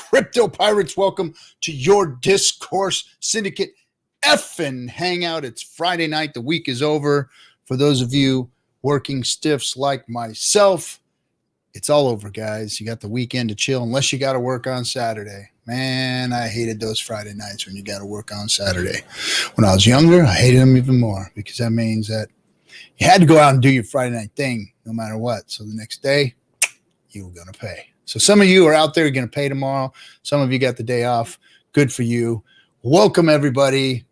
Crypto Pirates, welcome to your Discourse Syndicate FN Hangout. It's Friday night. The week is over. For those of you working stiffs like myself, it's all over, guys. You got the weekend to chill unless you got to work on Saturday. Man, I hated those Friday nights when you got to work on Saturday. When I was younger, I hated them even more because that means that you had to go out and do your Friday night thing no matter what. So the next day, you were going to pay. So some of you are out there going to pay tomorrow. Some of you got the day off. Good for you. Welcome, everybody.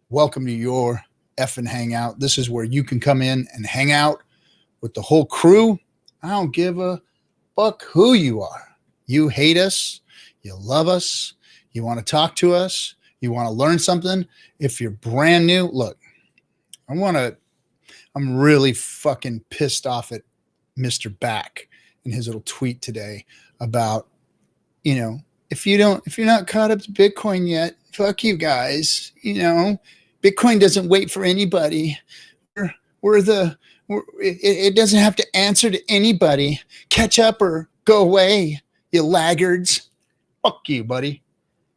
Welcome to your effing hangout. This is where you can come in and hang out with the whole crew. I don't give a fuck who you are. You hate us. You love us. You want to talk to us. You want to learn something. If you're brand new, look, I'm really fucking pissed off at Mr. Back in his little tweet today about, if you're not caught up to Bitcoin yet, fuck you guys. Bitcoin doesn't wait for anybody. It doesn't have to answer to anybody. Catch up or go away, you laggards. Fuck you, buddy.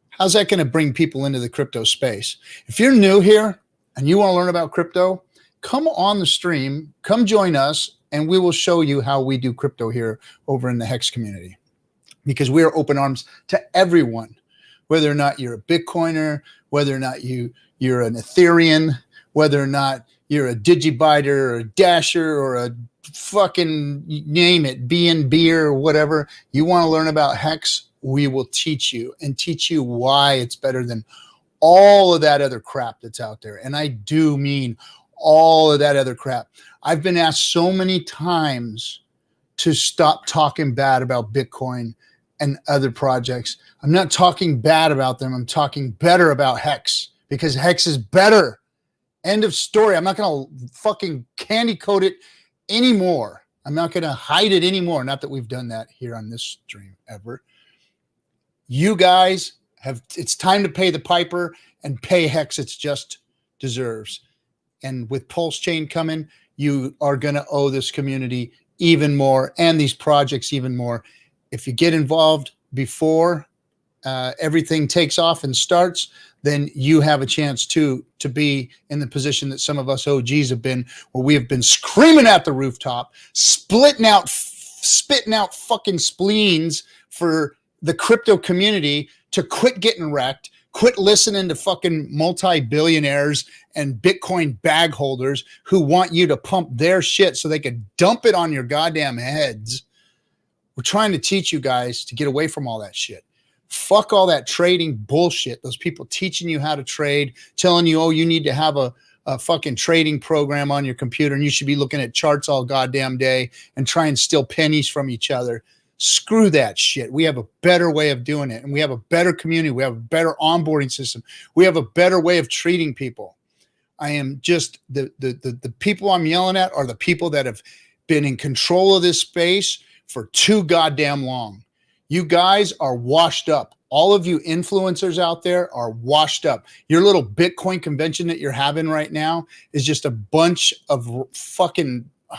How's that going to bring people into the crypto space? If you're new here and you want to learn about crypto, come on the stream, come join us, and we will show you how we do crypto here over in the Hex community. Because we are open arms to everyone, whether or not you're a Bitcoiner, whether or not you're an Ethereum, whether or not you're a Digibiter or a Dasher or a fucking name it, BNB or whatever. You want to learn about Hex, we will teach you and teach you why it's better than all of that other crap that's out there. And I do mean all of that other crap. I've been asked so many times to stop talking bad about Bitcoin and other projects. I'm not talking bad about them. I'm talking better about Hex because Hex is better. End of story. I'm not going to fucking candy coat it anymore. I'm not going to hide it anymore. Not that we've done that here on this stream ever. You guys it's time to pay the piper and pay Hex its just deserves. And with PulseChain coming, you are going to owe this community even more and these projects even more. If you get involved before everything takes off and starts, then you have a chance to be in the position that some of us OGs have been, where we have been screaming at the rooftop, spitting out fucking spleens for the crypto community to quit getting wrecked, quit listening to fucking multi-billionaires and Bitcoin bag holders who want you to pump their shit so they could dump it on your goddamn heads. We're trying to teach you guys to get away from all that shit. Fuck all that trading bullshit. Those people teaching you how to trade, telling you, oh, you need to have a fucking trading program on your computer and you should be looking at charts all goddamn day and try and steal pennies from each other. Screw that shit. We have a better way of doing it, and we have a better community. We have a better onboarding system. We have a better way of treating people. I am just the people I'm yelling at are the people that have been in control of this space for too goddamn long. You guys are washed up. All of you influencers out there are washed up. Your little Bitcoin convention that you're having right now is just a bunch of fucking, I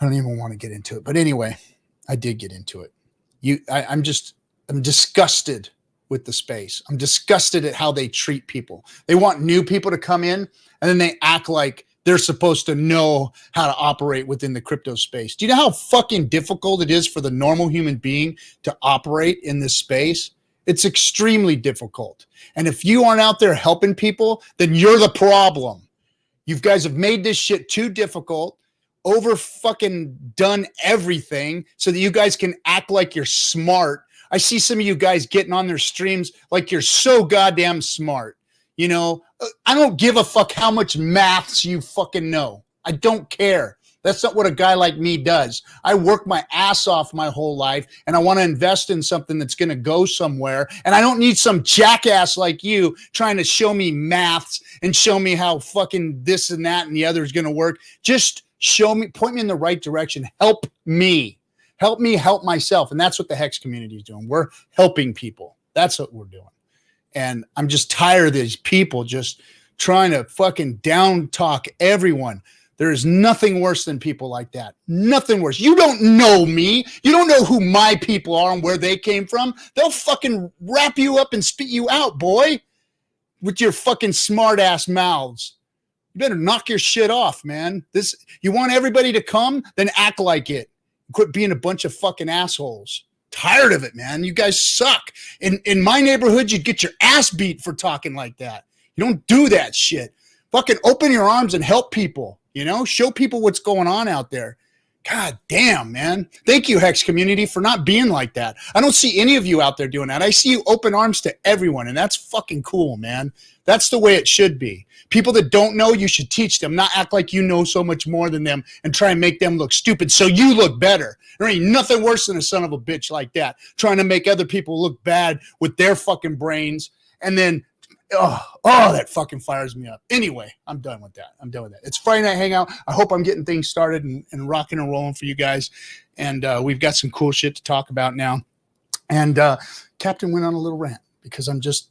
don't even want to get into it. But anyway, I did get into it. I'm disgusted with the space. I'm disgusted at how they treat people. They want new people to come in and then they act like they're supposed to know how to operate within the crypto space. Do you know how fucking difficult it is for the normal human being to operate in this space? It's extremely difficult. And if you aren't out there helping people, then you're the problem. You guys have made this shit too difficult, over fucking done everything so that you guys can act like you're smart. I see some of you guys getting on their streams like you're so goddamn smart. I don't give a fuck how much maths you fucking know. I don't care. That's not what a guy like me does. I work my ass off my whole life, and I want to invest in something that's going to go somewhere. And I don't need some jackass like you trying to show me maths and show me how fucking this and that and the other is going to work. Just show me, point me in the right direction. Help me help myself. And that's what the Hex community is doing. We're helping people. That's what we're doing. And I'm just tired of these people just trying to fucking down talk everyone. There is nothing worse than people like that. Nothing worse. You don't know me. You don't know who my people are and where they came from. They'll fucking wrap you up and spit you out, boy, with your fucking smart ass mouths. You better knock your shit off, man. You want everybody to come? Then act like it. Quit being a bunch of fucking assholes. Tired of it, man. You guys suck. In my neighborhood, you'd get your ass beat for talking like that. You don't do that shit. Fucking open your arms and help people. Show people what's going on out there. God damn, man. Thank you, Hex community, for not being like that. I don't see any of you out there doing that. I see you open arms to everyone, and that's fucking cool, man. That's the way it should be. People that don't know, you should teach them, not act like you know so much more than them and try and make them look stupid so you look better. There ain't nothing worse than a son of a bitch like that, trying to make other people look bad with their fucking brains, and then that fucking fires me up. Anyway, I'm done with that. It's Friday Night Hangout. I hope I'm getting things started and rocking and rolling for you guys. And we've got some cool shit to talk about now. And Captain went on a little rant because I'm just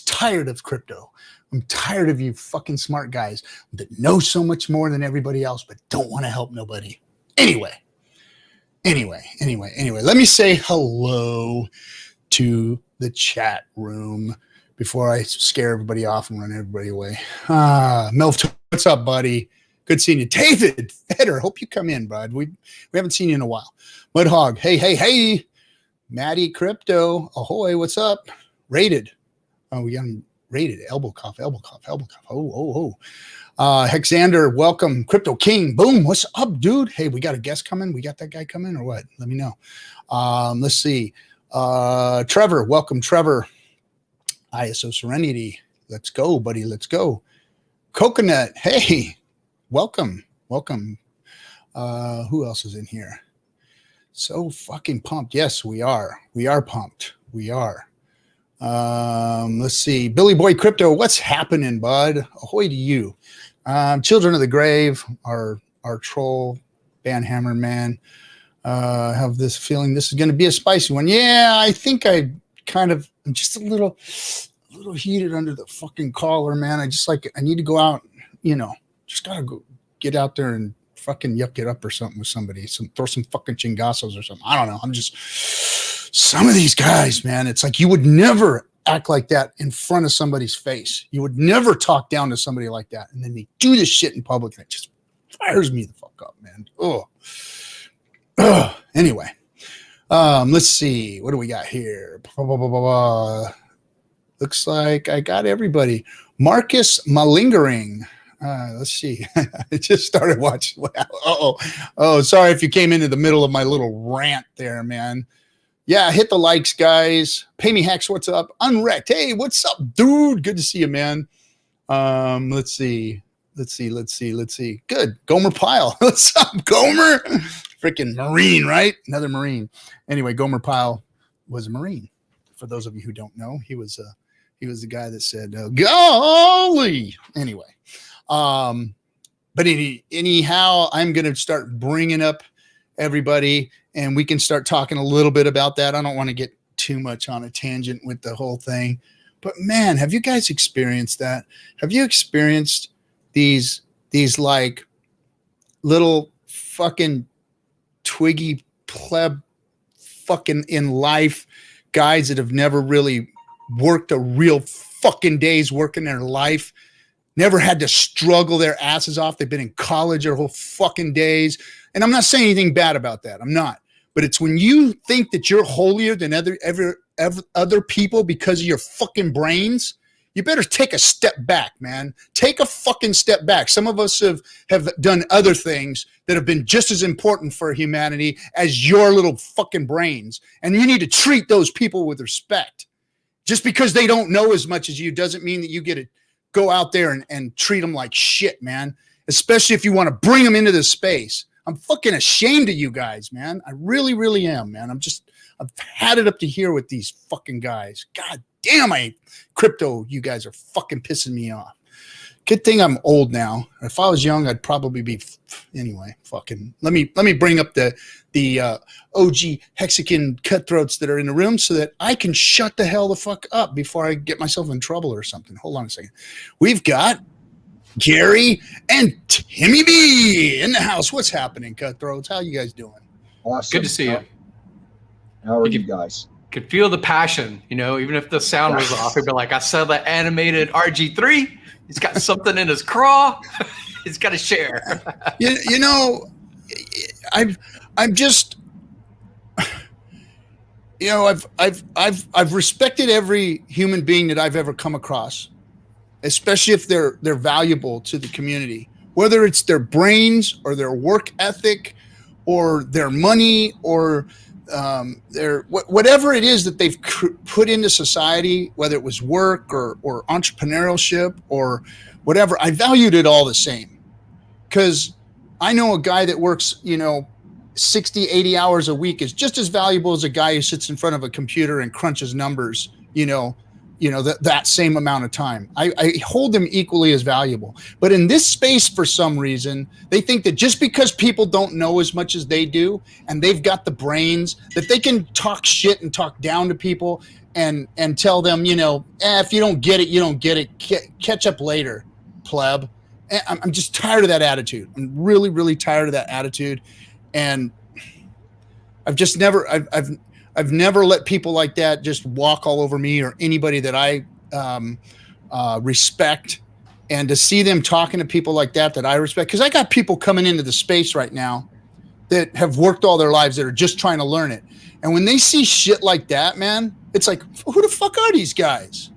tired of crypto. I'm tired of you fucking smart guys that know so much more than everybody else but don't want to help nobody. Anyway. Let me say hello to the chat room before I scare everybody off and run everybody away. Melv, what's up, buddy? Good seeing you. David Feder, hope you come in, bud. We haven't seen you in a while. Mudhog, hey. Maddie Crypto, ahoy, what's up? Rated. Oh, we got him rated. Elbow cough. Oh. Hexander, welcome. Crypto King, boom. What's up, dude? Hey, we got a guest coming. We got that guy coming or what? Let me know. Let's see. Trevor, welcome, Trevor. ISO Serenity. Let's go, buddy. Let's go. Coconut. Hey, welcome. Who else is in here? So fucking pumped. Yes, we are. We are pumped. We are. Let's see. Billy Boy Crypto. What's happening, bud? Ahoy to you. Children of the Grave, our troll banhammer man. Have this feeling this is going to be a spicy one. Yeah, I think I'm just a little heated under the fucking collar, man. I need to go out, just gotta go get out there and fucking yuck it up or something with somebody. Throw some fucking chingazos or something. I don't know. Some of these guys, man, it's like you would never act like that in front of somebody's face. You would never talk down to somebody like that. And then they do this shit in public and it just fires me the fuck up, man. Anyway. Let's see. What do we got here? Looks like I got everybody. Marcus Malingering. Let's see. I just started watching. Oh, sorry if you came into the middle of my little rant there, man. Yeah, hit the likes, guys. Pay me Hex, what's up? Unwrecked. Hey, what's up, dude? Good to see you, man. Let's see. Good. Gomer Pyle. What's up, Gomer? Freaking Marine, right? Another Marine. Anyway, Gomer Pyle was a Marine. For those of you who don't know, he was the guy that said, golly. Anyway, but anyhow, I'm going to start bringing up everybody and we can start talking a little bit about that. I don't want to get too much on a tangent with the whole thing, but man, have you guys experienced that? Have you experienced these like little fucking twiggy pleb fucking in life guys that have never really worked a real fucking day's work in their life, never had to struggle their asses off. They've been in college their whole fucking days. And I'm not saying anything bad about that. I'm not. But it's when you think that you're holier than other people because of your fucking brains, you better take a step back, man. Take a fucking step back. Some of us have done other things that have been just as important for humanity as your little fucking brains. And you need to treat those people with respect. Just because they don't know as much as you doesn't mean that you get to go out there and treat them like shit, man. Especially if you want to bring them into this space. I'm fucking ashamed of you guys, man. I really, really am, man. I've had it up to here with these fucking guys. God damn, crypto, you guys are fucking pissing me off. Good thing I'm old now. If I was young, I'd probably be anyway. Fucking let me bring up the OG Hexican Cutthroats that are in the room so that I can shut the hell the fuck up before I get myself in trouble or something. Hold on a second. We've got Gary and Timmy B in the house. What's happening, Cutthroats? How you guys doing? Awesome. Good to see you. How are you guys? Could feel the passion, you know, even if the sound was off. He'd be like, I saw that animated RG3. He's got something in his craw. He's got to share. You know, I'm just, you know, I've respected every human being that I've ever come across, especially if they're valuable to the community, whether it's their brains or their work ethic or their money or their whatever it is that they've put into society, whether it was work or entrepreneurship or whatever. I valued it all the same, because I know a guy that works, you know, 60, 80 hours a week is just as valuable as a guy who sits in front of a computer and crunches numbers, you know, that same amount of time. I hold them equally as valuable. But in this space, for some reason, they think that just because people don't know as much as they do, and they've got the brains, that they can talk shit and talk down to people and tell them, you know, if you don't get it, you don't get it. Catch up later, pleb. And I'm just tired of that attitude. I'm really, really tired of that attitude. And I've just never, I've never let people like that just walk all over me or anybody that I respect. And to see them talking to people like that I respect, because I got people coming into the space right now that have worked all their lives that are just trying to learn it. And when they see shit like that, man, it's like, who the fuck are these guys?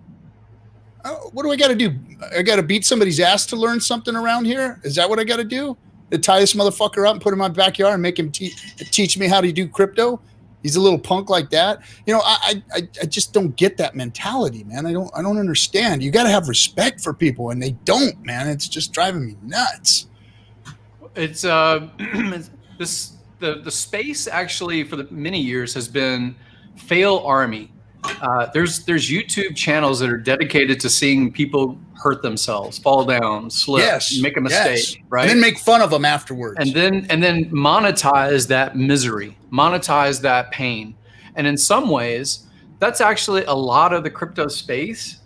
What do I got to do? I got to beat somebody's ass to learn something around here? Is that what I got to do? To tie this motherfucker up and put him in my backyard and make him teach me how to do crypto? He's a little punk like that. You know, I just don't get that mentality, man. I don't understand. You got to have respect for people, and they don't, man. It's just driving me nuts. It's the space actually for the many years has been fail army. There's YouTube channels that are dedicated to seeing people hurt themselves, fall down, slip, make a mistake, right? And then make fun of them afterwards. And then monetize that misery, monetize that pain. And in some ways, that's actually a lot of the crypto space,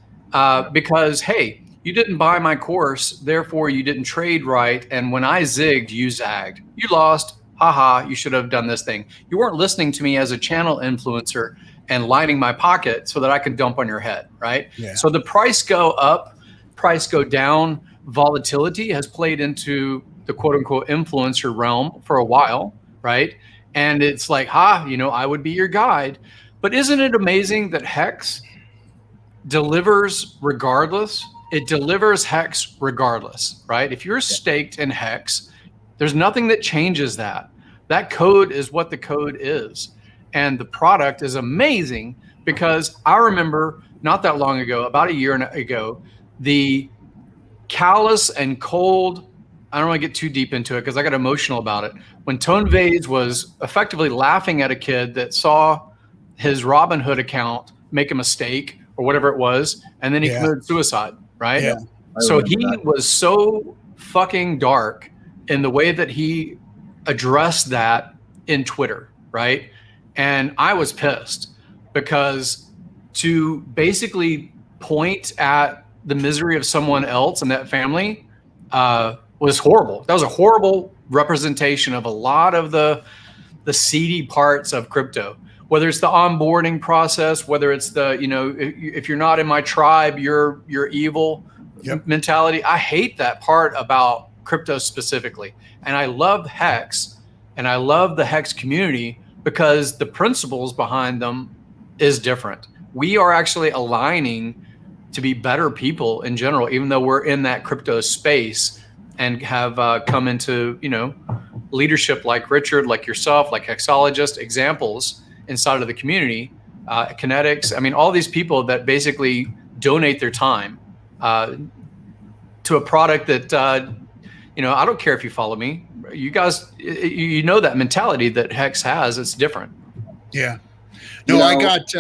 because, hey, you didn't buy my course, therefore you didn't trade right. And when I zigged, you zagged. You lost, haha, you should have done this thing. You weren't listening to me as a channel influencer and lining my pocket so that I could dump on your head, right? Yeah. So the price go up, price go down, volatility has played into the quote unquote influencer realm for a while, right? And it's like, you know, I would be your guide. But isn't it amazing that Hex delivers regardless? It delivers Hex regardless, right? If you're staked in Hex, there's nothing that changes that. That code is what the code is. And the product is amazing, because I remember not that long ago, about a year ago, the callous and cold, I don't want to get too deep into it because I got emotional about it, when Tone Vades was effectively laughing at a kid that saw his Robinhood account make a mistake or whatever it was, and then he committed suicide, right? Yeah. So he was so fucking dark in the way that he addressed that in Twitter, right? And I was pissed, because to basically point at the misery of someone else and that family was horrible. That was a horrible representation of a lot of the seedy parts of crypto, whether it's the onboarding process, whether it's the, you know, if you're not in my tribe, you're evil mentality. I hate that part about crypto specifically. And I love Hex, and I love the Hex community, because the principles behind them is different. We are actually aligning to be better people in general, even though we're in that crypto space and have come into, you know, leadership like Richard, like yourself, like Hexologist, examples inside of the community, KNTX. I mean, all these people that basically donate their time to a product that, you know, I don't care if you follow me. You guys, you know that mentality that Hex has. It's different. Yeah. No, I got.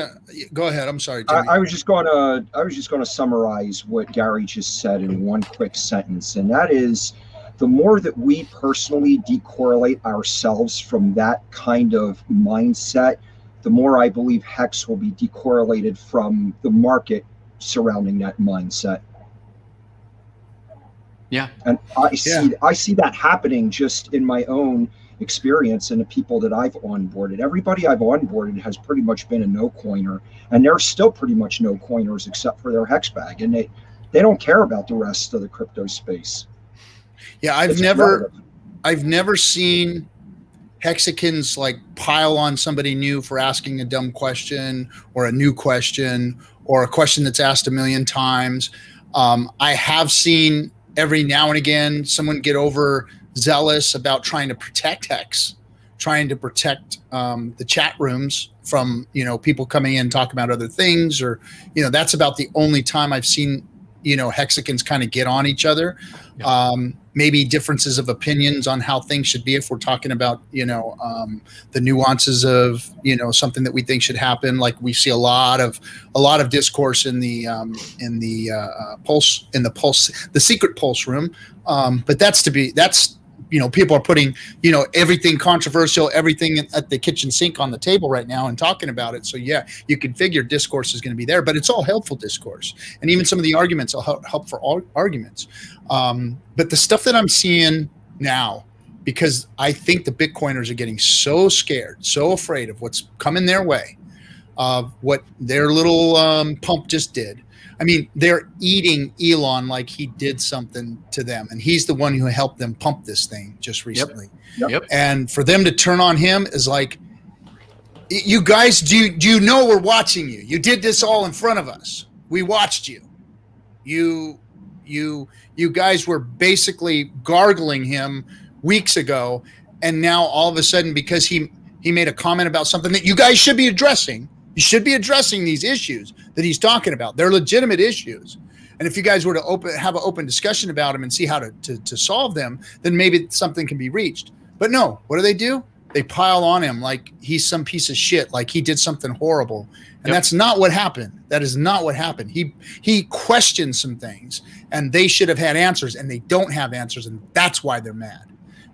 Go ahead. I'm sorry, Timmy. I was just going to summarize what Gary just said in one quick sentence, and that is, the more that we personally decorrelate ourselves from that kind of mindset, the more I believe Hex will be decorrelated from the market surrounding that mindset. Yeah. And I see that happening just in my own experience and the people that I've onboarded. Everybody I've onboarded has pretty much been a no coiner, and they're still pretty much no coiners except for their hex bag, and they don't care about the rest of the crypto space. Yeah, I've never seen Hexicans like pile on somebody new for asking a dumb question or a new question or a question that's asked a million times. I have seen every now and again someone get overzealous about trying to protect Hex, trying to protect the chat rooms from, people coming in talking about other things, or, that's about the only time I've seen, Hexicans kind of get on each other. Yeah. Maybe differences of opinions on how things should be if we're talking about, the nuances of, something that we think should happen. Like we see a lot of discourse in the secret Pulse room. But that's people are putting, everything controversial, everything at the kitchen sink on the table right now and talking about it. So yeah, you can figure discourse is going to be there, but it's all helpful discourse. And even some of the arguments will help for all arguments. But the stuff that I'm seeing now, because I think the Bitcoiners are getting so scared, so afraid of what's coming their way, of what their little pump just did. I mean, they're eating Elon like he did something to them, and he's the one who helped them pump this thing just recently. Yep. And for them to turn on him is like, you guys, do you know we're watching you? You did this all in front of us. We watched you. You guys were basically gargling him weeks ago, and now all of a sudden, because he made a comment about something that you guys should be addressing. You should be addressing these issues that he's talking about. They're legitimate issues. And if you guys were to have an open discussion about them and see how to solve them, then maybe something can be reached. But no, what do? They pile on him like he's some piece of shit, like he did something horrible. And that's not what happened. That is not what happened. He questioned some things, and they should have had answers, and they don't have answers, and that's why they're mad.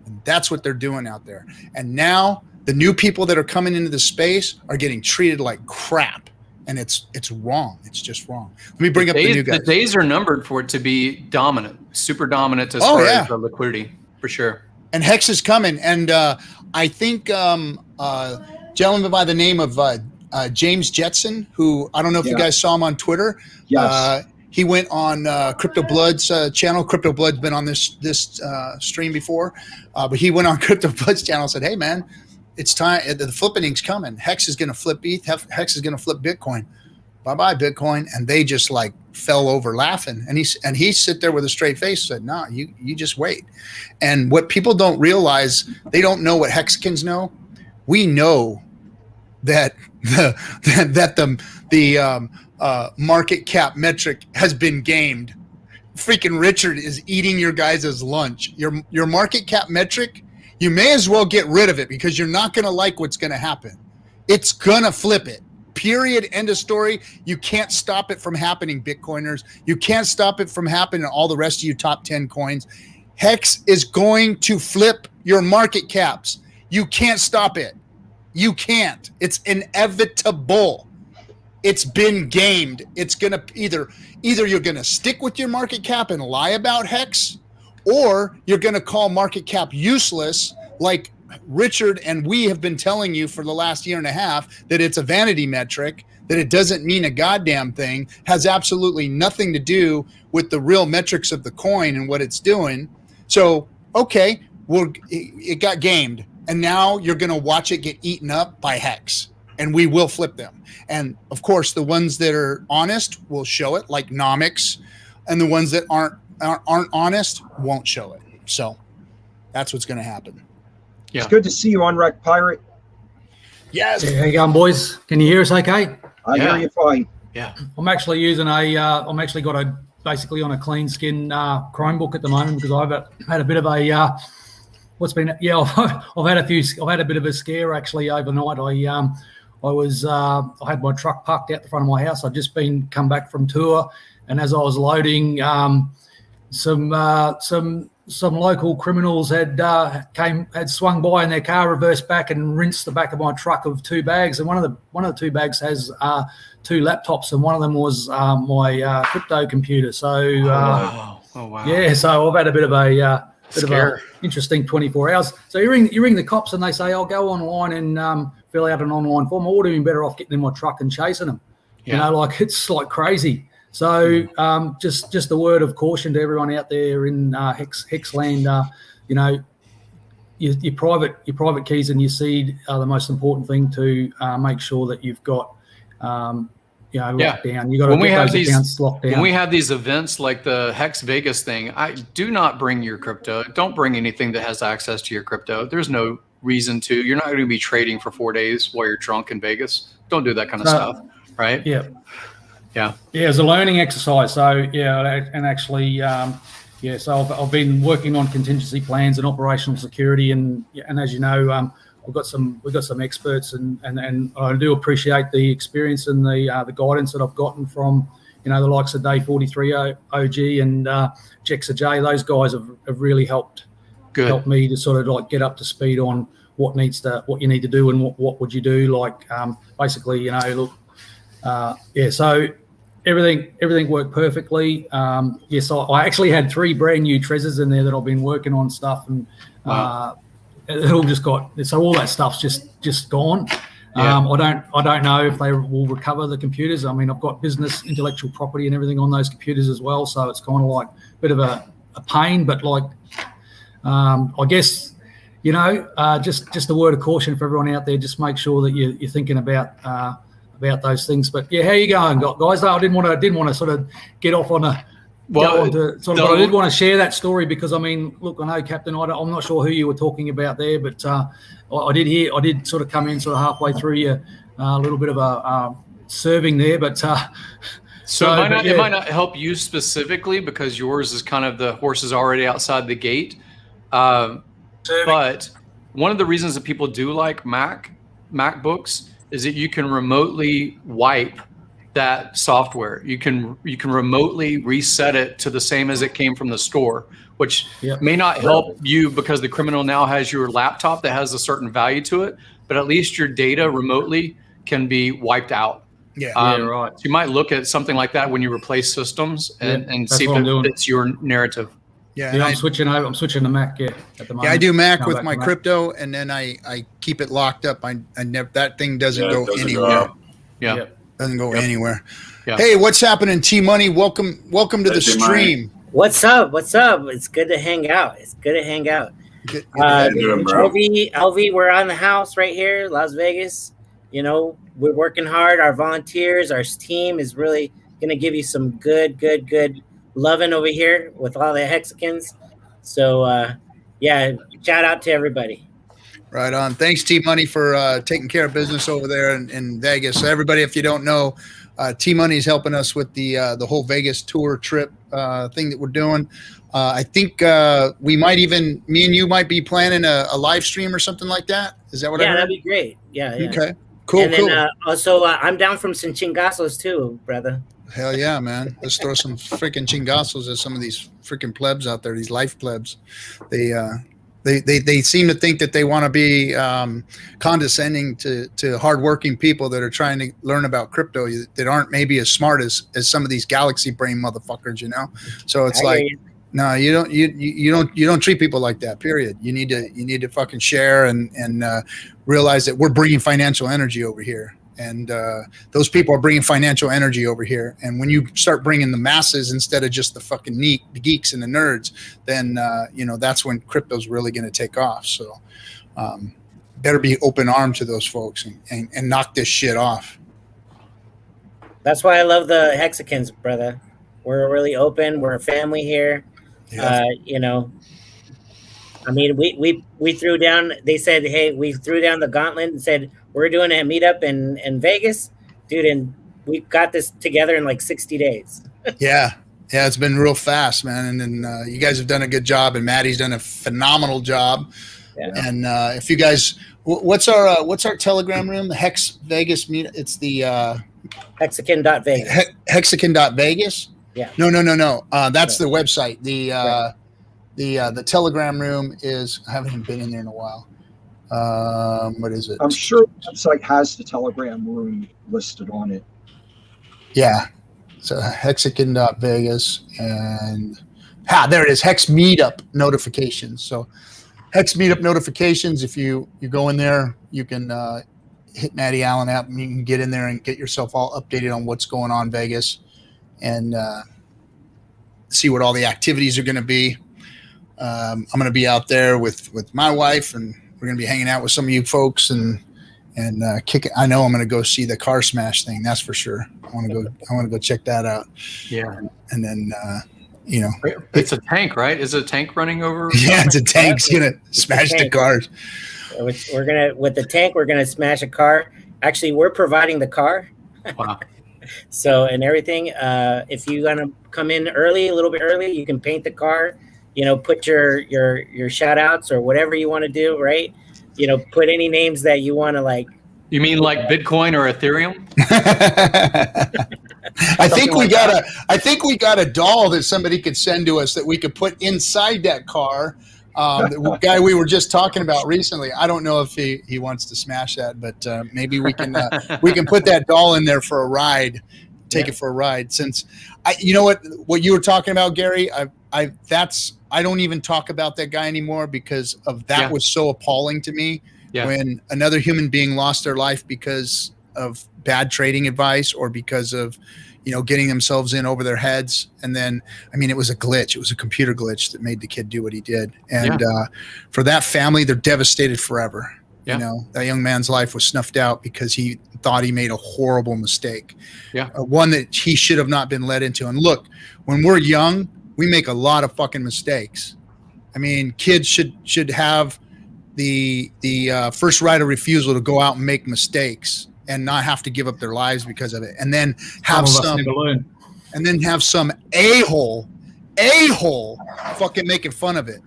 And that's what they're doing out there. And now the new people that are coming into the space are getting treated like crap, and it's wrong. It's just wrong. Let me bring up the new guys. The days are numbered for it to be dominant, super dominant as far as the liquidity, for sure. And Hex is coming, and I think a gentleman by the name of James Jetson, who I don't know if you guys saw him on Twitter. Yes. He went on Crypto Blood's channel. Crypto Blood's been on this stream before, but he went on Crypto Blood's channel and said, "Hey man, it's time. The flipping's coming. Hex is going to flip ETH. Hex is going to flip Bitcoin. Bye-bye Bitcoin." And they just like fell over laughing. And he sit there with a straight face and said, "No, you just wait." And what people don't realize, they don't know what Hexicans know. We know that the market cap metric has been gamed. Freaking Richard is eating your guys' lunch. Your market cap metric, you may as well get rid of it, because you're not going to like what's going to happen. It's going to flip it. Period. End of story. You can't stop it from happening, Bitcoiners. You can't stop it from happening to all the rest of you top 10 coins. Hex is going to flip your market caps. You can't stop it. You can't. It's inevitable. It's been gamed. It's going to either you're going to stick with your market cap and lie about Hex, or you're going to call market cap useless, like Richard and we have been telling you for the last year and a half, that it's a vanity metric, that it doesn't mean a goddamn thing, has absolutely nothing to do with the real metrics of the coin and what it's doing. So, okay, it got gamed, and now you're going to watch it get eaten up by Hex, and we will flip them. And of course, the ones that are honest will show it, like Nomics, and the ones that aren't honest won't show it. So that's what's going to happen. Yeah. It's good to see you on Wreck Pirate. Yes. Hey, how you going, boys? Can you hear us okay? I hear you fine. Yeah. I'm actually using I'm actually got basically on a clean skin Chromebook at the moment, because I've had a bit of a I've had a bit of a scare actually overnight. I had my truck parked out the front of my house. I'd just come back from tour, and as I was loading, some local criminals had swung by in their car, reversed back, and rinsed the back of my truck of 2 bags. And one of the 2 bags has 2 laptops, and one of them was my crypto computer. So Oh wow. Yeah, so I've had a bit of a interesting 24 hours. So you ring the cops and they say, "I'll go online and fill out an online form." I would have been better off getting in my truck and chasing them. Yeah. You know, like it's like crazy. So just a word of caution to everyone out there in Hexland. You know, your private keys and your seed are the most important thing to make sure that you've got. Locked down. You got to get those accounts locked down. When we have these events like the Hex Vegas thing, I do not bring your crypto. Don't bring anything that has access to your crypto. There's no reason to. You're not going to be trading for 4 days while you're drunk in Vegas. Don't do that kind of stuff, right? Yeah. Yeah. Yeah, it's a learning exercise. So and actually, so I've been working on contingency plans and operational security, and as you know, we've got some experts, and I do appreciate the experience and the guidance that I've gotten from the likes of Day 43 OG and Jexa J. Those guys have really helped me to sort of like get up to speed on what you need to do and what would you do, like basically so everything worked perfectly. Yes, I actually had 3 brand new treasures in there that I've been working on stuff, and it all just so all that stuff's just gone. Yeah. I don't know if they will recover the computers. I mean, I've got business intellectual property and everything on those computers as well, so it's kind of like a bit of a pain, but like I guess just a word of caution for everyone out there. Just make sure that you're thinking about those things. But yeah, how you going, guys? I didn't want to sort of get off on a. But I did want to share that story because, I mean, look, I know, Captain, I'm not sure who you were talking about there, but I did sort of come in sort of halfway through a little bit of a serving there, but it might not help you specifically because yours is kind of the horse is already outside the gate. But one of the reasons that people do like MacBooks is that you can remotely wipe that software. You can remotely reset it to the same as it came from the store, which may not help you because the criminal now has your laptop that has a certain value to it, but at least your data remotely can be wiped out. Right. So you might look at something like that when you replace systems and see if it fits your narrative. I'm switching to Mac at the moment. Yeah, I do Mac with my crypto, and then I keep it locked up. I never, that thing doesn't go anywhere. Doesn't go anywhere. Yeah. Hey, what's happening, T Money? Welcome to the stream. What's up? It's good to hang out. Good LV, we're on the house right here, Las Vegas. We're working hard. Our volunteers, our team is really going to give you some good loving over here with all the Hexicans. So, shout out to everybody. Right on. Thanks, T Money, for taking care of business over there in Vegas. So everybody, if you don't know, T Money is helping us with the whole Vegas tour trip thing that we're doing. I think me and you might be planning a live stream or something like that. Is that what I heard? Yeah, that'd be great. Yeah. Okay. Cool. And then also, I'm down from some chingazos too, brother. Hell yeah, man. Let's throw some freaking chingazos at some of these freaking plebs out there, these life plebs. They seem to think that they want to be condescending to hardworking people that are trying to learn about crypto that aren't maybe as smart as some of these galaxy brain motherfuckers, So it's no, you don't treat people like that. Period. You need to fucking share and realize that we're bringing financial energy over here. And those people are bringing financial energy over here. And when you start bringing the masses instead of just the fucking the geeks and the nerds, then, that's when crypto's really going to take off. So better be open armed to those folks and knock this shit off. That's why I love the Hexicans, brother. We're really open. We're a family here. Yeah. I mean, we threw down, they said, hey, we threw down the gauntlet and said, we're doing a meetup in Vegas, dude. And we got this together in like 60 days. Yeah. It's been real fast, man. And then you guys have done a good job, and Maddie's done a phenomenal job. Yeah. And if you guys, what's our Telegram room? The Hex Vegas meet. It's the Hexican.Vegas. Hexican.Vegas. Yeah. No. That's the website. The Telegram room is, I haven't even been in there in a while. What is it? I'm sure the website has the Telegram room listed on it. Yeah. So Hexican.Vegas and There it is. Hex meetup notifications. So Hex meetup notifications. If you go in there, you can hit Matty Allen app and you can get in there and get yourself all updated on what's going on in Vegas and see what all the activities are going to be. I'm going to be out there with my wife, and we're going to be hanging out with some of you folks and kick it. I know I'm going to go see the car smash thing. That's for sure. I want to go check that out. Yeah. And then, it's a tank, right? Is it a tank running over? Yeah, it's a tank. It's going to smash the cars. With the tank, we're going to smash a car. Actually, we're providing the car. Wow. So, and everything, if you're going to come in a little bit early, you can paint the car, put your shout outs or whatever you want to do, right? Put any names that you want to like. You mean like Bitcoin or Ethereum? I think we got a doll that somebody could send to us that we could put inside that car. The guy we were just talking about recently. I don't know if he wants to smash that, but maybe we can put that doll in there for a ride. Take it for a ride. Since what you were talking about, Gary. I don't even talk about that guy anymore because of that was so appalling to me. Yeah. When another human being lost their life because of bad trading advice or because of, getting themselves in over their heads. And then, it was a glitch. It was a computer glitch that made the kid do what he did. And for that family, they're devastated forever. Yeah. That young man's life was snuffed out because he thought he made a horrible mistake. Yeah. One that he should have not been led into. And look, when we're young, we make a lot of fucking mistakes. Kids should have the first right of refusal to go out and make mistakes and not have to give up their lives because of it. And then have some a-hole fucking making fun of it.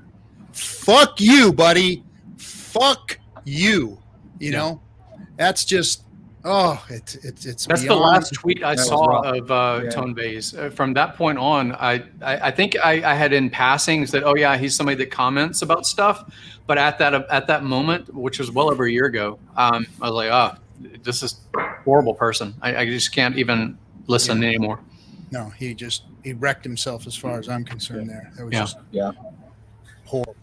Fuck you, buddy. Fuck you. That's just, it's that's the last tweet I saw of Tone Bays. From that point on, I think I had in passing said, oh yeah, he's somebody that comments about stuff. But at that moment, which was well over a year ago, I was like, this is a horrible person. I just can't even listen anymore. No, he wrecked himself as far as I'm concerned there. That was just horrible.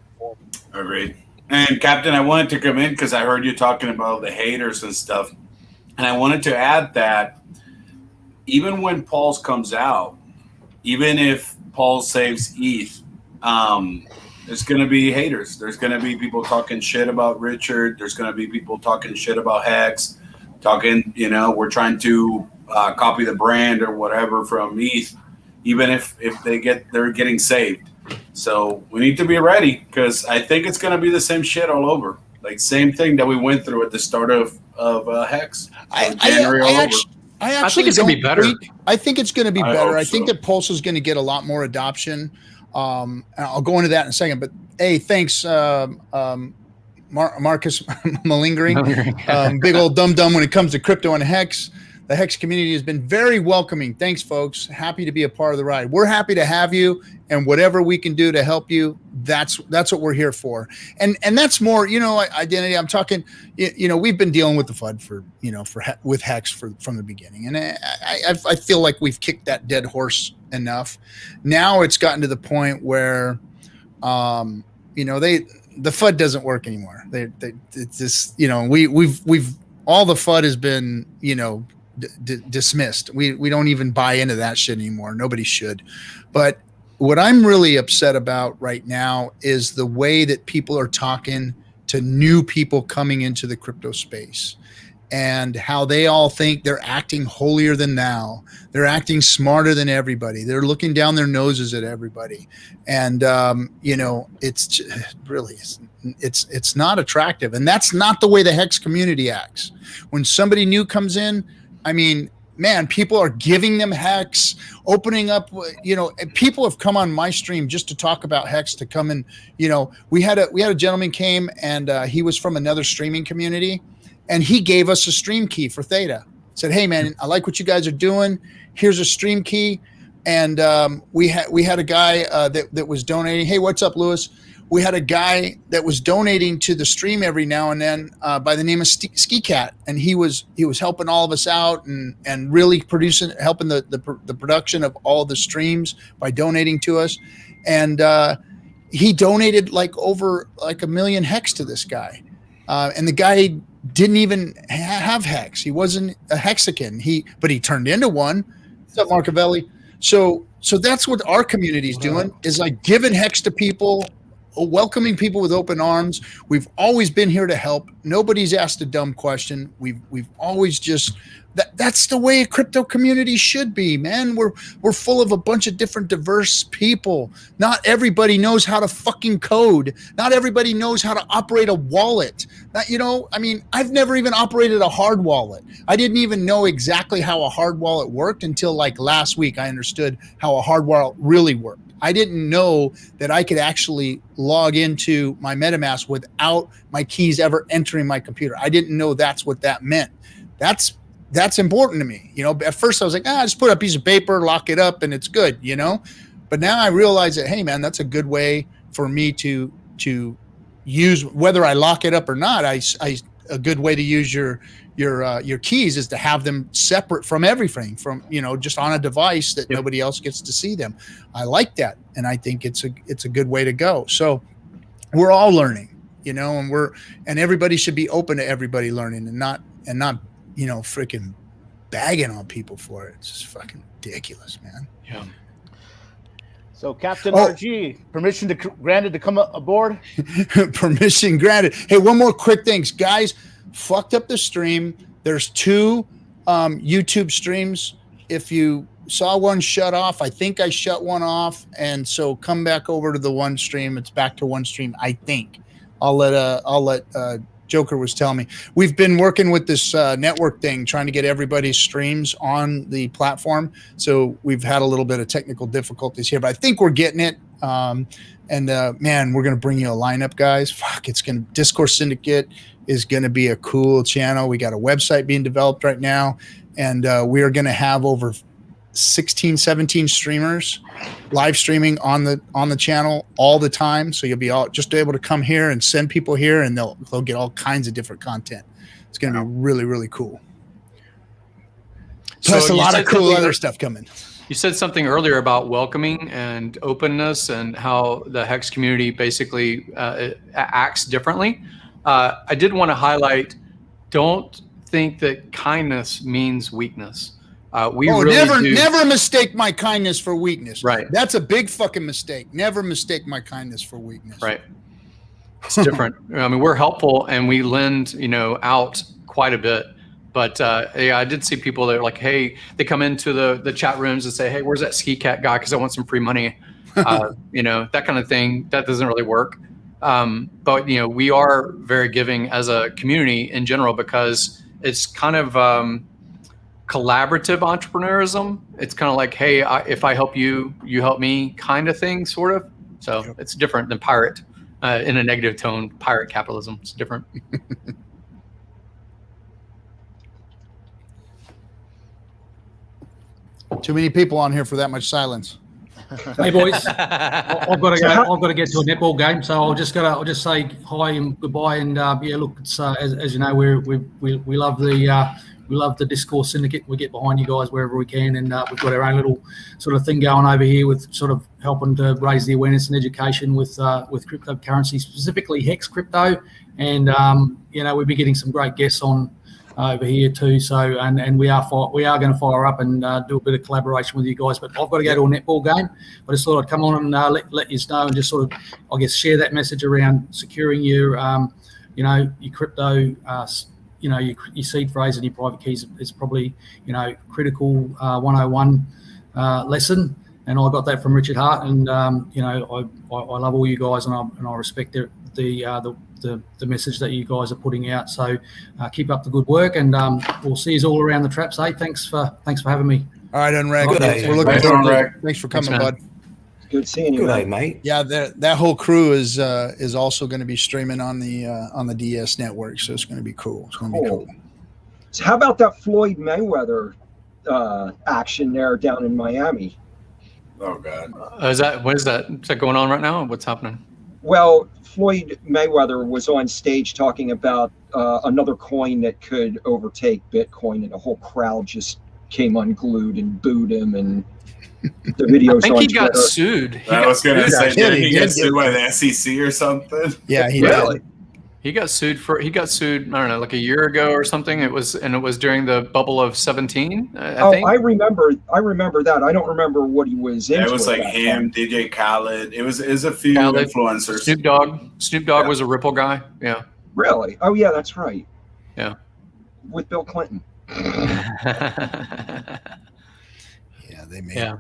Agreed. And Captain, I wanted to come in because I heard you talking about the haters and stuff. And I wanted to add that even when Pulse comes out, even if Pulse saves ETH, there's going to be haters. There's going to be people talking shit about Richard. There's going to be people talking shit about Hex, talking, we're trying to copy the brand or whatever from ETH, even if they're getting saved. So we need to be ready because I think it's going to be the same shit all over. Like same thing that we went through at the start of Hex. January all over. I think it's going to be better. I think it's going to be better. I think so. that Pulse is going to get a lot more adoption. I'll go into that in a second. But hey, thanks, Marcus Malingering. Big old dum-dum when it comes to crypto and Hex. The Hex community has been very welcoming. Thanks, folks. Happy to be a part of the ride. We're happy to have you, and whatever we can do to help you, that's what we're here for. And that's more, identity. I'm talking, we've been dealing with the FUD with Hex from the beginning, and I feel like we've kicked that dead horse enough. Now it's gotten to the point where, the FUD doesn't work anymore. It's just, we've all the FUD has been, dismissed. We don't even buy into that shit anymore. Nobody should. But what I'm really upset about right now is the way that people are talking to new people coming into the crypto space and how they all think they're acting holier than thou. They're acting smarter than everybody. They're looking down their noses at everybody. And, it's really, it's not attractive. And that's not the way the Hex community acts. When somebody new comes in, people are giving them Hex, opening up, people have come on my stream just to talk about Hex, to come and, we had a gentleman came and he was from another streaming community and he gave us a stream key for Theta. Said, hey man, I like what you guys are doing. Here's a stream key. And we had a guy that was donating. Hey, what's up, Lewis? We had a guy that was donating to the stream every now and then by the name of Ski Cat, and he was helping all of us out and really helping the production of all of the streams by donating to us. and he donated like over like 1 million hex to this guy, and the guy didn't even have hex. He wasn't a Hexican. But he turned into one. What's up, Marcavelli? So that's what our community is doing, is like giving hex to people, welcoming people with open arms. We've always been here to help. Nobody's asked a dumb question. We've always just that's the way a crypto community should be, man. We're full of a bunch of different diverse people. Not everybody knows how to fucking code. Not everybody knows how to operate a wallet. I've never even operated a hard wallet. I didn't even know exactly how a hard wallet worked until like last week. I understood how a hard wallet really worked. I didn't know that I could actually log into my MetaMask without my keys ever entering my computer. I didn't know that's what that meant. That's important to me. At first I was like, just put a piece of paper, lock it up, and it's good, But now I realize that, hey, man, that's a good way for me to use, whether I lock it up or not. A good way to use your keys is to have them separate from everything, from just on a device that nobody else gets to see them. I like that, and I think it's a good way to go. So we're all learning, and everybody should be open to everybody learning, and not freaking bagging on people for it. It's just fucking ridiculous, man. Yeah. So Captain RG, permission granted to come aboard? Permission granted. Hey, one more quick thing, guys. Fucked up the stream. There's 2 YouTube streams. If you saw one shut off, I think I shut one off, and so come back over to the one stream. It's back to one stream, I think. I'll let Joker was telling me. We've been working with this network thing, trying to get everybody's streams on the platform. So we've had a little bit of technical difficulties here, but I think we're getting it. Man, we're going to bring you a lineup, guys. Discourse Syndicate is going to be a cool channel. We got a website being developed right now, and we are going to have over 16, 17 streamers live streaming on the channel all the time. So you'll be just able to come here and send people here, and they'll get all kinds of different content. It's going to be really, really cool. Plus a lot of cool other stuff coming. You said something earlier about welcoming and openness and how the Hex community basically acts differently. I did want to highlight, don't think that kindness means weakness. Never mistake my kindness for weakness. Right. That's a big fucking mistake. Never mistake my kindness for weakness. Right. It's different. I mean, we're helpful and we lend, out quite a bit. But I did see people that are like, hey, they come into the chat rooms and say, hey, where's that ski cat guy? Because I want some free money. That kind of thing. That doesn't really work. But we are very giving as a community in general, because it's kind of collaborative entrepreneurism. It's kind of like, hey, if I help you, you help me, kind of thing, sort of. So It's different than pirate in a negative tone. Pirate capitalism. It's different. Too many people on here for that much silence. Hey boys, I've got to go. I've got to get to a netball game, so I'll just say hi and goodbye. And look, it's as you know, we love the Discourse Syndicate. We get behind you guys wherever we can, and we've got our own little sort of thing going over here with sort of helping to raise the awareness and education with cryptocurrency, specifically Hex crypto. And we've been getting some great guests on over here too. So and we are going to fire up and do a bit of collaboration with you guys. But I've got to go to a netball game. I just thought I'd come on and let you know and just sort of, I guess, share that message around securing your your crypto. Your seed phrase and your private keys is probably, critical 101 lesson. And I got that from Richard Hart. And, I love all you guys, and I respect the message that you guys are putting out. So keep up the good work, and we'll see you all around the traps. Hey, thanks for having me. All right, Unrag. We're looking forward to it. Thanks for coming, bud. Good seeing you. Good day, mate. Yeah, that whole crew is also going to be streaming on the DS network, so it's going to be cool. It's going to be cool. So how about that Floyd Mayweather action there down in Miami? Oh God. Is that going on right now? What's happening? Well, Floyd Mayweather was on stage talking about another coin that could overtake Bitcoin, and the whole crowd just came unglued and booed him, and the videos. I think on he got Twitter. sued. I was going to say, did he get did. sued by the SEC or something? Yeah, he Really? did. He got sued. I don't know, like a year ago or something. It was during the bubble of 17. I think. I remember that. I don't remember what he was into. It was like at that him, time. DJ Khaled. It was a few Khaled, influencers. Snoop Dogg was a Ripple guy. Yeah. Really? Oh yeah, that's right. Yeah. With Bill Clinton. Yeah, they made. Yeah.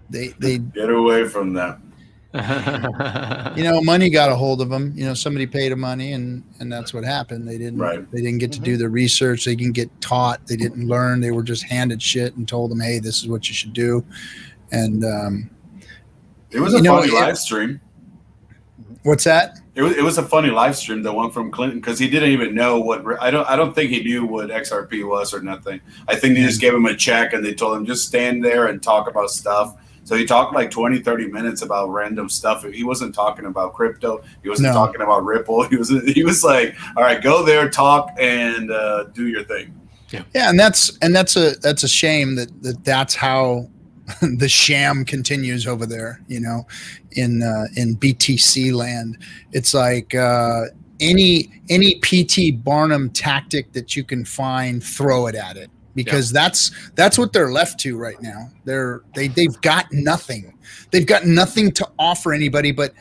They Get away from them. money got a hold of them. Somebody paid them money, and that's what happened. They didn't get to do the research. They didn't get taught. They didn't learn. They were just handed shit and told them, hey, this is what you should do. And it was a funny live stream. What's that? It was a funny live stream, the one from Clinton, because he didn't even know what. I don't think he knew what XRP was or nothing. I think they just gave him a check and they told him just stand there and talk about stuff. So he talked like 20, 30 minutes about random stuff. He wasn't talking about crypto. He wasn't talking about Ripple. He was like, all right, go there, talk, and do your thing. Yeah, and that's a shame that's how the sham continues over there. In BTC land, it's like any PT Barnum tactic that you can find, throw it at it. Because that's what they're left to right now. They've got nothing. They've got nothing to offer anybody. But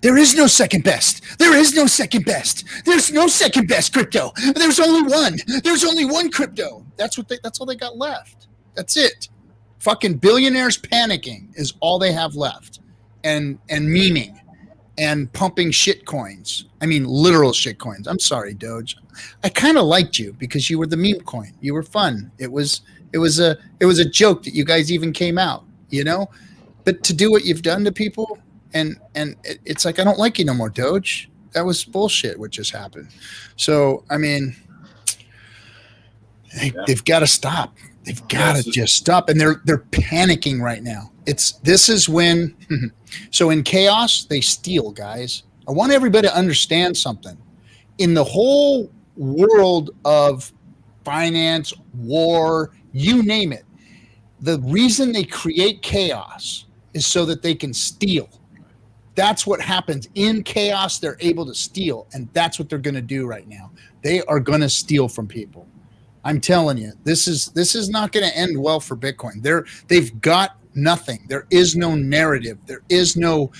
there is no second best. There is no second best. There's no second best crypto. There's only one. There's only one crypto. That's all they got left. That's it. Fucking billionaires panicking is all they have left, and memeing, and pumping shit coins. I mean, literal shit coins. I'm sorry, Doge. I kind of liked you because you were the meme coin. You were fun. It was a joke that you guys even came out, But to do what you've done to people, and it's like, I don't like you no more, Doge. That was bullshit what just happened. So I mean, they've got to stop. They've got to just stop, and they're panicking right now. This is when. So in chaos, they steal, guys. I want everybody to understand something. In the whole world of finance, war, you name it, the reason they create chaos is so that they can steal. That's what happens. In chaos, they're able to steal, and that's what they're going to do right now. They are going to steal from people. I'm telling you, this is not going to end well for Bitcoin. They've got nothing. There is no narrative. There is no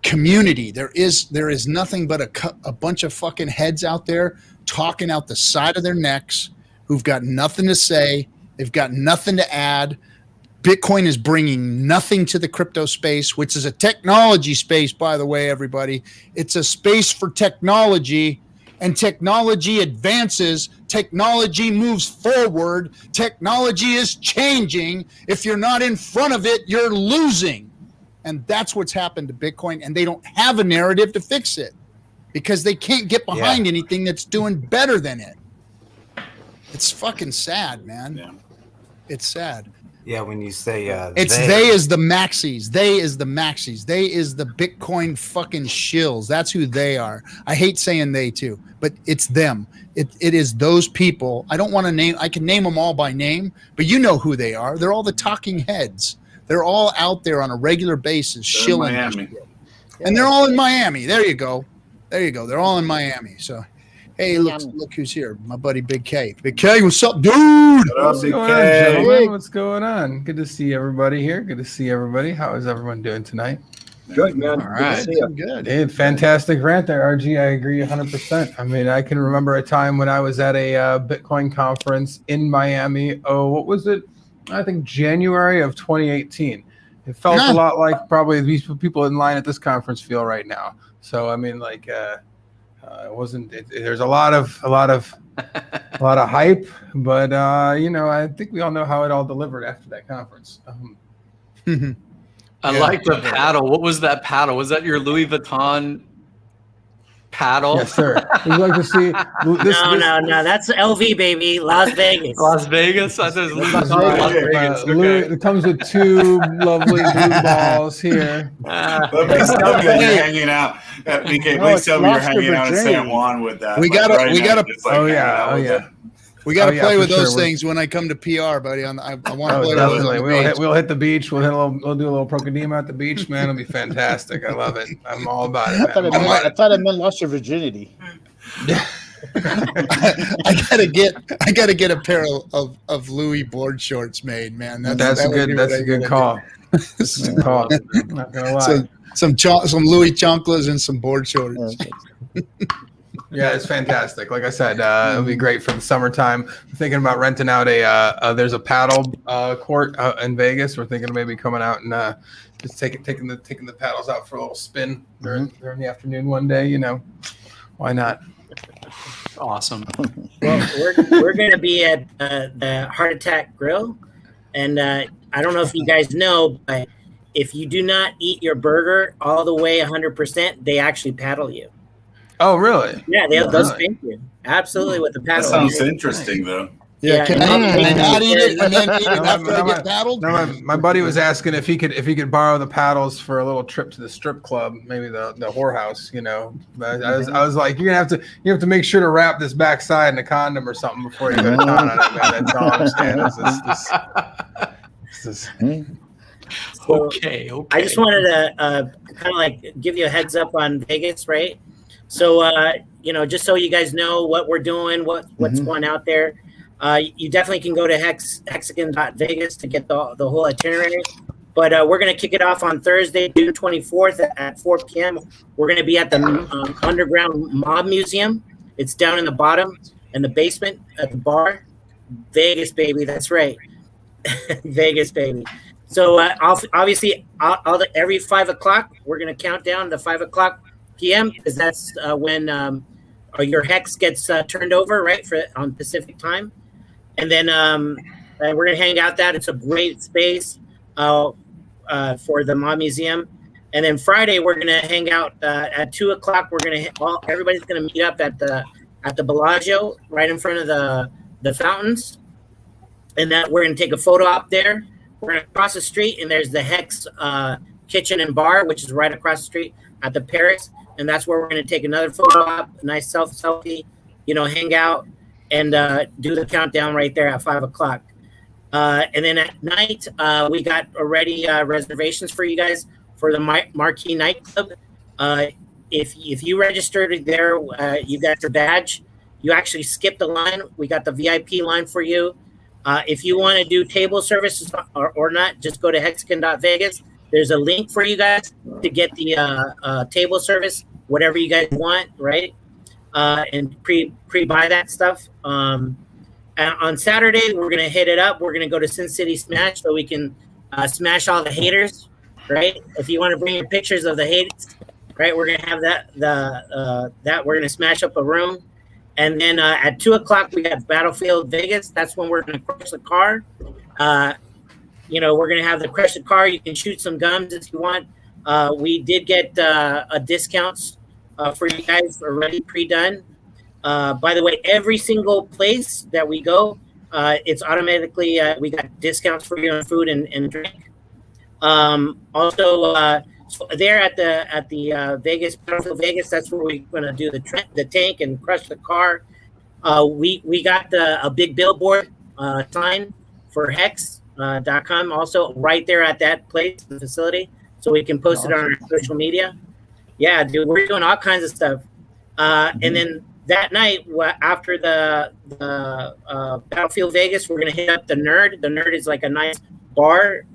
community. There is nothing but a bunch of fucking heads out there talking out the side of their necks who've got nothing to say. They've got nothing to add. Bitcoin is bringing nothing to the crypto space, which is a technology space, by the way, everybody. It's a space for technology, and technology advances. Technology moves forward. Technology is changing. If you're not in front of it, you're losing. And that's what's happened to Bitcoin, and they don't have a narrative to fix it because they can't get behind anything that's doing better than it. It's fucking sad, man. Yeah. It's sad. Yeah, when you say they is the maxis. They is the maxis. They is the Bitcoin fucking shills. That's who they are. I hate saying they too, but it's them. It is those people. I don't want to name. I can name them all by name, but you know who they are. They're all the talking heads. They're all out there on a regular basis shilling. Miami. And they're all in Miami. There you go. They're all in Miami. So, hey, look who's here. My buddy Big K. Big K, what's up, dude? What's going on, gentlemen? What's going on? Good to see everybody here. Good to see everybody. How is everyone doing tonight? Good, man. All right. Good to see you. Good. Hey, fantastic rant there, RG. I agree 100%. I mean, I can remember a time when I was at a Bitcoin conference in Miami. Oh, what was it? I think January of 2018. It felt a lot like probably these people in line at this conference feel right now. So, I mean, like, it wasn't. There's a lot of hype, but I think we all know how it all delivered after that conference. I like the paddle. What was that paddle? Was that your Louis Vuitton paddle? Yes, sir. We'd like to see. No. That's LV, baby. Las Vegas. Las Vegas? I thought it was Louis Vuitton. Las Vegas. Okay. It comes with two lovely blue balls here. Please tell me you're hanging out. BK, please tell me you're hanging out in San Juan with that. We got to. Oh yeah. We got to play with for those sure. things when I come to PR, buddy. I want to play Definitely. with those. We'll hit the beach. We'll do a little Procadema at the beach, man. It'll be fantastic. I love it. I'm all about it, man. I thought a man lost your virginity. I gotta get a pair of Louis board shorts made, man. That's a good call. That's a good call. Not gonna lie. Some Louis chanclas and some board shorts. Yeah, it's fantastic. Like I said, it'll be great for the summertime. I'm thinking about renting out there's a paddle court in Vegas. We're thinking of maybe coming out and just taking the paddles out for a little spin during the afternoon one day. You know, why not? Awesome. Well, we're going to be at the Heart Attack Grill, and I don't know if you guys know, but if you do not eat your burger all the way 100%, they actually paddle you. Oh, really? Yeah, they'll spank you. Absolutely, with the paddle. That sounds interesting, though. Yeah, can I not eat it and then eat it after I get paddled? No, my buddy was asking if he could borrow the paddles for a little trip to the strip club, maybe the whorehouse, you know. But I was like, you have to make sure to wrap this backside in a condom or something before you go down on it, man. That's all I'm saying. Okay. Okay. I just wanted to kind of like give you a heads up on Vegas, right? So just so you guys know what we're doing, what's going out there. You definitely can go to Hexicans.Vegas to get the whole itinerary. But we're going to kick it off on Thursday, June 24th at 4 p.m. We're going to be at the Underground Mob Museum. It's down in the bottom, in the basement, at the bar. Vegas, baby. That's right. Vegas, baby. So obviously, every 5 o'clock, we're going to count down to 5 o'clock p.m. because that's when your hex gets turned over, right, on Pacific time. And then we're going to hang out that. It's a great space for the Mob Museum. And then Friday, we're going to hang out at 2 o'clock. Everybody's going to meet up at the Bellagio right in front of the fountains. And that we're going to take a photo op there. We're going to cross the street, and there's the Hex Kitchen and Bar, which is right across the street at the Paris. And that's where we're going to take another photo op, a nice selfie, hang out, and do the countdown right there at 5 o'clock. And then at night, we got already reservations for you guys for the Marquee Nightclub. If you registered there, you got your badge. You actually skipped the line. We got the VIP line for you. If you want to do table services or not, just go to Hexican.Vegas. There's a link for you guys to get the table service, whatever you guys want, right? And pre-buy that stuff. On Saturday, we're going to hit it up. We're going to go to Sin City Smash so we can smash all the haters, right? If you want to bring your pictures of the haters, right, we're going to have that we're going to smash up a room. And then at 2 o'clock, we got Battlefield Vegas. That's when we're going to crush the car. We're going to have the crush the car. You can shoot some guns if you want. We did get discounts for you guys already pre-done. By the way, every single place that we go, it's automatically, we got discounts for you on food and drink. Also, so there at the Vegas, Battlefield Vegas, that's where we're going to do the tank and crush the car. We got a big billboard sign for Hex.com also right there at that place, the facility, so we can post it on our social media. Yeah, dude, we're doing all kinds of stuff. And then that night, after the Battlefield Vegas, we're going to hit up the Nerd. The Nerd is like a nice bar.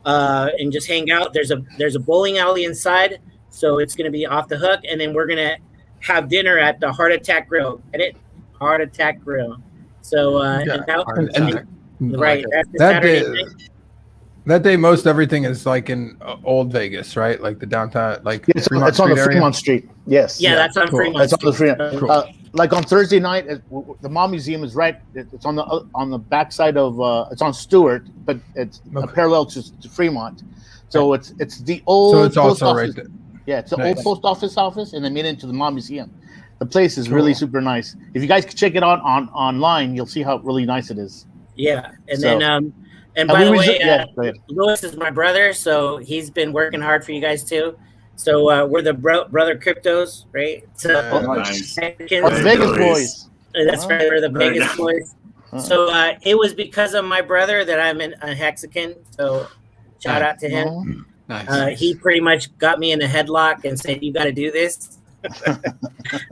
And just hang out. There's a bowling alley inside, so it's going to be off the hook. And then we're going to have dinner at the Heart Attack Grill. Get it? Heart Attack Grill. So right, that's the Saturday night. That day, most everything is like in Old Vegas, right? Like the downtown, like it's on the Fremont Street. Yes. Yeah, that's on Fremont. That's on the Fremont. Cool. Like on Thursday night, the Mob Museum is right. It's on the backside of. It's on Stewart, but it's parallel to Fremont. So it's the old. So it's post also office. right there. Yeah, it's the old post office, and then made into the Mob Museum. The place is really super nice. If you guys can check it out online, you'll see how really nice it is. Yeah, and then and by the way, Louis is my brother, so he's been working hard for you guys too. So we're the brother cryptos, right? So nice. Vegas boys. That's right, we're the Vegas boys. So it was because of my brother that I'm a Hexican. So shout out to him. Nice. He pretty much got me in a headlock and said, "You got to do this."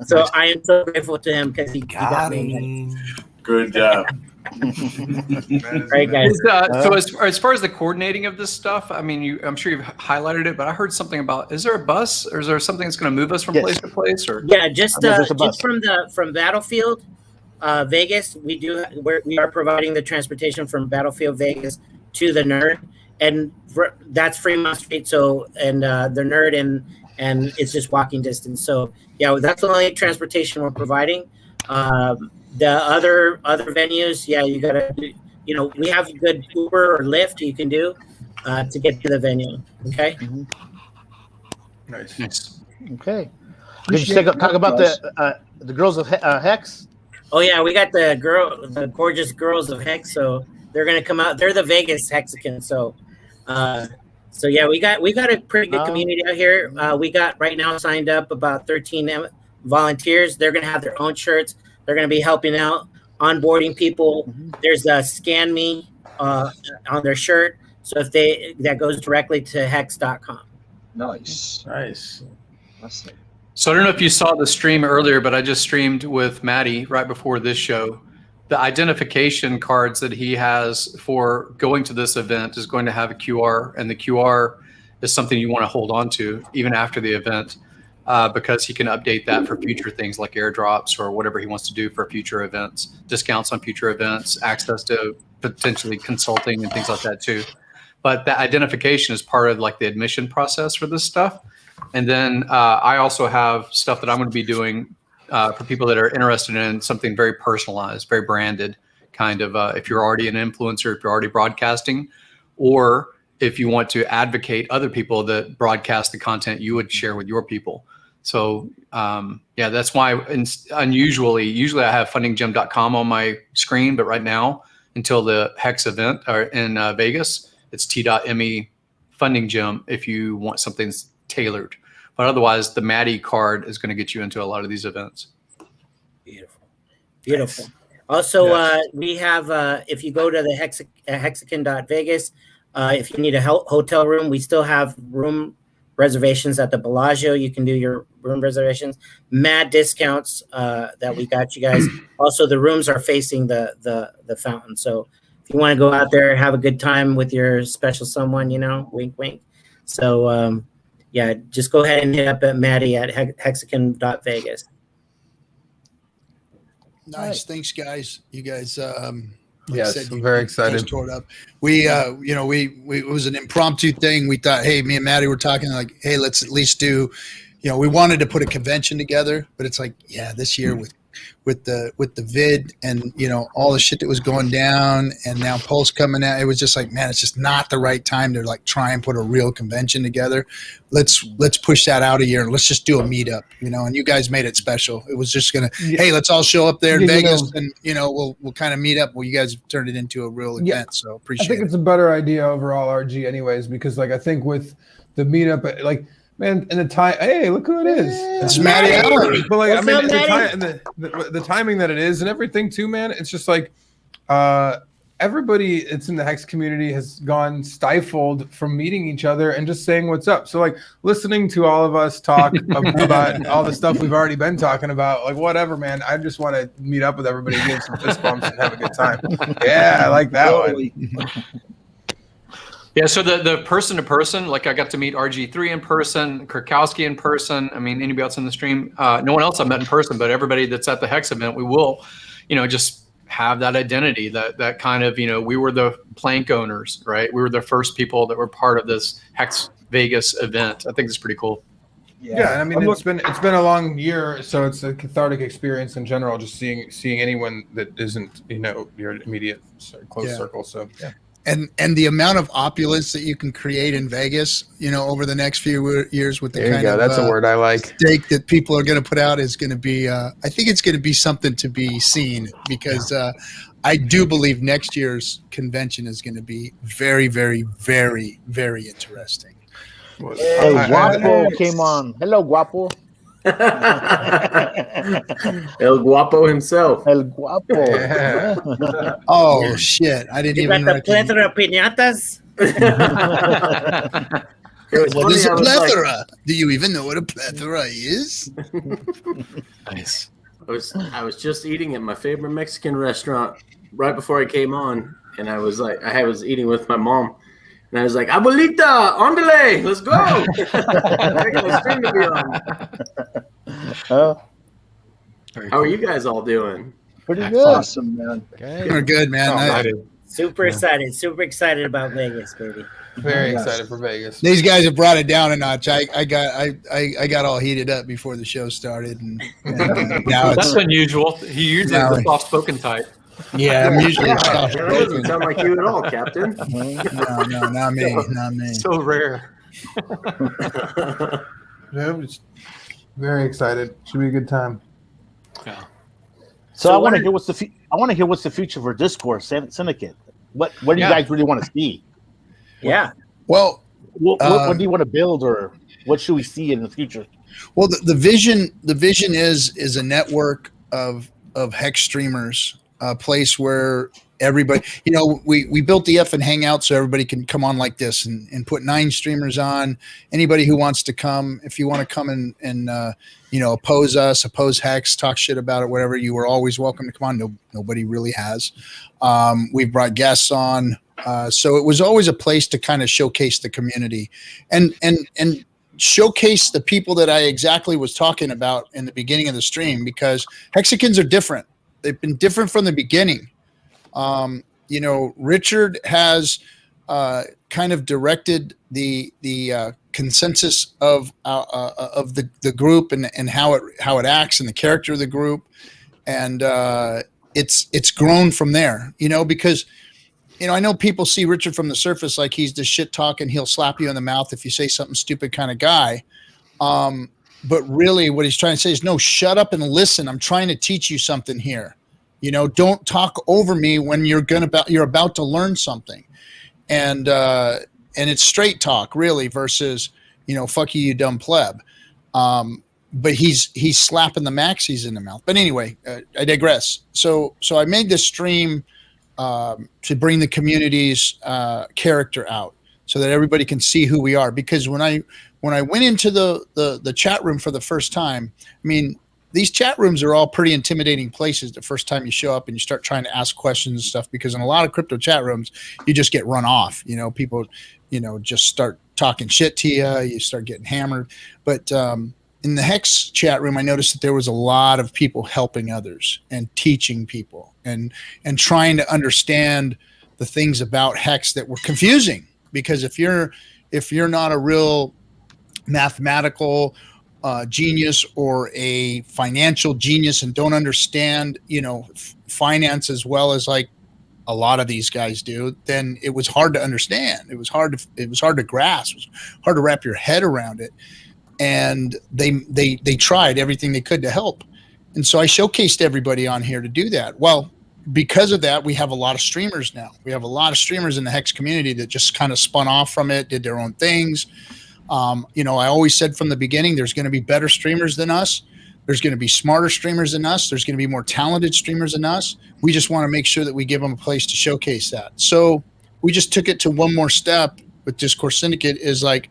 So I am so grateful to him because he got me. Good job. Right, guys. So as far as the coordinating of this stuff, I mean, I'm sure you've highlighted it, but I heard something about, is there a bus or is there something that's going to move us from place to place? Or yeah, just from Battlefield Vegas, we are providing the transportation from Battlefield Vegas to the Nerd, and that's Fremont Street. So the Nerd and it's just walking distance. So yeah, that's the only transportation we're providing. The other venues, yeah, you gotta, we have good Uber or Lyft you can do to get to the venue. Okay. Nice. Okay. Did you talk about the girls of Hex? Oh yeah, we got the gorgeous girls of Hex. So they're gonna come out. They're the Vegas Hexicans. So yeah, we got a pretty good community out here. We got right now signed up about 13 volunteers. They're gonna have their own shirts. They're going to be helping out, onboarding people. There's a scan me on their shirt. So that goes directly to hex.com. Nice. So I don't know if you saw the stream earlier, but I just streamed with Maddie right before this show. The identification cards that he has for going to this event is going to have a QR, and the QR is something you want to hold on to even after the event. Because he can update that for future things like airdrops or whatever he wants to do for future events, discounts on future events, access to potentially consulting and things like that too. But that identification is part of like the admission process for this stuff. And then I also have stuff that I'm going to be doing for people that are interested in something very personalized, very branded, kind of if you're already an influencer, if you're already broadcasting, or if you want to advocate other people that broadcast the content you would share with your people. So yeah, that's why usually I have fundinggym.com on my screen, but right now until the Hex event in Vegas, it's t.me funding gym if you want something tailored. But otherwise, the Maddie card is going to get you into a lot of these events. Beautiful. Nice. Also, we have, if you go to the hexicon.vegas, if you need a hotel room, we still have room reservations at the Bellagio. You can do your room reservations. Mad discounts that we got you guys. Also, the rooms are facing the fountain. So if you want to go out there, have a good time with your special someone, wink, wink. So yeah, just go ahead and hit up at Maddie at hexicon.vegas. Nice. Thanks, guys. You guys, yes, I'm very excited. Up. We, it was an impromptu thing. We thought, hey, me and Maddie were talking like, hey, let's at least do, we wanted to put a convention together, but it's like, yeah, this year with the vid and all the shit that was going down, and now Pulse coming out, it was just like, man, it's just not the right time to like try and put a real convention together. Let's push that out a year and let's just do a meetup, and you guys made it special. It was just gonna, hey, let's all show up there in Vegas and we'll kind of meet up. Well, you guys have turned it into a real event, so appreciate it. I think it's a better idea overall, RG, anyways, because like I think with the meetup, like, man, and the time. Hey, look who it is! It's Maddie Allen. But like, the timing that it is, and everything too, man. It's just like everybody that's in the Hex community has gone stifled from meeting each other and just saying what's up. So like listening to all of us talk about all the stuff we've already been talking about, like whatever, man. I just want to meet up with everybody, give some fist bumps, and have a good time. Yeah, I like that one. Yeah, so the person to person, like I got to meet RG3 in person, Kurkowski in person. I mean, anybody else in the stream? No one else I met in person, but everybody that's at the Hex event, we will, just have that identity, that kind of, we were the plank owners, right? We were the first people that were part of this Hex Vegas event. I think it's pretty cool. Yeah, I mean, it's been a long year, so it's a cathartic experience in general, just seeing anyone that isn't, your immediate close circle. So yeah. And the amount of opulence that you can create in Vegas, over the next few years with the there you go. That's a word I like. Stake that people are going to put out is going to be, I think it's going to be something to be seen, because I do believe next year's convention is going to be very, very, very, very interesting. Hey, Guapo came on. Hello, Guapo. El Guapo himself. El Guapo. Yeah. Oh shit! I didn't You even got the recognize. plethora of piñatas. It was What funny, is a I was like- plethora? Do you even know what a plethora is? Nice. I was just eating at my favorite Mexican restaurant right before I came on, and I was eating with my mom, and I was like, "Abuelita, ándale, let's go!" I got a stream to be on. How are you guys all doing? Pretty good. Awesome, man. We're good, man. Super excited about Vegas, baby. Very Yes. excited for Vegas. These guys have brought it down a notch. I got all heated up before the show started, and now That's it's unusual. He usually is the soft-spoken type. yeah. I'm usually soft That doesn't spoken. sound like you at all, Captain. No, not me. So rare. Yeah, I'm just very excited. Should be a good time. Yeah. So I want to hear what's the future for Discourse Syndicate. What do you guys really want to see? Yeah. Well, What do you want to build, or what should we see in the future? well, the vision is a network of Hex streamers, a place where everybody, we built the FN Hangout so everybody can come on like this and put 9 streamers on. Anybody who wants to come, if you want to come and oppose us, oppose Hex, talk shit about it, whatever, you are always welcome to come on. Nobody really has. We've brought guests on. So it was always a place to kind of showcase the community and showcase the people that I exactly was talking about in the beginning of the stream, because Hexicans are different. They've been different from the beginning. Richard has kind of directed the consensus of the group and how it acts and the character of the group, and it's grown from there. Because I know people see Richard from the surface like he's the shit talking, he'll slap you in the mouth if you say something stupid kind of guy. But really what he's trying to say is, no, shut up and listen. I'm trying to teach you something here. Don't talk over me when you're about to learn something. And it's straight talk really versus, fuck you dumb pleb. But he's slapping the maxis in the mouth. But anyway, I digress. So I made this stream to bring the community's character out so that everybody can see who we are. Because when I went into the chat room for the first time, I mean, these chat rooms are all pretty intimidating places the first time you show up and you start trying to ask questions and stuff, because in a lot of crypto chat rooms, you just get run off. People, just start talking shit to you. You start getting hammered. But in the Hex chat room, I noticed that there was a lot of people helping others and teaching people and trying to understand the things about Hex that were confusing. Because if you're not a real mathematical genius or a financial genius and don't understand, finance as well as like a lot of these guys do, then it was hard to understand. It was hard to grasp. It was hard to wrap your head around it. And they tried everything they could to help. And so I showcased everybody on here to do that. Well, because of that, we have a lot of streamers now. We have a lot of streamers in the Hex community that just kind of spun off from it, did their own things. I always said from the beginning, there's going to be better streamers than us. There's going to be smarter streamers than us. There's going to be more talented streamers than us. We just want to make sure that we give them a place to showcase that. So we just took it to one more step with Discourse Syndicate, is like,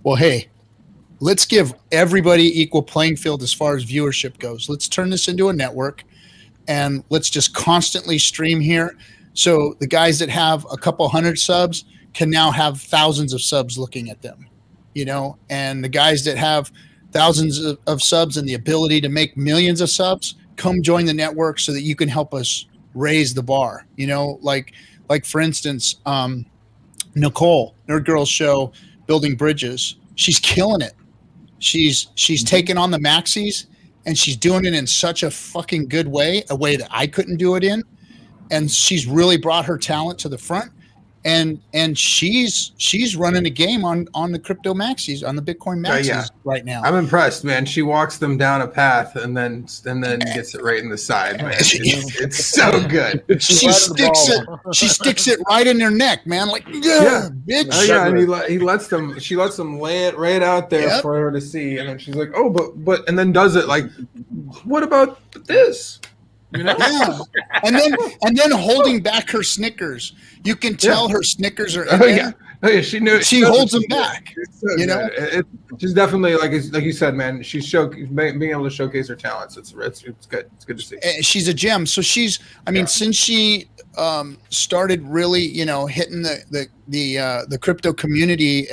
well, hey, let's give everybody equal playing field as far as viewership goes. Let's turn this into a network and let's just constantly stream here. So the guys that have a couple hundred subs can now have thousands of subs looking at them, and the guys that have thousands of subs and the ability to make millions of subs, come join the network so that you can help us raise the bar. Like for instance, Nicole, Nerd Girl's show, Building Bridges, she's killing it. She's taken on the maxis and she's doing it in such a fucking good way, a way that I couldn't do it in. And she's really brought her talent to the front. and she's running a game on the crypto maxis, on the Bitcoin maxis right now. I'm impressed, man. She walks them down a path and then gets it right in the side, man. It's so good. She sticks it right in their neck, man. Like, bitch. Oh yeah, and she lets them lay it right out there for her to see, and then she's like, oh, but and then does it like, what about this? You know? Yeah. And then holding back her Snickers. You can tell her Snickers are in there. Oh yeah, she knew. She holds them back. So you know, she's definitely like you said, man. She's being able to showcase her talents. It's good. It's good to see. She's a gem. So since she started really, hitting the crypto community,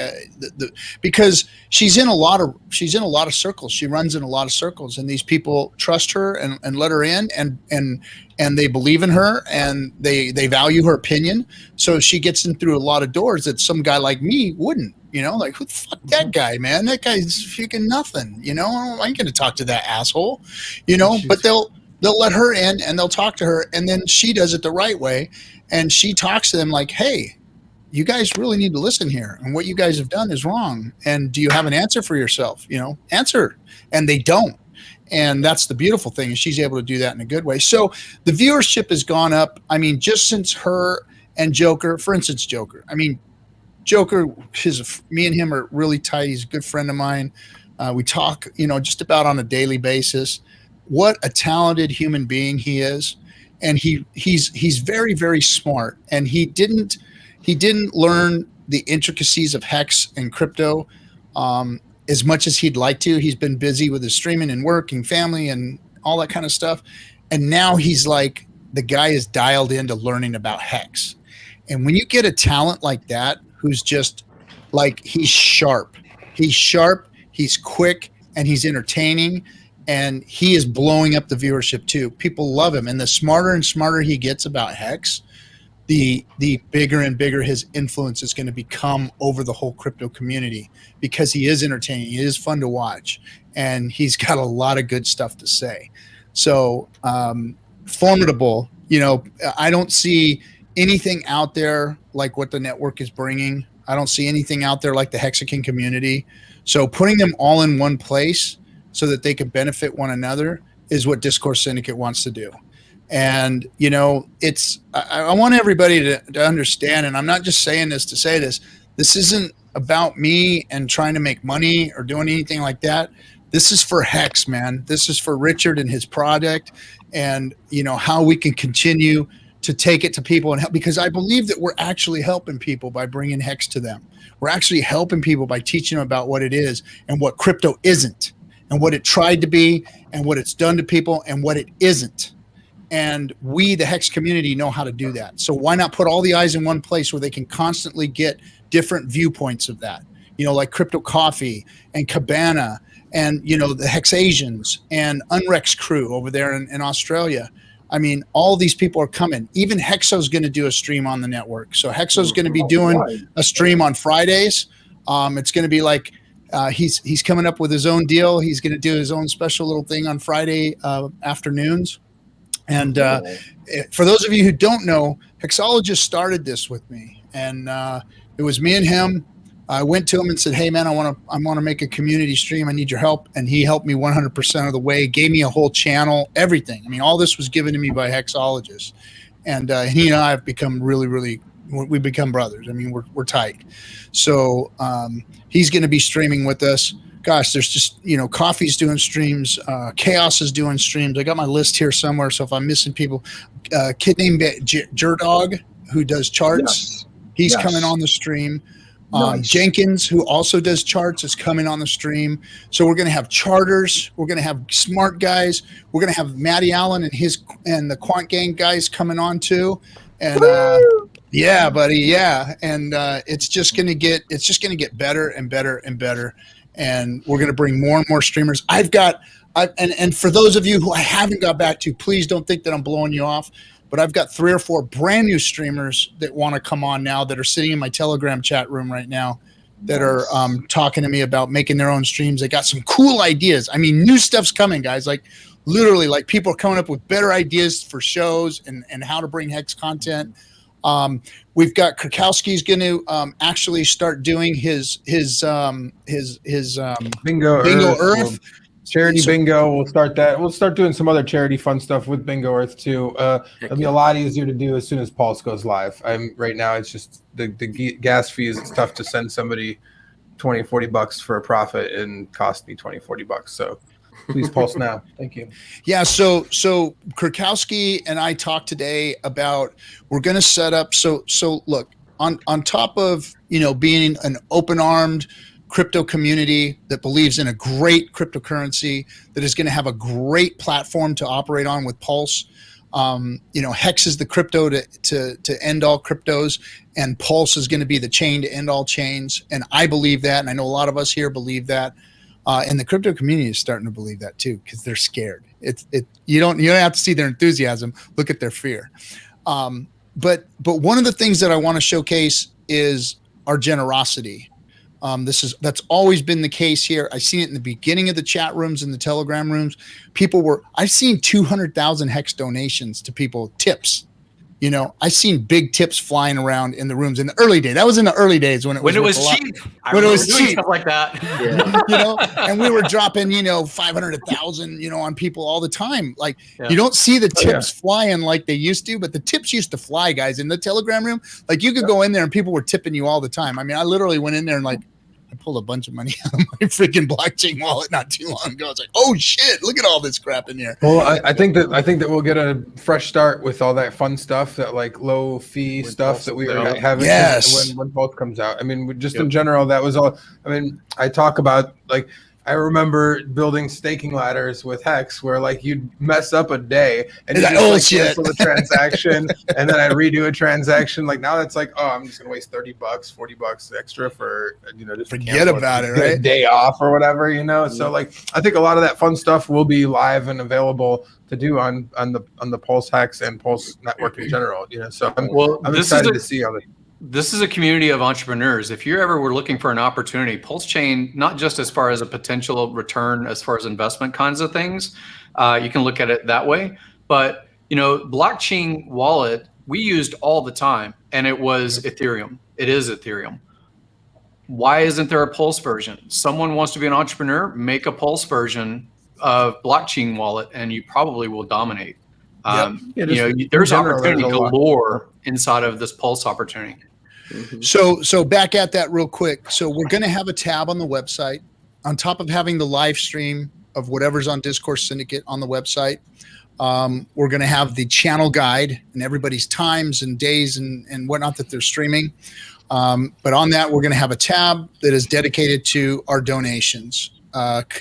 because she's in a lot of circles. She runs in a lot of circles, and these people trust her and let her in, and they believe in her, and they value her opinion. So she gets in through a lot of doors that some guy like me wouldn't. Like, who the fuck that guy, man? That guy's freaking nothing. I ain't gonna talk to that asshole. But they'll let her in and they'll talk to her, and then she does it the right way, and she talks to them like, hey, you guys really need to listen here, and what you guys have done is wrong, and do you have an answer for yourself? Answer. And they don't. And that's the beautiful thing, is she's able to do that in a good way. So the viewership has gone up. I mean, just since her and Joker, for instance, Joker, me and him are really tight. He's a good friend of mine. We talk, just about on a daily basis. What a talented human being he is. And he's very, very smart. And he didn't learn the intricacies of Hex and crypto as much as he'd like to. He's been busy with his streaming and work and family and all that kind of stuff. And now he's like, the guy is dialed into learning about Hex. And when you get a talent like that, who's just like, he's sharp, he's quick, and he's entertaining, and he is blowing up the viewership too. People love him. And the smarter and smarter he gets about Hex, the bigger and bigger his influence is going to become over the whole crypto community, because he is entertaining. He is fun to watch, and he's got a lot of good stuff to say. So formidable. I don't see anything out there like what the network is bringing. I don't see anything out there like the Hexican community. So putting them all in one place so that they can benefit one another is what Discourse Syndicate wants to do. And, I want everybody to understand, and I'm not just saying this to say this. This isn't about me and trying to make money or doing anything like that. This is for Hex, man. This is for Richard and his product, and, how we can continue to take it to people and help, because I believe that we're actually helping people by bringing Hex to them. We're actually helping people by teaching them about what it is and what crypto isn't, and what it tried to be, and what it's done to people, and what it isn't. And we, the Hex community, know how to do that. So why not put all the eyes in one place where they can constantly get different viewpoints of that? Like Crypto Coffee and Cabana, and, the Hex Asians and Unrex crew over there in Australia. I mean, all these people are coming. Even Hexo's going to do a stream on the network. So Hexo's going to be doing a stream on Fridays. It's going to be like, he's coming up with his own deal. He's going to do his own special little thing on Friday afternoons. And for those of you who don't know, Hexologist started this with me, and it was me and him. I went to him and said, hey man, I want to make a community stream. I need your help. And he helped me 100% of the way, gave me a whole channel, everything. I mean, all this was given to me by Hexologist, and he and I have become really, really, we've become brothers. I mean, we're tight. So he's going to be streaming with us. Gosh, there's just, Coffee's doing streams. Chaos is doing streams. I got my list here somewhere. So if I'm missing people, kid named Jerdog, who does charts, he's coming on the stream. Nice. Jenkins, who also does charts, is coming on the stream. So we're going to have charters. We're going to have smart guys. We're going to have Matty Allen and the Quant Gang guys coming on too. And yeah, buddy, yeah. And it's just going to get better and better and better. And we're going to bring more and more streamers. And for those of you who I haven't got back to, please don't think that I'm blowing you off. But I've got 3 or 4 brand new streamers that want to come on now, that are sitting in my Telegram chat room right now, that are talking to me about making their own streams. They got some cool ideas. I mean, new stuff's coming, guys. Like literally, like people are coming up with better ideas for shows and how to bring Hex content. We've got Krakowski's going to actually start doing his Bingo Earth. Charity bingo. We'll start that. We'll start doing some other charity fun stuff with Bingo Earth too. It'll be a lot easier to do as soon as Pulse goes live. Right now it's just the gas fees. It's tough to send somebody $20-$40 for a profit and cost me $20-$40. So please Pulse now. Thank you. Yeah. So Krakowski and I talked today about, we're going to set up. So look, on top of, being an open-armed crypto community that believes in a great cryptocurrency that is going to have a great platform to operate on with Pulse. Hex is the crypto to end all cryptos, and Pulse is going to be the chain to end all chains. And I believe that, and I know a lot of us here believe that, and the crypto community is starting to believe that too, because they're scared. You don't have to see their enthusiasm. Look at their fear. But one of the things that I want to showcase is our generosity. That's always been the case here. I've seen it in the beginning of the chat rooms and the Telegram rooms. I've seen 200,000 Hex donations to people, tips. I've seen big tips flying around in the rooms in the early days. That was in the early days when it was cheap. When it was cheap, stuff like that. Yeah. And we were dropping, 500, 1,000, on people all the time. Like, you don't see the tips flying like they used to, but the tips used to fly, guys, in the Telegram room. Like, you could go in there and people were tipping you all the time. I mean, I literally went in there and I pulled a bunch of money out of my freaking blockchain wallet not too long ago. It's like, oh shit, look at all this crap in here. Well, I think that we'll get a fresh start with all that fun stuff, that like low fee stuff that we were having when Pulse comes out. I mean, just in general, that was all. I mean, I talk about, like, I remember building staking ladders with Hex where, like, you'd mess up a day and you just cancel the transaction and then I redo a transaction. Like, now that's like, oh, I'm just gonna waste $30, $40 extra for just forget about it, right? A day off or whatever, So like, I think a lot of that fun stuff will be live and available to do on the Pulse Hex and Pulse network in general. So I'm excited to see how they. This is a community of entrepreneurs. If you ever were looking for an opportunity, PulseChain, not just as far as a potential return, as far as investment kinds of things, you can look at it that way. But, blockchain wallet, we used all the time, and it was Ethereum. It is Ethereum. Why isn't there a Pulse version? Someone wants to be an entrepreneur, make a Pulse version of blockchain wallet, and you probably will dominate. There's opportunity galore inside of this Pulse opportunity. Mm-hmm. So back at that real quick. So we're going to have a tab on the website on top of having the live stream of whatever's on Discourse Syndicate on the website. We're going to have the channel guide and everybody's times and days and whatnot that they're streaming. But on that, we're going to have a tab that is dedicated to our donations,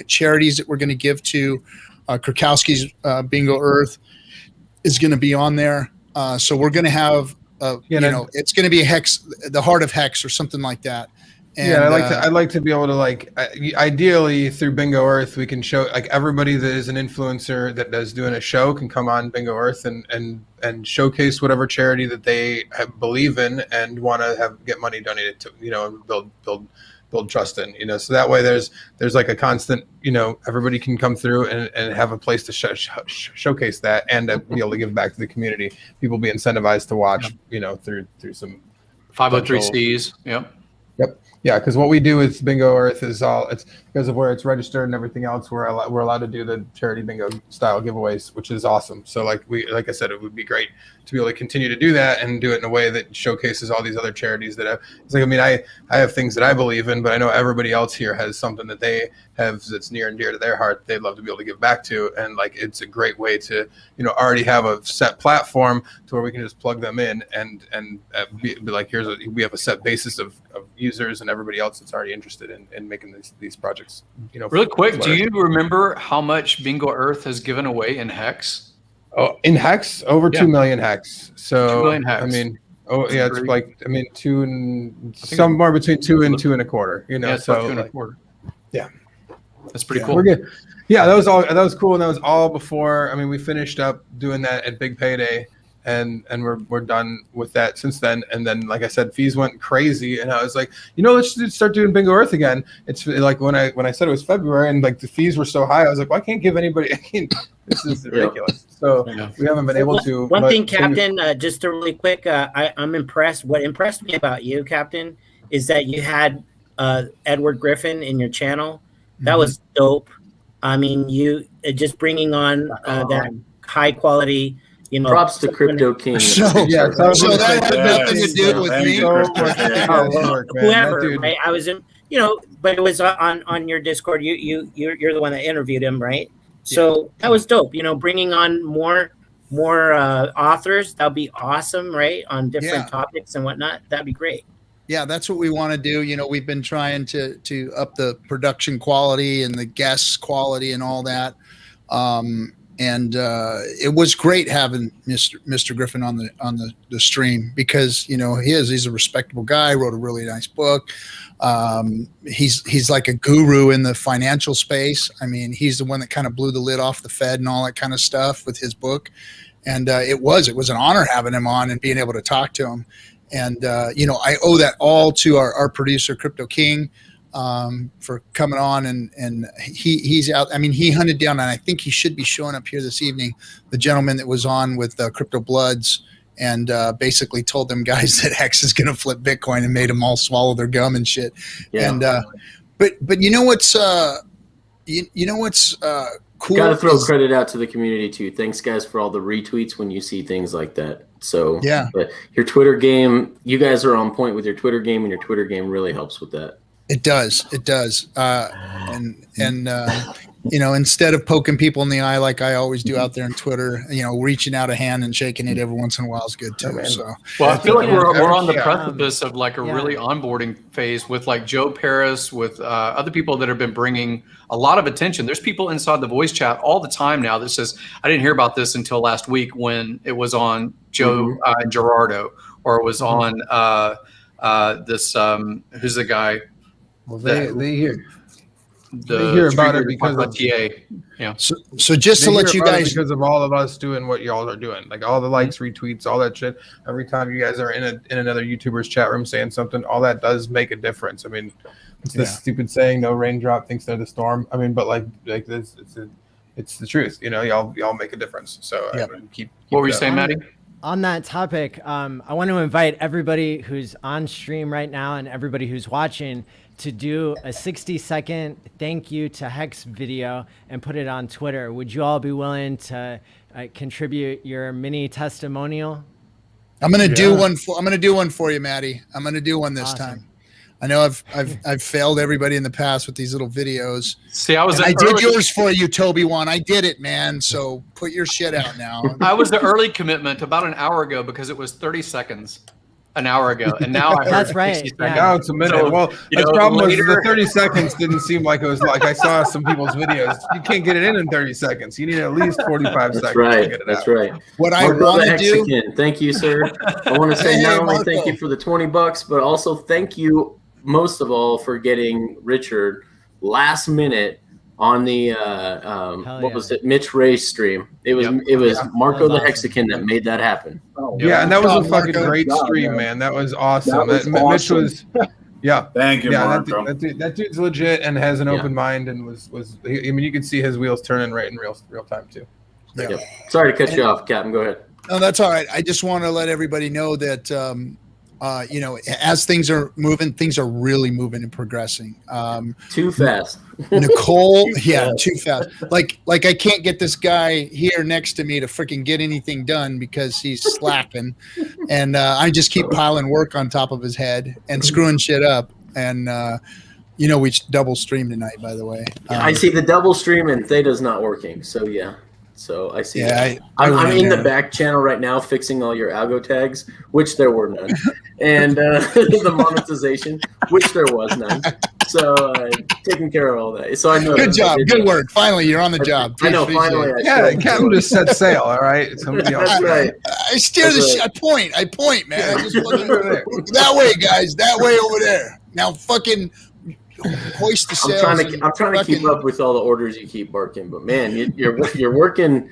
charities that we're going to give to. Krakowski's Bingo Earth is going to be on there. So we're going to have, it's going to be a Hex, the heart of Hex or something like that. And, I'd like to be able to, ideally through Bingo Earth, we can show, like, everybody that is an influencer that is doing a show can come on Bingo Earth and showcase whatever charity that they believe in and want to get money donated to, and build trust in, so that way there's like a constant, everybody can come through and have a place to showcase that and be able to give back to the community. People be incentivized to watch, through some 503Cs. Yep. Yeah, because what we do with Bingo Earth is it's because of where it's registered and everything else. We're allowed to do the charity bingo style giveaways, which is awesome. So like I said, it would be great to be able to continue to do that and do it in a way that showcases all these other charities that have. It's like, I have things that I believe in, but I know everybody else here has something that they have that's near and dear to their heart. They'd love to be able to give back to, and like it's a great way to already have a set platform to where we can just plug them in and be like, we have a set basis of users and everybody else that's already interested in making these projects. Really quick, do you remember how much Bingo Earth has given away in Hex? Oh, in Hex, over 2 million Hex. So 2 million Hex. It's like somewhere between 2 and 2 1/4. It's so 2 1/4. Yeah, that's pretty cool. We're good. Yeah, that was cool, and that was all before. We finished up doing that at Big Payday, and we're done with that since then. And then, like I said, fees went crazy, and I was like, let's just start doing Bingo Earth again. It's like when I said it was February and like the fees were so high, I was like, well, I can't give anybody. This is ridiculous. So we haven't been able to. One thing, Captain, just a really quick, I'm impressed. What impressed me about you, Captain, is that you had Edward Griffin in your channel. That was dope. I mean, you just bringing on that high quality. Props to Crypto King. So that had nothing to do with me. Whoever, right? I was in, but it was on your Discord. You're the one that interviewed him, right? So that was dope. Bringing on more authors, that'd be awesome, right? On different topics and whatnot, that'd be great. Yeah, that's what we want to do. We've been trying to up the production quality and the guest quality and all that. And it was great having Mr. Griffin on the stream because he's a respectable guy, wrote a really nice book. He's like a guru in the financial space. I mean, he's the one that kind of blew the lid off the Fed and all that kind of stuff with his book. And it was an honor having him on and being able to talk to him. And I owe that all to our producer Crypto King. For coming on and he's out. I mean, he hunted down, and I think he should be showing up here this evening, the gentleman that was on with Crypto Bloods and basically told them guys that Hex is going to flip Bitcoin and made them all swallow their gum and shit. Yeah. And but what's cool? Got to throw credit out to the community too. Thanks guys for all the retweets when you see things like that. So yeah, but your Twitter game, you guys are on point with your Twitter game, and your Twitter game really helps with that. It does. Instead of poking people in the eye like I always do out there on Twitter, reaching out a hand and shaking it every once in a while is good too. So, well, I feel like we're on the precipice of like a really onboarding phase with like Joe Paris, with other people that have been bringing a lot of attention. There's people inside the voice chat all the time now that says, I didn't hear about this until last week when it was on Joe and Gerardo, or it was on this, who's the guy? Well, they hear about it because of TA. Yeah. So just to let you guys, because of all of us doing what y'all are doing, like all the likes, retweets, all that shit. Every time you guys are in another YouTuber's chat room saying something, all that does make a difference. I mean, it's this stupid saying, "No raindrop thinks they're the storm." I mean, but like this, it's the truth. Y'all make a difference. So keep what were you saying, Maddie? On that topic, I want to invite everybody who's on stream right now and everybody who's watching to do a 60-second thank you to Hex video and put it on Twitter. Would you all be willing to contribute your mini testimonial? I'm going to do one for you, Maddie. I'm going to do one this time. I know I've failed everybody in the past with these little videos. See, I did yours for you, Toby One. I did it, man. So put your shit out now. I was the early commitment about an hour ago because it was 30 seconds an hour ago, and now I heard that's right. 60 seconds. Yeah. Now it's a minute. So, well, the problem was the 30 seconds didn't seem like it was like I saw some people's videos. You can't get it in 30 seconds. You need at least 45 seconds to get it That's out. right. What I want to do. Thank you, sir. I want to say not only thank you for the $20, but also thank you most of all for getting Richard last minute on the what was it, Mitch Ray's stream. It was Marco the Hexican that made that happen. And that was a fucking great stream, man. That was awesome. Mitch was thank you, Marco. That dude's legit and has an open mind, and was I mean, you could see his wheels turning right in real time too. Sorry to cut you off, Captain. Go ahead. No, that's all right. I just want to let everybody know that as things are moving, things are really moving and progressing. Too fast. Nicole, too fast. Like I can't get this guy here next to me to freaking get anything done because he's slacking, and I just keep piling work on top of his head and screwing shit up. And we double stream tonight, by the way. I see the double stream and Theta's not working. So So I see. Yeah, I'm in the back channel right now fixing all your algo tags, which there were none, and the monetization, which there was none. So taking care of all that. So I know. Good job. Good work. Finally, you're on the job. I know. Finally, Captain just set sail. All right. Somebody else. That's right. I steer the shit. I point, man. I just that way, guys. That way over there. Now, fucking. Hoist the sails. I'm trying to keep up with all the orders you keep barking, but man, you're working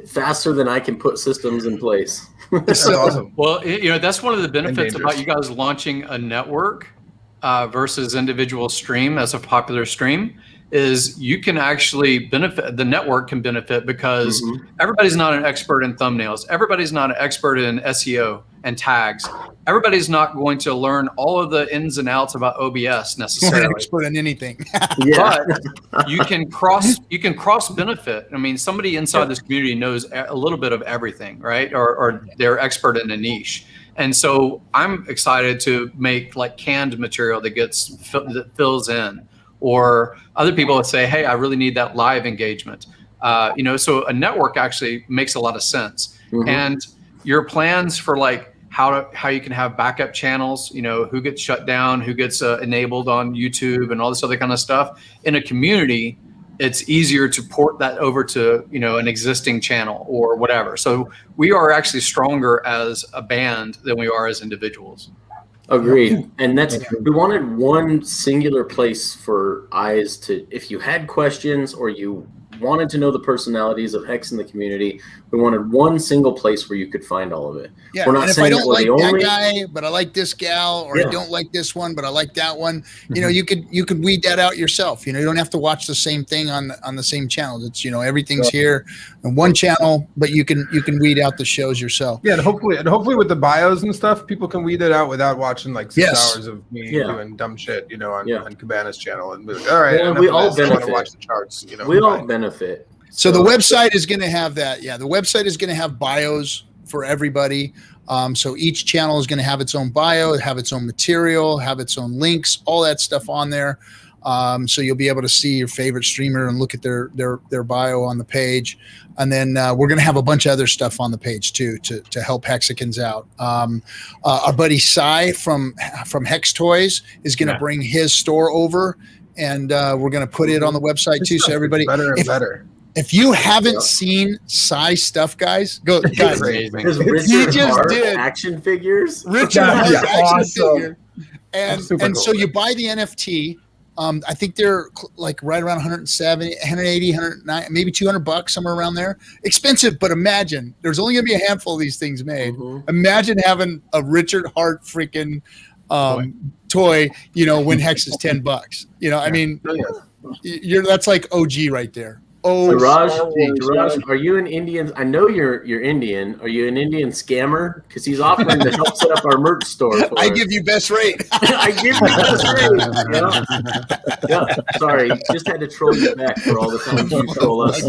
faster than I can put systems in place. That's awesome. Well, that's one of the benefits dangerous. about you guys launching a network versus individual stream as a popular stream is you can actually benefit, the network can benefit because everybody's not an expert in thumbnails. Everybody's not an expert in SEO and tags. Everybody's not going to learn all of the ins and outs about OBS necessarily. We're an expert in anything. But you can cross benefit. I mean, somebody inside this community knows a little bit of everything, right? Or they're expert in a niche. And so I'm excited to make like canned material that fills in, or other people would say, hey, I really need that live engagement. So a network actually makes a lot of sense. And your plans for like how you can have backup channels, who gets shut down, who gets enabled on YouTube and all this other kind of stuff in a community, it's easier to port that over to, an existing channel or whatever. So we are actually stronger as a band than we are as individuals. Agreed. And we wanted one singular place for eyes to, if you had questions or you wanted to know the personalities of Hex in the community, we wanted one single place where you could find all of it. Yeah, we're not and if saying I don't we're like the only that guy, but I like this gal, or I don't like this one, but I like that one, you could weed that out yourself. You don't have to watch the same thing on the same channel. It's everything's here on one channel, but you can weed out the shows yourself. Yeah, and hopefully with the bios and stuff, people can weed it out without watching like 6 hours of me doing dumb shit, on Cabana's channel, and be like, all right, well, we all benefit. To watch the charts, we all benefit. So the website is going to have that. Yeah, the website is going to have bios for everybody. So each channel is going to have its own bio, have its own material, have its own links, all that stuff on there. So you'll be able to see your favorite streamer and look at their bio on the page. And then we're going to have a bunch of other stuff on the page too to help Hexicans out. Our buddy Cy from Hex Toys is going to bring his store over, and we're going to put it on the website too. So everybody, better and better. If you haven't seen Cy stuff, guys, go. Guys, he just did action figures. Richard Hart action figure, and so you buy the NFT. I think they're like right around 170, 180, 109, maybe $200, somewhere around there. Expensive, but imagine there's only going to be a handful of these things made. Imagine having a Richard Hart freaking toy. When Hex is $10. I mean, that's like OG right there. Raj, are you an Indian? I know you're Indian. Are you an Indian scammer? Because he's offering to help set up our merch store. I give you best rate. I give you best rate. Yeah. Sorry, just had to troll you back for all the times you troll us. A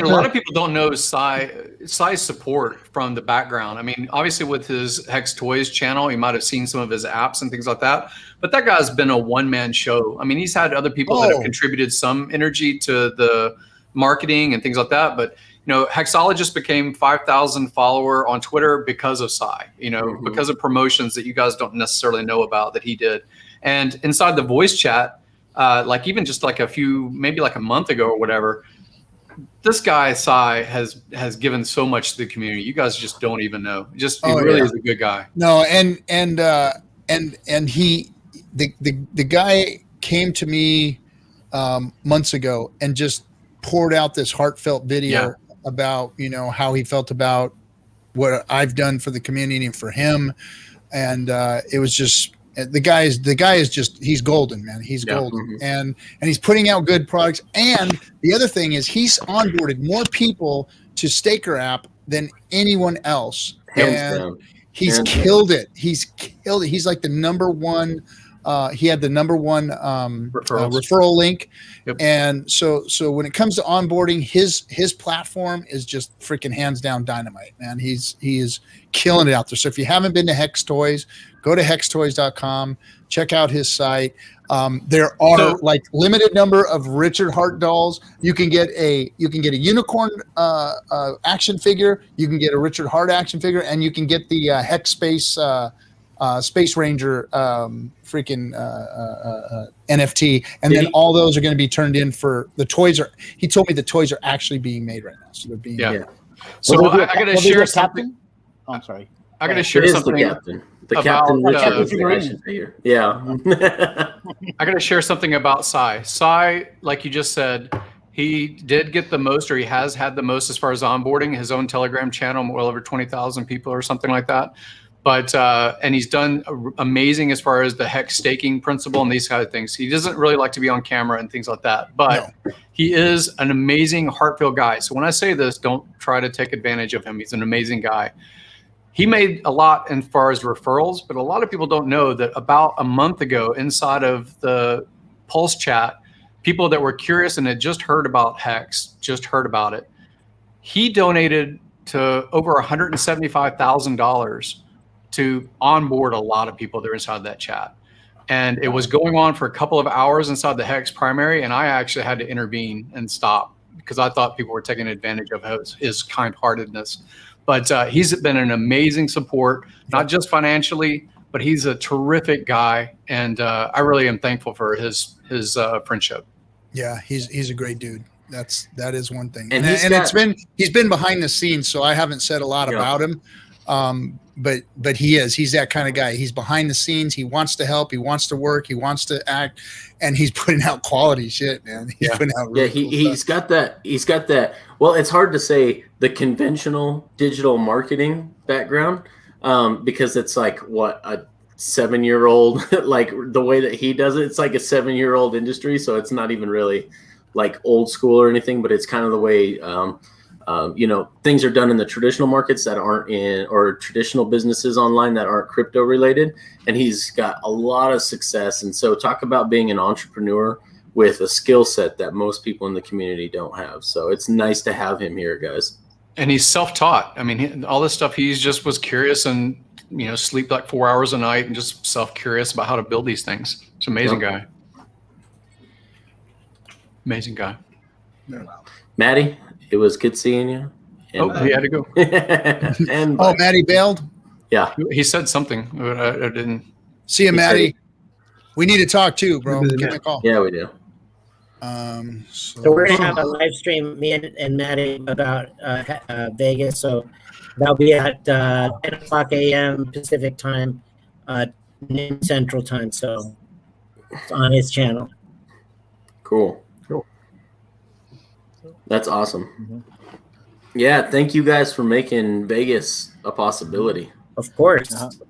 lot of people don't know Cy's support from the background. I mean, obviously with his Hex Toys channel, you might have seen some of his apps and things like that. But that guy's been a one-man show. I mean, he's had other people that have contributed some energy to the marketing and things like that. But, Hexologist became 5,000 follower on Twitter because of Cy, because of promotions that you guys don't necessarily know about that he did. And inside the voice chat, like even just like maybe like a month ago or whatever, this guy, Cy, has given so much to the community. You guys just don't even know. He really is a good guy. No, and he, the guy came to me months ago and just poured out this heartfelt video about how he felt about what I've done for the community and for him, and it was just the guy is just, he's golden, man. He's golden, and he's putting out good products. And the other thing is he's onboarded more people to Staker app than anyone else, he's killed it. He's killed it. He's like the number one. He had the number one referral link. Yep. And so when it comes to onboarding, his platform is just freaking hands down dynamite, man. He is killing it out there. So if you haven't been to Hex Toys, go to hextoys.com, check out his site. There are like limited number of Richard Hart dolls. You can get a unicorn action figure, you can get a Richard Hart action figure, and you can get the Hex Space Space Ranger NFT, and then all those are going to be turned in for the toys. He told me the toys are actually being made right now, so they're being made. So I got to share something. Oh, I'm sorry. I got to share something. The captain. Yeah. I got to share something about Cy. Cy, like you just said, He did get the most, or he has had the most as far as onboarding, his own Telegram channel, well over 20,000 people or something like that. But, and he's done amazing as far as the hex staking principle and these kind of things. He doesn't really like to be on camera and things like that, but he is an amazing, heart-filled guy. So when I say this, don't try to take advantage of him. He's an amazing guy. He made a lot as far as referrals, but a lot of people don't know that about a month ago inside of the Pulse chat, people that were curious and had just heard about Hex, just heard about it, he donated to over $175,000 to onboard a lot of people that are inside that chat. And it was going on for a couple of hours inside the Hex primary, and I actually had to intervene and stop because I thought people were taking advantage of his kind-heartedness. But he's been an amazing support, not just financially, but he's a terrific guy, and I really am thankful for his friendship. Yeah, he's a great dude. That is one thing, And he's been behind the scenes, so I haven't said a lot about him. But he's that kind of guy. He's behind the scenes. He wants to help. He wants to work. He wants to act, and he's putting out quality shit, man. He's putting out really cool he's got that. He's got that. Well, it's hard to say the conventional digital marketing background because it's like what a 7-year-old, like the way that he does it. It's like a 7-year-old industry, so it's not even really like old school or anything, but it's kind of the way. Things are done in the traditional markets that aren't in, or traditional businesses online that aren't crypto related. And he's got a lot of success. And so talk about being an entrepreneur with a skill set that most people in the community don't have. So it's nice to have him here, guys. And he's self-taught. I mean, all this stuff, he's just was curious and, sleep like 4 hours a night and just self-curious about how to build these things. It's an amazing guy. Amazing guy. Maddie, it was good seeing you. And, he had to go. And Maddie bailed? Yeah. He said something, but I didn't. See you, Maddie. We need to talk too, bro. Give me a call. Yeah, we do. So we're going to have a live stream, me and Maddie, about Vegas. So that'll be at 10 o'clock a.m. Pacific time, noon Central time. So it's on his channel. Cool. That's awesome. Yeah, thank you guys for making Vegas a possibility. Of course,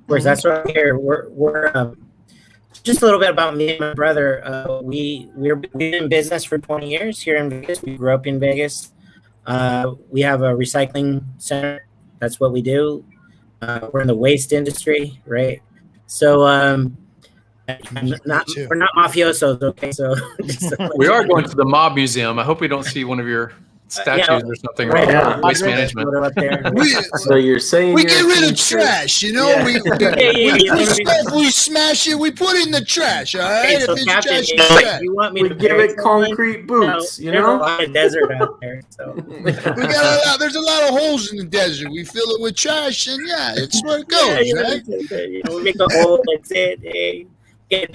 That's why we're here. We're just a little bit about me and my brother. We've been in business for 20 years here in Vegas. We grew up in Vegas. We have a recycling center. That's what we do. We're in the waste industry, right? So we're not mafiosos, okay? So we are going to the Mob Museum. I hope we don't see one of your statues or something. Right. Waste management. So you're saying we get rid of trash, we smash it, we put it in the trash, all right? Okay, so Captain, you want me to give it concrete boots, There's a lot of desert out there, so there's a lot of holes in the desert. We fill it with trash, and it's where it goes, right? We make a hole. That's it. Hey. We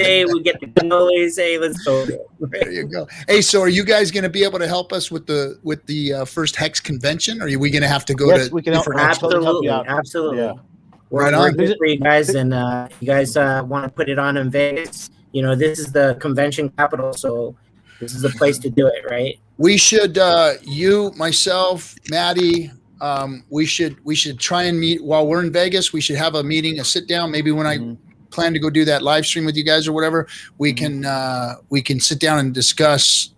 get the cannolis. Hey, let's go. There you go. Hey, so are you guys going to be able to help us with the first Hex convention? Or are we going to have to go to? We can help absolutely. Yeah. We're here for you guys, and you guys want to put it on in Vegas. This is the convention capital, so this is the place to do it, right? We should, you, myself, Maddie. We should try and meet while we're in Vegas. We should have a meeting, a sit down. Maybe when I plan to go do that live stream with you guys or whatever, we can sit down and discuss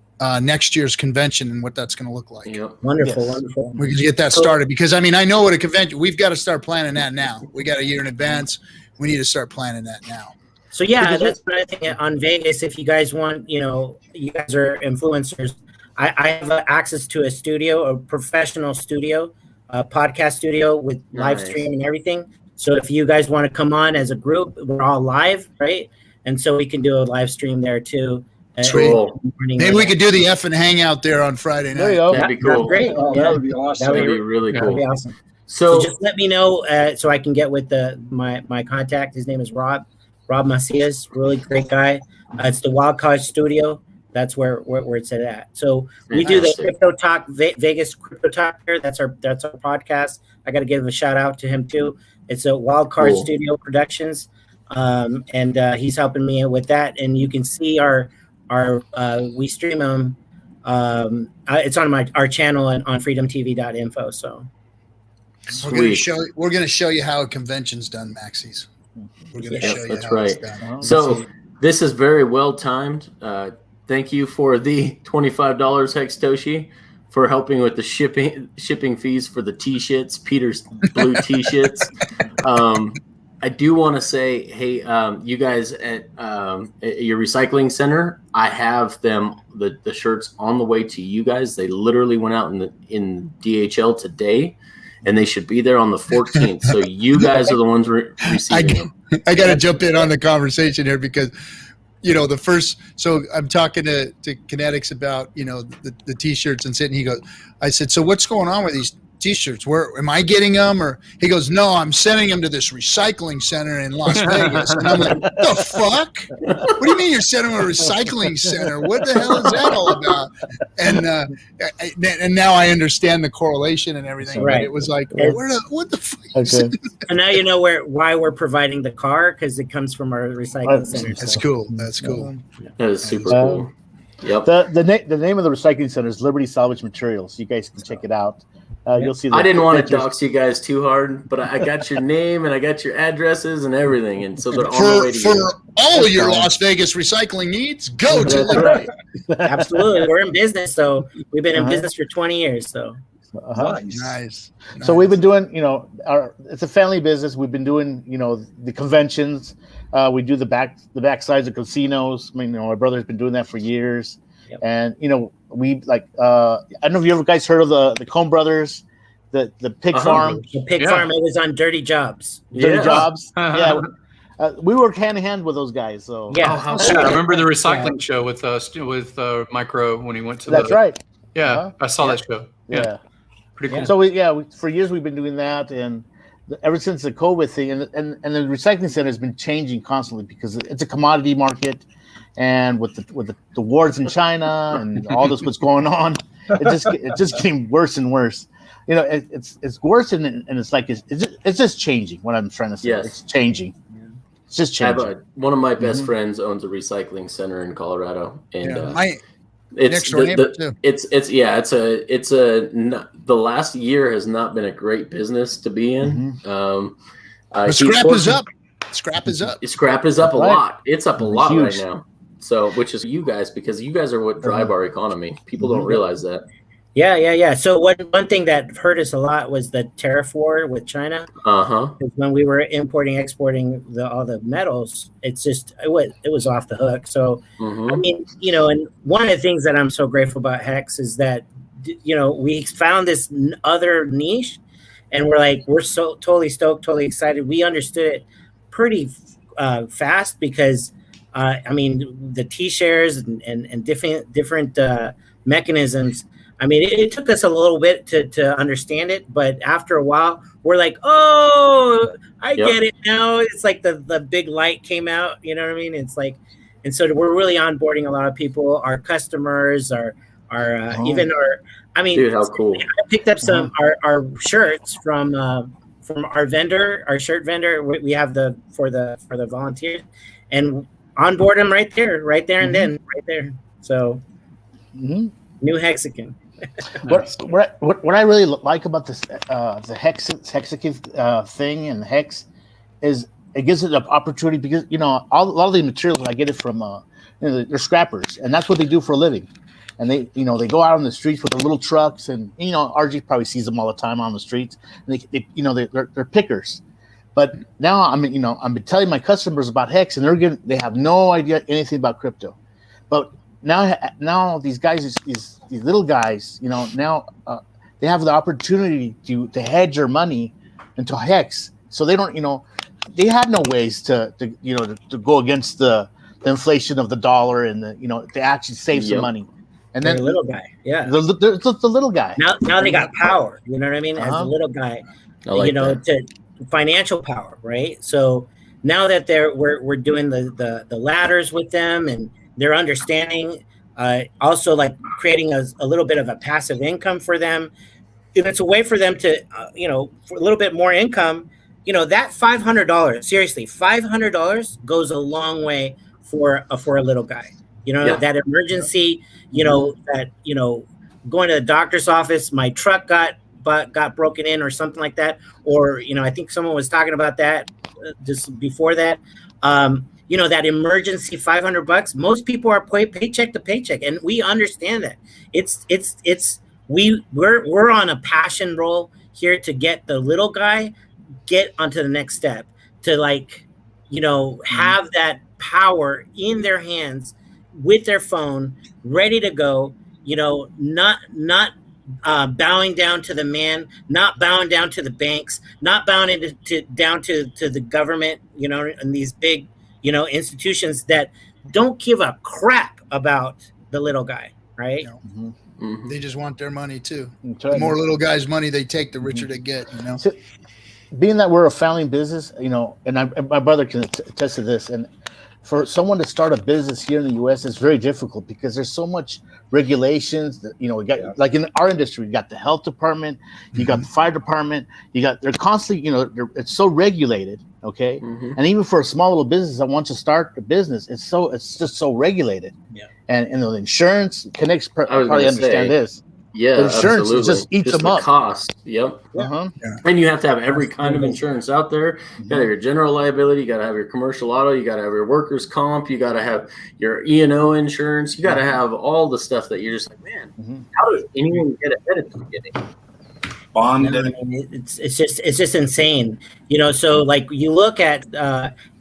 next year's convention and what that's going to look like. Yep. Wonderful. We can get that started because I know what a convention. We've got to start planning that now. We got a year in advance. We need to start planning that now. So that's another thing on Vegas. If you guys want, you guys are influencers. I have access to a studio, a professional studio, a podcast studio with live stream and everything. So if you guys want to come on as a group, we're all live, right? And so we can do a live stream there too. Cool. Maybe we could do the FN Hangout there on Friday night. There you go. That'd be cool. Great. That would be awesome. That'd be really cool. That'd be awesome. So just let me know so I can get with my contact. His name is Rob Macias, really great guy. It's the Wild Card Studio. That's where it's at. So we do the Crypto Talk, Vegas Crypto Talk here. That's our podcast. I got to give a shout out to him too. It's a Wild Card Studio Productions, and he's helping me with that. And you can see our we stream them It's on our channel and on freedomtv.info. So we're gonna show you how a convention's done, Maxie's. We're gonna show you that's how right. it's done. So this is very well timed. Thank you for the $25, Hextoshi, for helping with the shipping fees for the T-shirts, Peter's blue T-shirts. I do want to say, hey, you guys at your recycling center, I have them the shirts on the way to you guys. They literally went out in DHL today, and they should be there on the 14th. So you guys are the ones receiving them. I got to jump in on the conversation here because, so I'm talking to KNTX about, the T-shirts and sitting. He goes, I said, so what's going on with these T-shirts? Where am I getting them? Or he goes, no, I'm sending them to this recycling center in Las Vegas. And I'm like, the fuck? What do you mean you're sending them to a recycling center? What the hell is that all about? And now I understand the correlation and everything. Right. But it was like, what the fuck? Okay. And now you know why we're providing the car, because it comes from our recycling center. That's cool. That's cool. That is super cool. Yep. The name of the recycling center is Liberty Salvage Materials. You guys can check it out. You'll see. I didn't want to dox you guys too hard, but I got your name and I got your addresses and everything, and so they're on the way to for you. all your Las Vegas recycling needs. Go to Liberty. Absolutely, we're in business, so we've been in business for 20 years. So Nice. So we've been doing, it's a family business. We've been doing, the conventions. We do the backsides of casinos. I mean, my brother's been doing that for years. Yep. And, we I don't know if you ever guys heard of the Coen Brothers, the pig farm. The pig farm, it was on Dirty Jobs. Dirty Jobs. Yeah. We work hand in hand with those guys. So I remember the recycling show with Micro when he went to That's right. Yeah, I saw that show. Yeah. Pretty cool. So for years we've been doing that, and ever since the COVID thing, and the recycling center has been changing constantly because it's a commodity market, and with the wars in China and all this what's going on, it just getting worse and worse. It's worse, and it's like it's just changing. What I'm trying to say, It's changing. It's just changing. One of my best friends owns a recycling center in Colorado, and next door neighbor too. The last year has not been a great business to be in. But scrap is up. Scrap is up. Scrap is up a lot. It's up a lot right now. So, which is you guys, because you guys are what drive our economy. People don't realize that. Yeah. So one thing that hurt us a lot was the tariff war with China. When we were exporting all the metals, it was off the hook. So I mean, and one of the things that I'm so grateful about Hex is that we found this other niche, and we're so totally stoked, totally excited. We understood it pretty fast because I mean the T-shares and different mechanisms. I mean, it took us a little bit to understand it, but after a while, we're like, oh, I get it now. It's like the big light came out, you know what I mean? It's like, and so we're really onboarding a lot of people, our customers, even our, I mean, dude, how cool. I picked up some, our shirts from our vendor, our shirt vendor. We have for the volunteers, and onboard them right there and then right there. So new Hexican. What I really like about this the Hexican thing and Hex is it gives it an opportunity because a lot of the materials I get it from they're scrappers, and that's what they do for a living, and they go out on the streets with their little trucks, and RG probably sees them all the time on the streets, and they're pickers. But now I'm been telling my customers about Hex, and they have no idea anything about crypto, but now these guys, these little guys, now they have the opportunity to hedge their money into Hex, so they don't, they had no ways to go against the inflation of the dollar and to actually save some money. And then the little guy, the little guy. Now they got power. You know what I mean? As a little guy, to financial power, right? So now that we're doing the ladders with them, and they're understanding, also like creating a little bit of a passive income for them. And it's a way for them to, for a little bit more income. That $500, seriously, $500 goes a long way for a little guy. You know, that emergency, you know, that, you know, going to the doctor's office, my truck got broken in or something like that. Or, you know, I think someone was talking about that just before that. You know, that emergency $500, most people are paycheck to paycheck. And we understand that. We're on a passion roll here to get the little guy get onto the next step, to like, you know, have that power in their hands with their phone, ready to go, you know, not bowing down to the man, not bowing down to the banks, not bowing down to the government, you know, and these big, you know, institutions that don't give a crap about the little guy, right? No. They just want their money too. The more little guys' money they take, the richer they get, you know. So, being that we're a family business, you know, and my brother can attest to this, and for someone to start a business here in the U.S. is very difficult because there's so much regulations that, you know, we got like in our industry, you got the health department, you got the fire department, they're constantly, you know, it's so regulated. Okay. And even for a small little business that wants to start a business, it's just so regulated. Yeah. And the insurance connects probably understand this. Yeah, the insurance absolutely. just eats them up. Cost. Yep. And you have to have every kind of insurance out there. You got to have your general liability. You got to have your commercial auto. You got to have your workers' comp. You got to have your E&O insurance. You got to have all the stuff that you're just like, man, how does anyone get ahead at the beginning? It's just insane, you know. So like you look at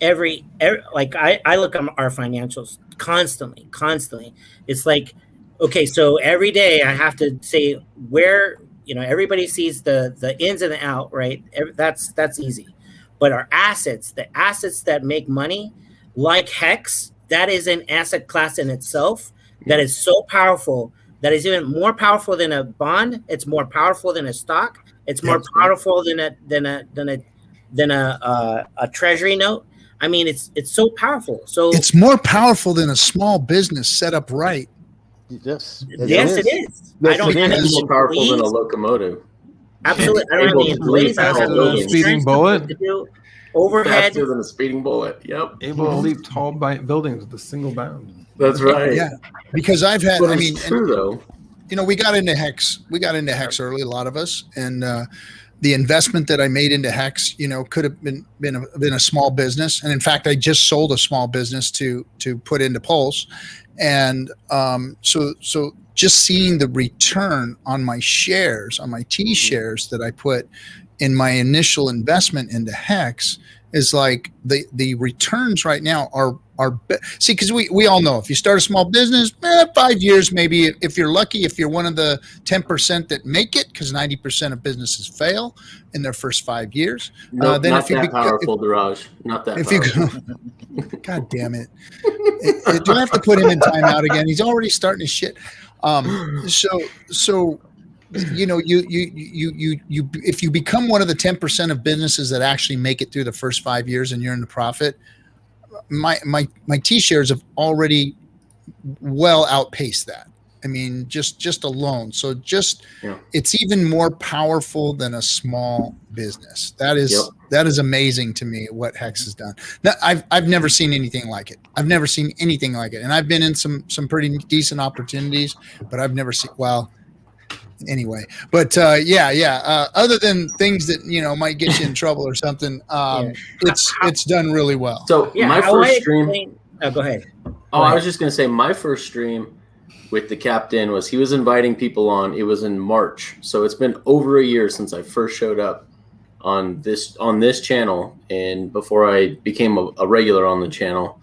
every like I look at our financials constantly. It's like, okay, so every day I have to say where, you know, everybody sees the ins and the out, right? That's easy. But our assets, the assets that make money, like Hex, that is an asset class in itself that is so powerful. That is even more powerful than a bond. It's more powerful than a stock. It's more powerful than a treasury note. I mean, it's so powerful. So it's more powerful than a small business set up right. Yes, it is. I don't think it's more powerful than a locomotive. Absolutely, I don't have any faster than a speeding bullet. Overhead faster than a speeding bullet. Yep. Able to leap tall buildings with a single bound. That's right. Yeah, because I've had. But I mean, true though. You know, we got into Hex. Early, a lot of us, and the investment that I made into Hex, you know, could have been a small business. And in fact, I just sold a small business to put into Pulse, and so just seeing the return on my shares, on my T shares that I put in my initial investment into Hex is like the returns right now are see, because we all know if you start a small business, 5 years maybe, if you're lucky, if you're one of the 10% that make it, because 90% of businesses fail in their first 5 years. Nope, then not if you that powerful, Duraj. Not that if powerful. God damn it. Do I have to put him in timeout again? He's already starting his shit. So you know, you if you become one of the 10% of businesses that actually make it through the first 5 years and you're in the profit, my T shares have already well outpaced that. I mean, just alone. So it's even more powerful than a small business. That is amazing to me what Hex has done. Now, I've never seen anything like it. And I've been in some pretty decent opportunities, but I've never seen, well, anyway, but other than things that, you know, might get you in trouble or something, it's done really well. So my first stream, go ahead. I was just gonna say my first stream with the captain was he was inviting people on. It was in March, so it's been over a year since I first showed up on this channel, and before I became a regular on the channel.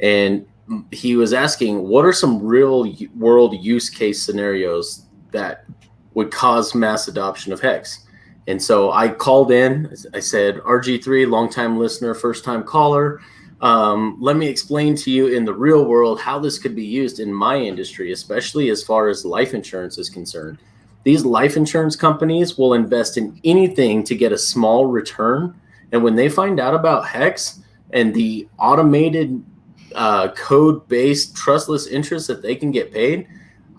And he was asking, what are some real world use case scenarios that would cause mass adoption of Hex? And so I called in. I said, RG3, longtime listener, first time caller. Let me explain to you in the real world how this could be used in my industry, especially as far as life insurance is concerned. These life insurance companies will invest in anything to get a small return. And when they find out about Hex and the automated code-based trustless interest that they can get paid,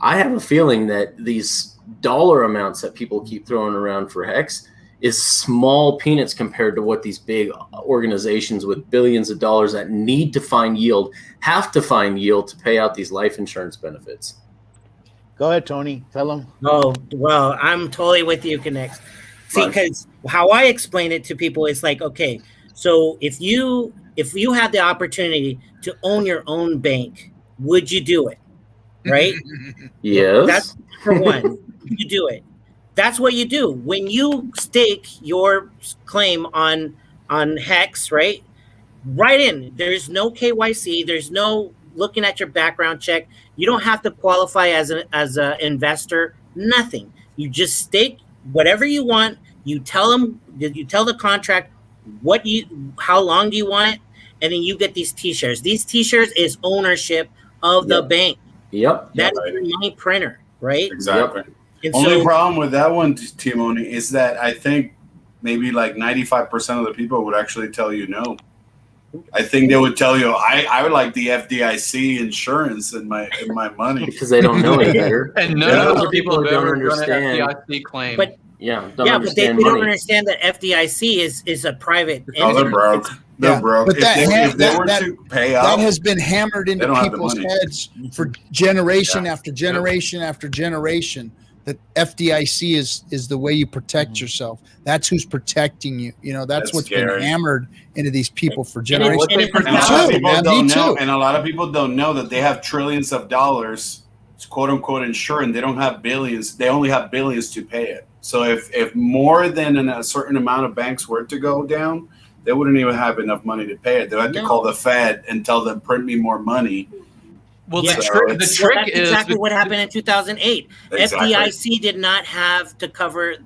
I have a feeling that these dollar amounts that people keep throwing around for Hex is small peanuts compared to what these big organizations with billions of dollars that need to find yield have to find yield to pay out these life insurance benefits. Go ahead, Tony. Tell them. Oh, well, I'm totally with you, Connect. See, because how I explain it to people is like, okay, so if you have the opportunity to own your own bank, would you do it? Right? Yes. That's for one. You do it. That's what you do. When you stake your claim on Hex, right? Right in. There's no KYC. There's no looking at your background check. You don't have to qualify as an investor. Nothing. You just stake whatever you want. You tell the contract how long do you want it, and then you get these T-shirts. These T-shirts is ownership of the bank. Yep. That is your money printer, right? Exactly. And Only problem with that one, Timoni, is that I think maybe like 95% of the people would actually tell you no. I think they would tell you, I would like the FDIC insurance in my money. Because they don't know any better. And none of the people have ever done an FDIC claim. But but they don't understand that FDIC is a private entity. Oh, they're broke. They're broke. But If they were to pay out, that has been hammered into don't have the people's money. heads for generation after generation after generation. That FDIC is the way you protect yourself. That's who's protecting you. You know, that's what's scary. been hammered into these people for And generations. a lot of people don't know that they have trillions of dollars, quote unquote, insured. They don't have billions. They only have billions to pay it. So if more than a certain amount of banks were to go down, they wouldn't even have enough money to pay it. They had to call the Fed and tell them print me more money. Well, Yeah. the trick That's is exactly what happened in 2008. Exactly. FDIC did not have to cover.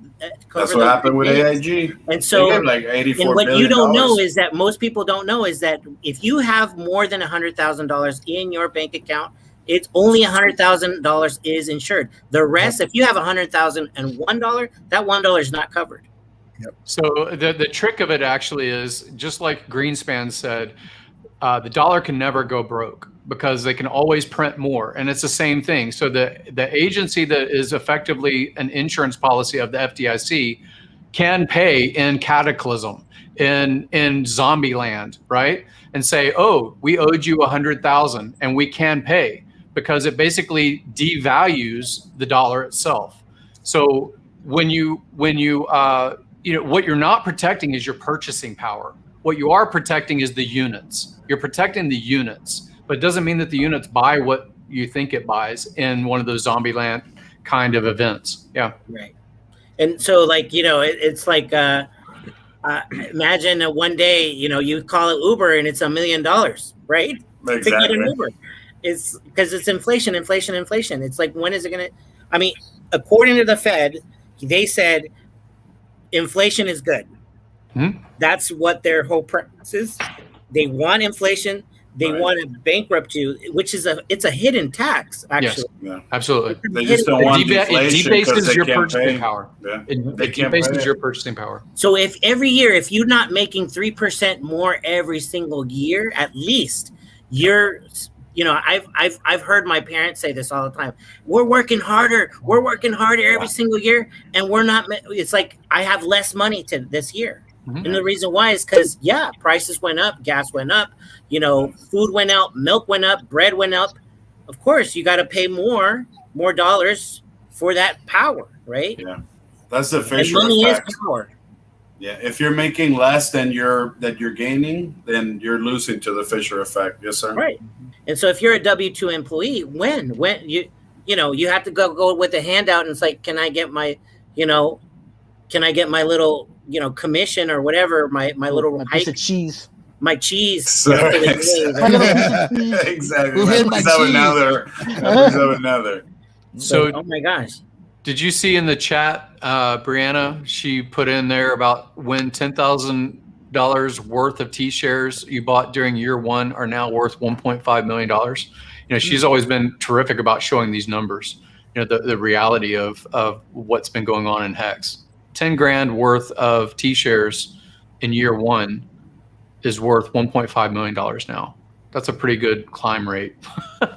That's what happened with AIG. And so, they gave like $84 and what billion. you don't know is that most people don't know is that if you have more than $100,000 in your bank account, it's only $100,000 is insured. The rest, if you have $100,001, that $1 is not covered. So the trick of it actually is, just like Greenspan said, the dollar can never go broke because they can always print more. And it's the same thing. So the agency that is effectively an insurance policy of the FDIC can pay in cataclysm, in zombie land, right? And say, oh, we owed you 100,000 and we can pay, because it basically devalues the dollar itself. So when you what you're not protecting is your purchasing power. What you are protecting is the units. You're protecting the units, but it doesn't mean that the units buy what you think it buys in one of those zombie land kind of events. Yeah. Right. And so, like, it's like, imagine one day, you call it Uber and it's $1 million, right? Exactly. To get an Uber. It's because it's inflation. It's like, when is it going to, according to the Fed, they said inflation is good. Mm-hmm. That's what their whole premise is. They want inflation. They want to bankrupt you, which is it's a hidden tax, actually. Yes, absolutely. They just don't want deflation because debases they your can't purchasing pay. power. Yeah. It They can't debases pay your it. purchasing power. So if every year, if you're not making 3% more every single year, at least you're, I've heard my parents say this all the time. We're working harder every single year, and we're not. It's like I have less money to this year. Mm-hmm. And the reason why is because, prices went up, gas went up, food went up, milk went up, bread went up. Of course, you got to pay more dollars for that power, right? Yeah, that's the And Fisher money effect. is power. Yeah, if you're making less than you're gaining, then you're losing to the Fisher effect. Yes, sir. Right. And so if you're a W-2 employee, when you have to go with a handout and it's like, can I get my little, commission or whatever, my little piece of cheese. My cheese. Sorry. Exactly. Who hid my cheese? Another. So, oh my gosh. Did you see in the chat, Brianna, she put in there about when $10,000 worth of T-shares you bought during year one are now worth $1.5 million. She's always been terrific about showing these numbers, the reality of what's been going on in Hex. 10 grand worth of T-shares in year one is worth $1.5 million now. That's a pretty good climb rate.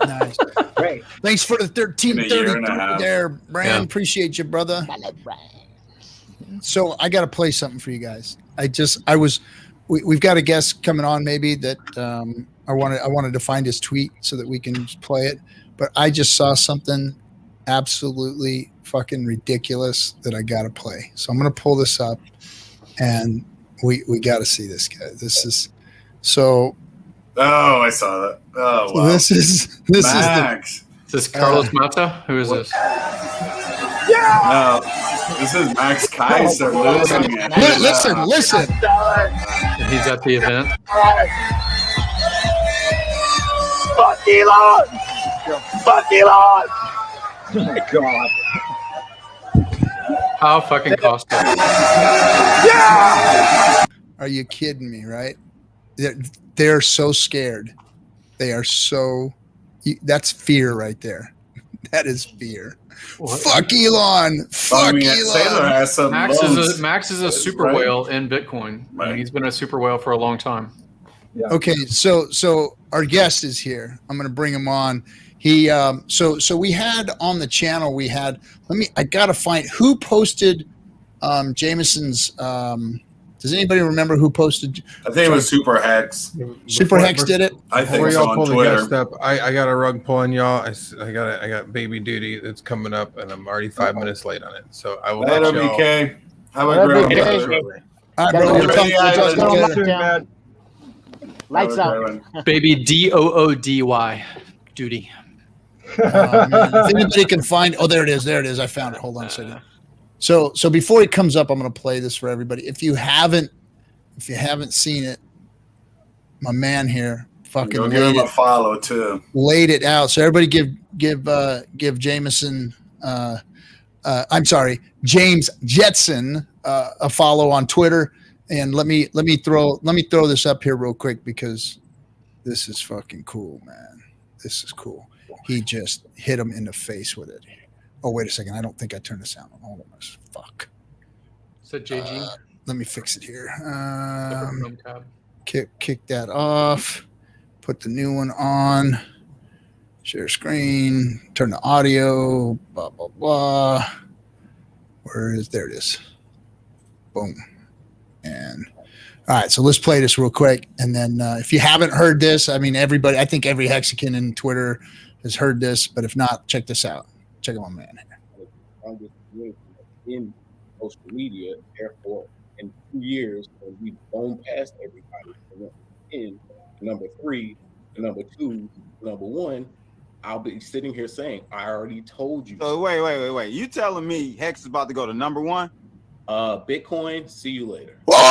Nice. Right. Thanks for the 1333 there, Brand. Yeah. Appreciate you, brother. So I got to play something for you guys. We've got a guest coming on maybe that I wanted to find his tweet so that we can play it. But I just saw something absolutely fucking ridiculous that I got to play. So I'm going to pull this up and we got to see this guy. This is so. Oh, I saw that. Oh, wow. This is Max. Is this Carlos Mata? Who is this? No, this is Max Kaiser losing it. Listen. He's at the event. Fuck Elon! Fuck Elon! Oh my God. How fucking costly. Are you kidding me, right? They're so scared. They are so. That's fear right there. That is fear. What? Fuck Elon. Fuck Elon. Max is a super whale in Bitcoin. Right. I mean, he's been a super whale for a long time. Yeah. Okay, so our guest is here. I'm going to bring him on. He so we had on the channel. I got to find who posted Jameson's. Does anybody remember who posted? I think it was Super Hex. Super Hex did it. I think Before so y'all on pull Twitter. the guest up, I got a rug pulling y'all. I got baby duty that's coming up, and I'm already 5 minutes late on it. So I will let y'all. BK. Have a great one. All right, bro. Lights out. Baby DOODY. Duty. If anybody can find, there it is. I found it. Hold on a second. So before he comes up, I'm going to play this for everybody. If you haven't seen it, my man here fucking give him a follow too. Laid it out. So everybody give Jameson. I'm sorry, James Jetson a follow on Twitter. And let me throw this up here real quick because this is fucking cool, man. This is cool. He just hit him in the face with it. Oh, wait a second. I don't think I turned the sound on. Hold on. Fuck. Is that JG? Let me fix it here. Kick that off. Put the new one on. Share screen. Turn the audio. Blah, blah, blah. There it is. Boom. And all right, so let's play this real quick. And then if you haven't heard this, I think every Hexican in Twitter has heard this, but if not, check this out. Check out my man here. In social media, therefore, in 2 years, when we've gone past everybody, in number 3, number 2, number 1, I'll be sitting here saying, I already told you. So wait. You telling me Hex is about to go to number 1? Bitcoin, see you later. Yeah,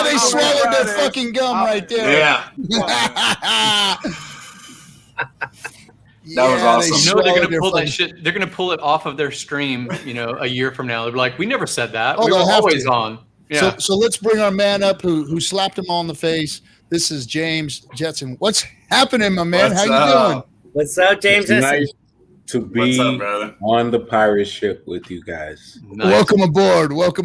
they swallowed their fucking gum right there. Yeah. That was awesome. They're gonna pull that shit. They're gonna pull it off of their stream. A year from now, they're like, "We never said that. We were always on." Yeah. So let's bring our man up who slapped him all in the face. This is James Jetson. What's happening, my man? How you doing? What's up, James? It's nice to be on the pirate ship with you guys. Nice. Welcome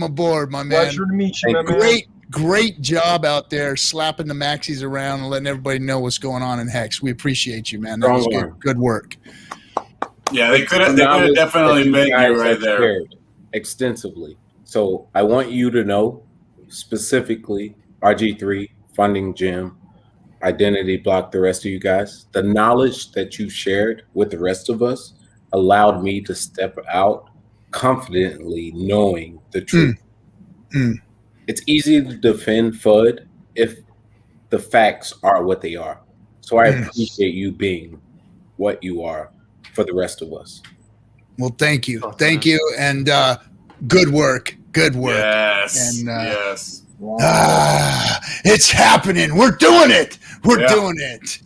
aboard, my man. Pleasure to meet you, my man. Great job out there slapping the maxis around and letting everybody know what's going on in Hex. We appreciate you, man. That was good work. Yeah, they could have definitely made you right there. Extensively. So I want you to know specifically RG3, Funding Gym, Identity Block, the rest of you guys. The knowledge that you shared with the rest of us allowed me to step out confidently knowing the truth. It's easy to defend FUD if the facts are what they are. So I appreciate you being what you are for the rest of us. Well, thank you. Thank you. And good work. Good work. Yes. And, yes. It's happening. We're doing it. We're doing it.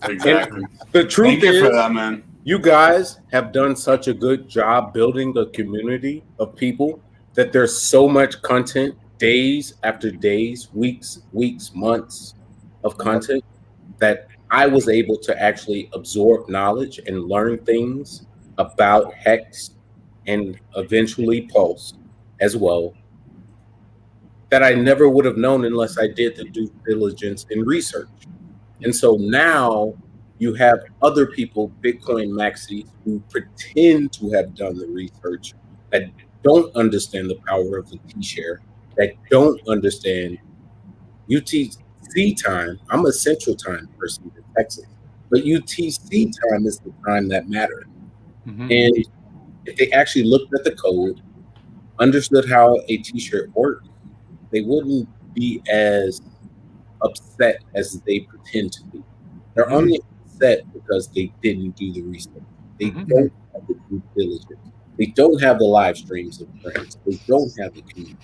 Exactly. The truth is, for that, man. You guys have done such a good job building a community of people that there's so much content, days after days, weeks, months of content that I was able to actually absorb knowledge and learn things about Hex and eventually Pulse as well that I never would have known unless I did the due diligence and research. And so now You have other people, Bitcoin maxis, who pretend to have done the research, that don't understand the power of the T-share, that don't understand UTC time. I'm a Central Time person in Texas, but UTC time is the time that matters. Mm-hmm. And if they actually looked at the code, understood how a T-shirt works, they wouldn't be as upset as they pretend to be. They're only upset because they didn't do the research. They don't have the due diligence. They don't have the live streams of friends. They don't have the community.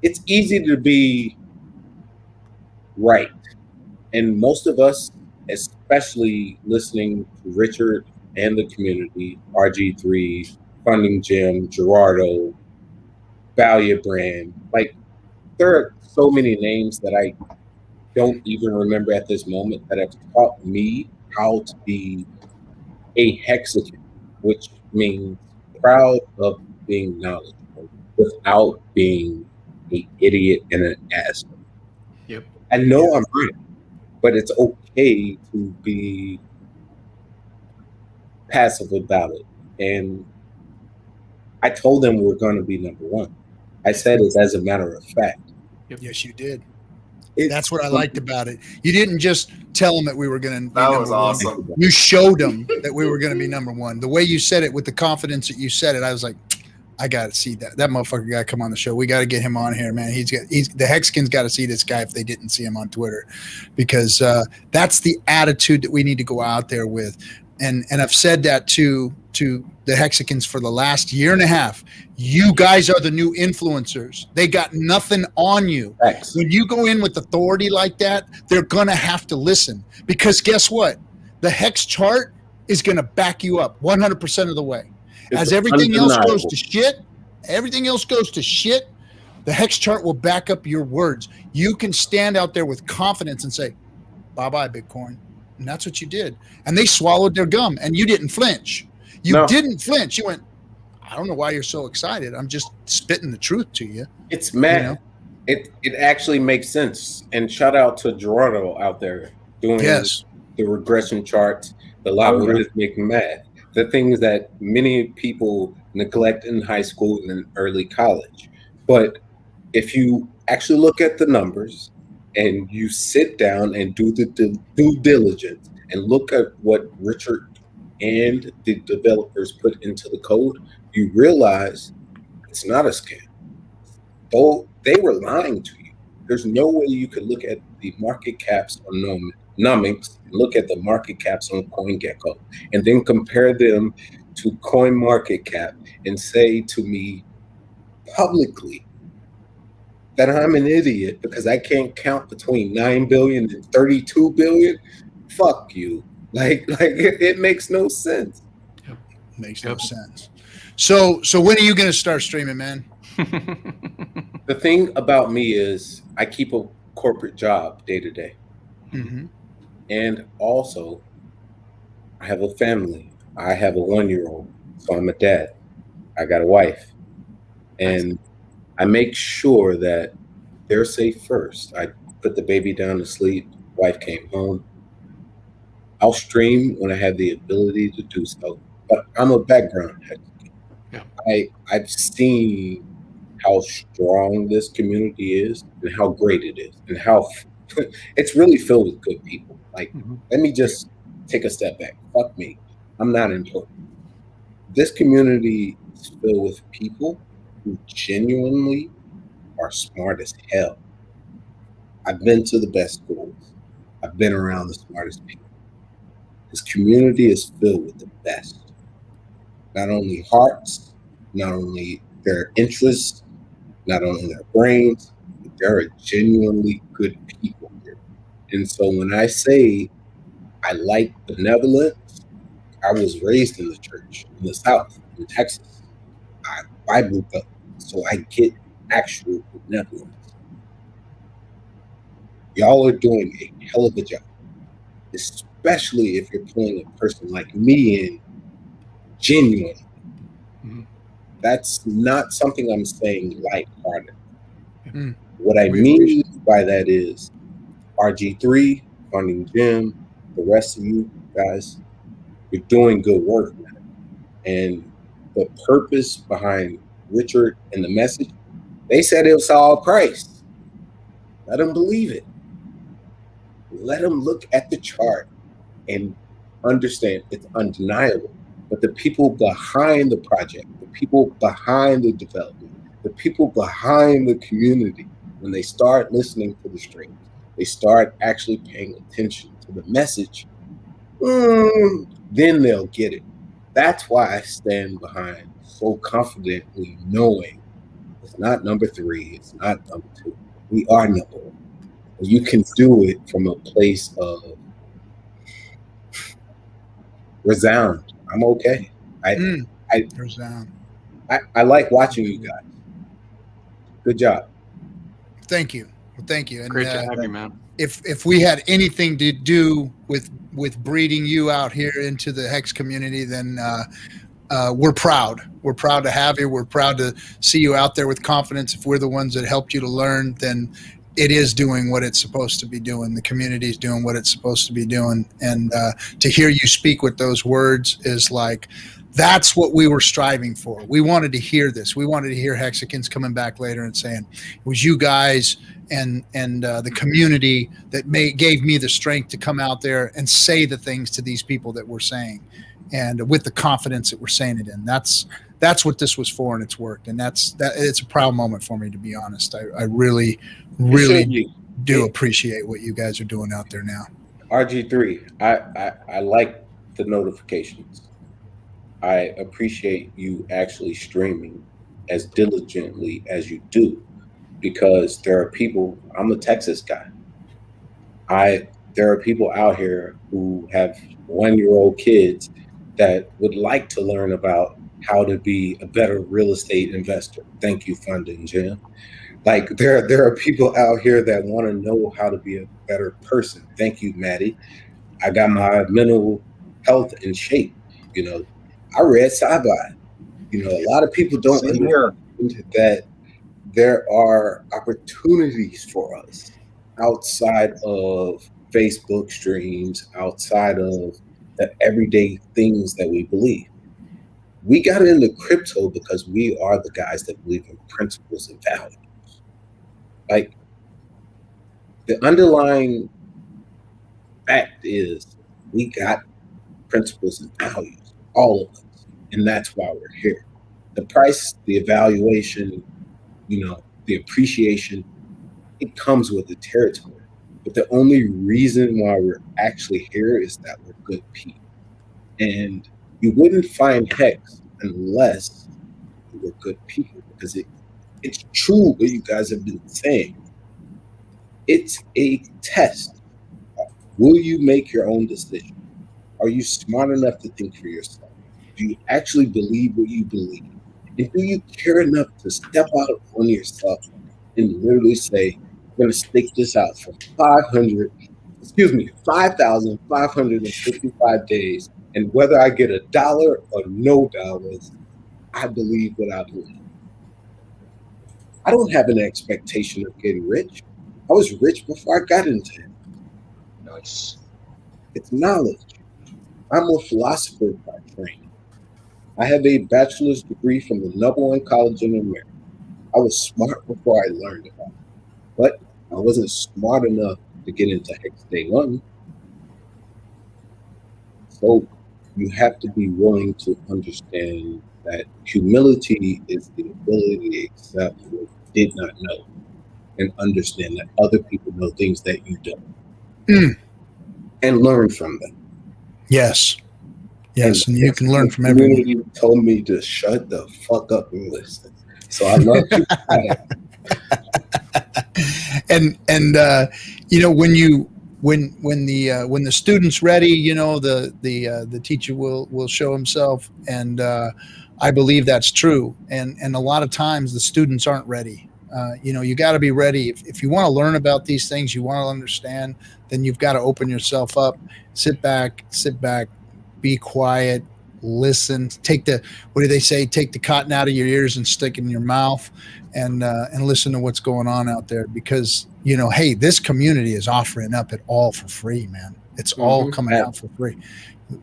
It's easy to be right. And most of us, especially listening to Richard and the community, RG3, Funding Jim, Gerardo, Valia Brand, like there are so many names that I don't even remember at this moment that have taught me how to be a Hexican, which means proud of being knowledgeable without being an idiot and an asshole. Yep. I know I'm right, but it's okay to be passive about it. And I told them we're going to be number one. I said it as a matter of fact. Yep. Yes, you did. That's what I liked about it. You didn't just tell them that we were going to be number one. Awesome. You showed them that we were going to be number one. The way you said it with the confidence that you said it, I was like, I got to see that. That motherfucker got to come on the show. We got to get him on here, man. The Hexicans got to see this guy if they didn't see him on Twitter, because that's the attitude that we need to go out there with. And I've said that to the Hexicans for the last year and a half. You guys are the new influencers. They got nothing on you. Thanks. When you go in with authority like that, they're going to have to listen, because guess what? The Hex chart is going to back you up 100% of the way. As everything else goes to shit, the Hex chart will back up your words. You can stand out there with confidence and say, bye-bye, Bitcoin. And that's what you did. And they swallowed their gum, and you didn't flinch. You didn't flinch. You went, I don't know why you're so excited. I'm just spitting the truth to you. It's mad. You know? It actually makes sense. And shout out to Gerardo out there doing the regression charts, the logarithmic math, the things that many people neglect in high school and in early college. But if you actually look at the numbers and you sit down and do the due diligence and look at what Richard and the developers put into the code, you realize it's not a scam. Though they were lying to you. There's no way you could look at the market caps on Numbix, look at the market caps on CoinGecko, and then compare them to CoinMarketCap and say to me publicly that I'm an idiot because I can't count between 9 billion and 32 billion. Fuck you. Like it makes no sense. Makes no sense. So when are you going to start streaming, man? The thing about me is I keep a corporate job day to day. Mm-hmm. And also, I have a family. I have a 1-year-old, so I'm a dad. I got a wife. And I make sure that they're safe first. I put the baby down to sleep. Wife came home. I'll stream when I have the ability to do so. But I'm a background Hexican. Yeah. I've seen how strong this community is and how great it is and how it's really filled with good people. Like, let me just take a step back. Fuck me. I'm not important. This community is filled with people who genuinely are smart as hell. I've been to the best schools. I've been around the smartest people. This community is filled with the best. Not only hearts, not only their interests, not only their brains, but there are genuinely good people here. And so when I say I like benevolence, I was raised in the church in the South, in Texas. I Bible belt, so I get actual benevolence. Y'all are doing a hell of a job, especially if you're pulling a person like me in genuinely. That's not something I'm saying lighthearted. What I mean by that is RG3, Funding Jim, the rest of you guys, you're doing good work, man. And the purpose behind Richard and the message, they said it was all price. Let them believe it. Let them look at the chart and understand it's undeniable. But the people behind the project, the people behind the development, the people behind the community, when they start listening to the streams, they start actually paying attention to the message, then they'll get it. That's why I stand behind so confidently knowing it's not number 3, it's not number 2. We are number 1. You can do it from a place of resound. I'm okay. Resound. I like watching you guys. Good job. Thank you. Well, thank you. And, Great to have you, man. If we had anything to do with breeding you out here into the Hex community, then we're proud. We're proud to have you. We're proud to see you out there with confidence. If we're the ones that helped you to learn, then it is doing what it's supposed to be doing. The community is doing what it's supposed to be doing. And to hear you speak with those words is like, that's what we were striving for. We wanted to hear this. We wanted to hear Hexicans coming back later and saying, it was you guys and the community that gave me the strength to come out there and say the things to these people that we're saying, and with the confidence that we're saying it in. That's what this was for, and it's worked. And it's a proud moment for me, to be honest. I really do appreciate what you guys are doing out there now. RG3, I like the notifications. I appreciate you actually streaming as diligently as you do, because there are people, I'm a Texas guy. There are people out here who have 1-year-old kids that would like to learn about how to be a better real estate investor. Thank you, Funding Jim. Like there are people out here that want to know how to be a better person. Thank you, Maddie. I got my mental health in shape. You know, I read Sci-Fi. You know, a lot of people don't understand that there are opportunities for us outside of Facebook streams, outside of the everyday things that we believe. We got into crypto because we are the guys that believe in principles and values. Like, the underlying fact is we got principles and values, all of us, and that's why we're here. The price, the evaluation, you know, the appreciation, it comes with the territory. But the only reason why we're actually here is that we're good people. And you wouldn't find Hex unless you were good people, because it's true what you guys have been saying. It's a test. Will you make your own decision? Are you smart enough to think for yourself? Do you actually believe what you believe? And do you care enough to step out on yourself and literally say, I'm going to stick this out for 5,555 days, and whether I get $1 or no dollars, I believe what I believe. I don't have an expectation of getting rich. I was rich before I got into it. Nice. It's knowledge. I'm a philosopher by training. I have a bachelor's degree from the #1 college in America. I was smart before I learned about it, but I wasn't smart enough to get into Hex Day 1. So you have to be willing to understand that humility is the ability to accept what you did not know and understand that other people know things that you don't. And learn from them. Yes. Yes, and you can learn from everyone. You told me to shut the fuck up and listen. So I love you. And you know, when the student's ready, you know, the teacher will show himself, and I believe that's true. And a lot of times the students aren't ready. You know, you got to be ready. If you want to learn about these things, you want to understand, then you've got to open yourself up, sit back, be quiet, listen, take the cotton out of your ears and stick it in your mouth, and listen to what's going on out there. Because, you know, hey, this community is offering up it all for free, man. It's all coming out for free.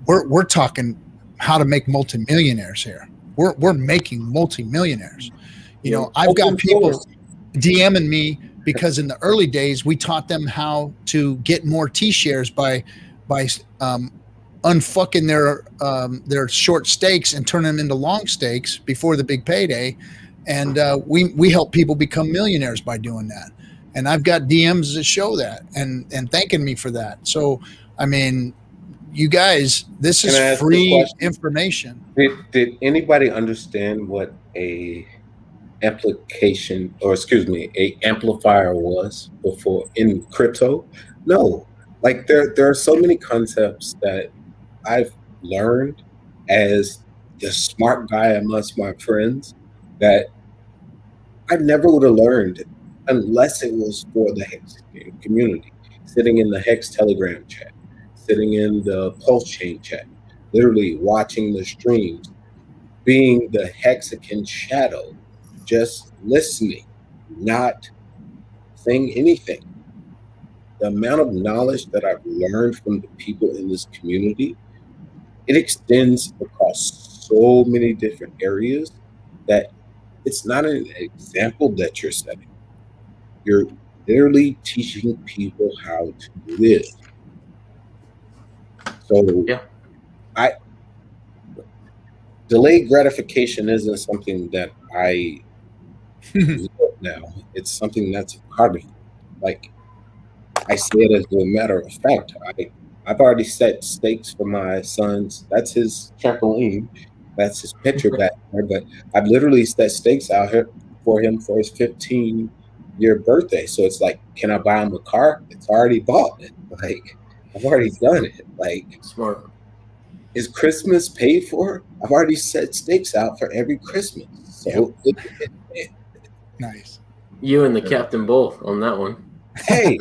We're talking how to make multimillionaires here. We're making multimillionaires. You know, I've got people DMing me because in the early days we taught them how to get more T-shares by unfucking their short stakes and turn them into long stakes before the big payday, and we help people become millionaires by doing that. And I've got DMs that show that and thanking me for that. So I mean, you guys, this is free information. Did anybody understand what a amplifier was before in crypto? No. Like there are so many concepts that I've learned as the smart guy amongst my friends that I never would have learned unless it was for the Hex community. Sitting in the Hex Telegram chat, sitting in the PulseChain chat, literally watching the streams, being the Hexican shadow, just listening, not saying anything. The amount of knowledge that I've learned from the people in this community, it extends across so many different areas that it's not an example that you're setting. You're literally teaching people how to live. So delayed gratification isn't something that I love now. It's something that's a part of me. Like I say it as a matter of fact. I've already set stakes for my sons. That's his trampoline. That's his picture back there. But I've literally set stakes out here for him for his 15-year birthday. So it's like, can I buy him a car? It's already bought. Like I've already done it. Like smart. Is Christmas paid for? I've already set stakes out for every Christmas. So nice. You and the captain both on that one. Hey,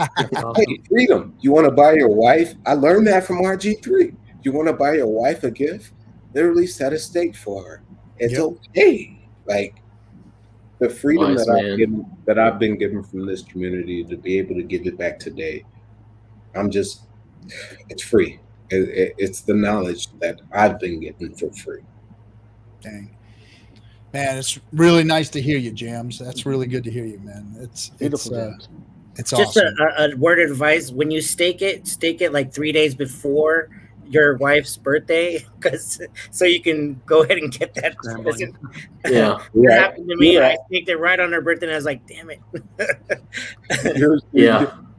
hey, freedom. You want to buy your wife? I learned that from RG3. You want to buy your wife a gift? Literally set a stake for her. It's okay. Like the freedom that I've been given from this community to be able to give it back today. It's free. It's the knowledge that I've been getting for free. Dang. Man, it's really nice to hear you, Jams. That's really good to hear you, man. It's Just awesome. a word of advice: when you stake it like 3 days before your wife's birthday, so you can go ahead and get that present. Yeah, it happened to me. I staked it right on her birthday, and I was like, "Damn it!"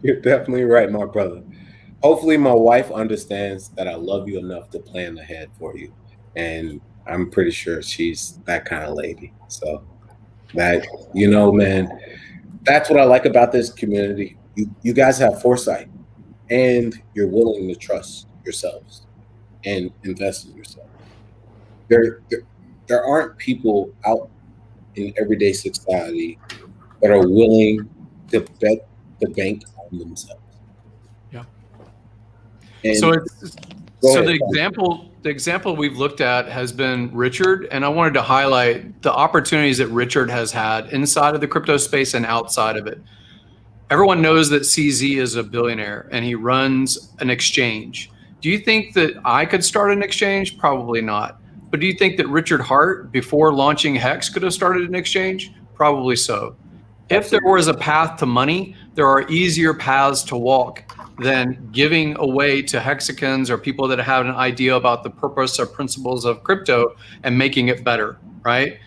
You're definitely right, my brother. Hopefully, my wife understands that I love you enough to plan ahead for you, and I'm pretty sure she's that kind of lady. So that man. That's what I like about this community. You guys have foresight, and you're willing to trust yourselves and invest in yourself. There aren't people out in everyday society that are willing to bet the bank on themselves. Yeah. And so the example we've looked at has been Richard, and I wanted to highlight the opportunities that Richard has had inside of the crypto space and outside of it. Everyone knows that CZ is a billionaire and he runs an exchange. Do you think that I could start an exchange? Probably not. But do you think that Richard Hart, before launching Hex, could have started an exchange? Probably so. If there was a path to money, there are easier paths to walk than giving away to Hexicans or people that have an idea about the purpose or principles of crypto and making it better, right?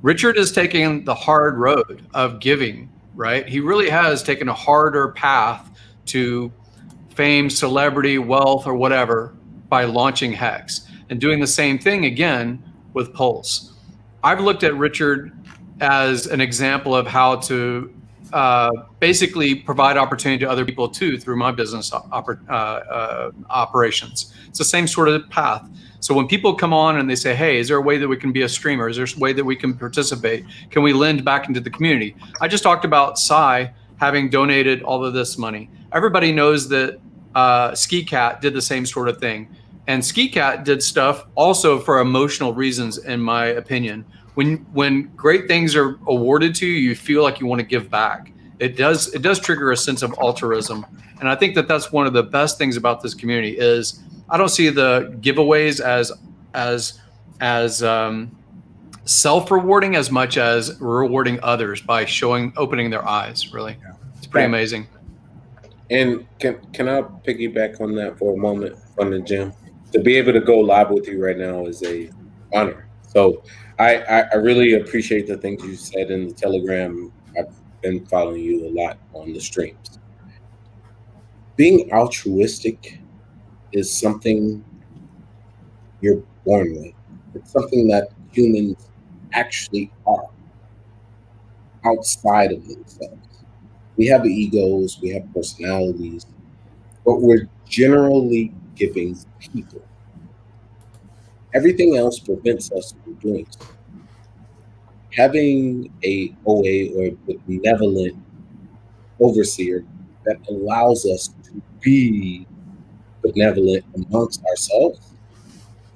Richard is taking the hard road of giving, right? He really has taken a harder path to fame, celebrity, wealth, or whatever by launching Hex and doing the same thing again with Pulse. I've looked at Richard as an example of how to basically provide opportunity to other people too through my business operations. It's the same sort of path. So when people come on and they say, hey, is there a way that we can be a streamer? Is there a way that we can participate? Can we lend back into the community? I just talked about Sai having donated all of this money. Everybody knows that Ski Cat did the same sort of thing. And Ski Cat did stuff also for emotional reasons, in my opinion. When great things are awarded to you, you feel like you want to give back. it does trigger a sense of altruism. And I think that that's one of the best things about this community is I don't see the giveaways as self-rewarding as much as rewarding others by opening their eyes. Really, it's pretty amazing. And can I piggyback on that for a moment, Fun and Jim? To be able to go live with you right now is a honor. So I really appreciate the things you said in the Telegram. I've been following you a lot on the streams. Being altruistic is something you're born with. It's something that humans actually are outside of themselves. We have egos, we have personalities, but we're generally giving people. Everything else prevents us from doing so. Having a OA or a benevolent overseer that allows us to be benevolent amongst ourselves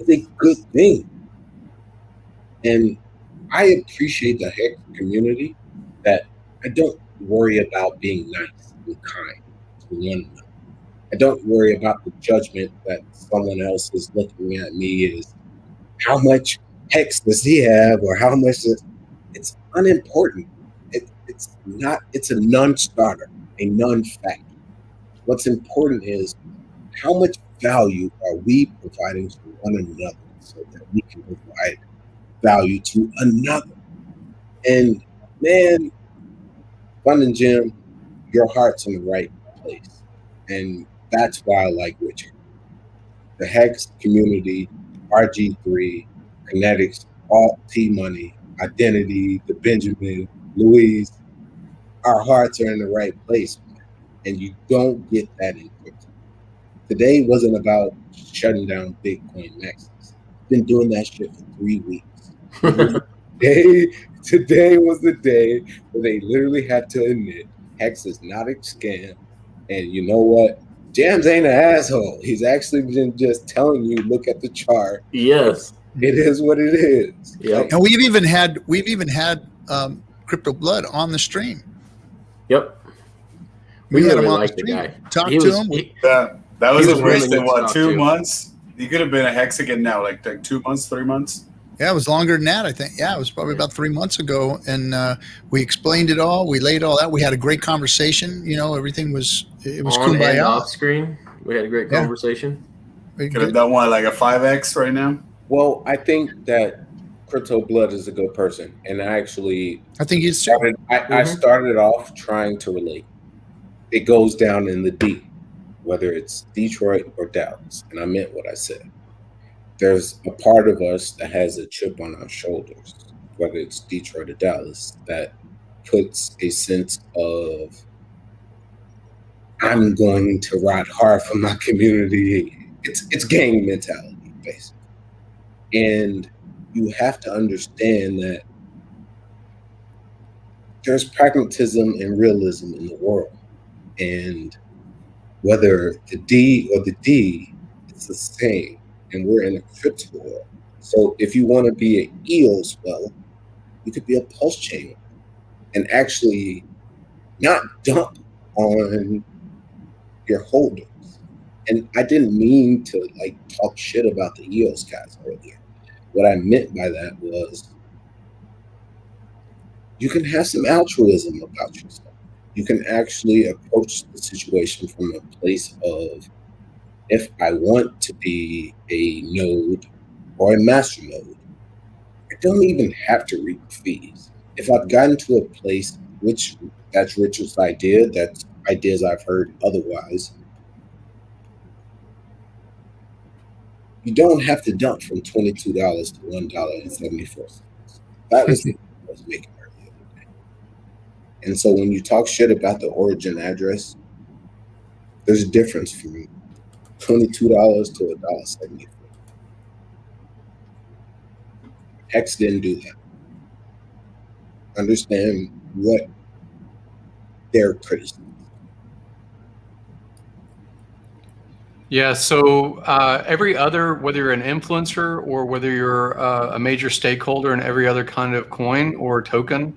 is a good thing. And I appreciate the Hex community that I don't worry about being nice and kind to one another. I don't worry about the judgment that someone else is looking at me as how much Hex does he have or how much it's unimportant. It's a non-starter, a non-factor. What's important is how much value are we providing to one another so that we can provide value to another. And man, Fun and Jim, your heart's in the right place. And that's why I like Richard. The Hex community, RG3, Kinetics, Alt T-Money, Identity, the Benjamin, Louise, our hearts are in the right place, man. And you don't get that in crypto. Today wasn't about shutting down Bitcoin maxes. Been doing that shit for 3 weeks. Today was the day where they literally had to admit Hex is not a scam. And you know what? Jams ain't an asshole. He's actually been just telling you, look at the chart. Yes. It is what it is. Yep. And we've even had Crypto Blood on the stream. Yep. We had really him on like the the stream. guy. Talk He to was- him. That was He a was waste willing of to what, talk 2 to. months? You could have been a Hexican now, like 2 months, 3 months. Yeah, it was longer than that, I think. Yeah, it was probably about 3 months ago. And we explained it all. We laid all that. We had a great conversation. You know, everything was on kumbaya. and off screen. We had a great conversation. Could have done one like a 5X right now. Well, I think that Crypto Blood is a good person. And I actually think started, I started off trying to relate. It goes down in the D, whether it's Detroit or Dallas. And I meant what I said. There's a part of us that has a chip on our shoulders, whether it's Detroit or Dallas, that puts a sense of, I'm going to ride hard for my community. It's gang mentality, basically. And you have to understand that there's pragmatism and realism in the world. And whether the D or the D, it's the same. And we're in a crypto world. So if you want to be an EOS well, you could be a PulseChain and actually not dump on your holders. And I didn't mean to like talk shit about the EOS guys earlier. What I meant by that was you can have some altruism about yourself. You can actually approach the situation from a place of, if I want to be a node or a master node, I don't even have to reap fees. If I've gotten to a place, which that's Richard's idea, that's ideas I've heard otherwise, you don't have to dump from $22 to $1.74. That was the I was making earlier today. And so when you talk shit about the origin address, there's a difference from $22 to $1.74. Hex didn't do that. Understand what their criticism. Yeah, so every other, whether you're an influencer or whether you're a major stakeholder in every other kind of coin or token,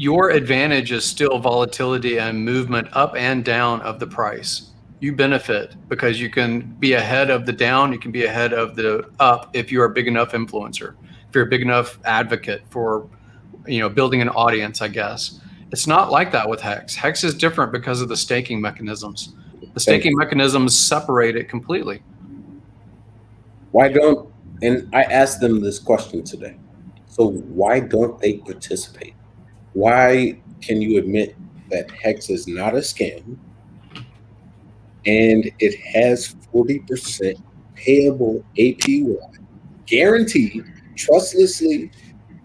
your advantage is still volatility and movement up and down of the price. You benefit because you can be ahead of the down, you can be ahead of the up if you're a big enough influencer, if you're a big enough advocate for, building an audience, I guess. It's not like that with Hex. Hex is different because of the staking mechanisms. The staking mechanisms separate it completely. And I asked them this question today. So why don't they participate? Why can you admit that Hex is not a scam and it has 40% payable APY, guaranteed, trustlessly,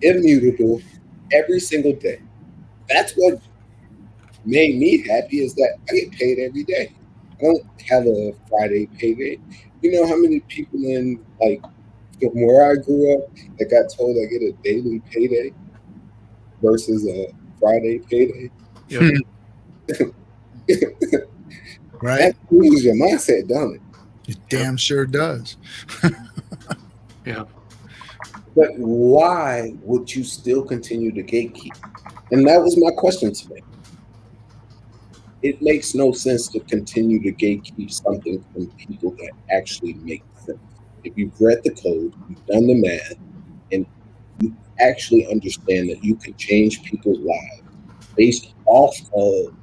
immutable, every single day? That's what made me happy, is that I get paid every day. I don't have a Friday payday. You know how many people in from where I grew up that got told I get a daily payday versus a Friday payday? Yep. Right. That changes your mindset, don't it? It damn sure does. Yeah. But why would you still continue to gatekeep? And that was my question today. It makes no sense to continue to gatekeep something from people that actually make sense. If you've read the code, you've done the math, and you actually understand that you can change people's lives based off of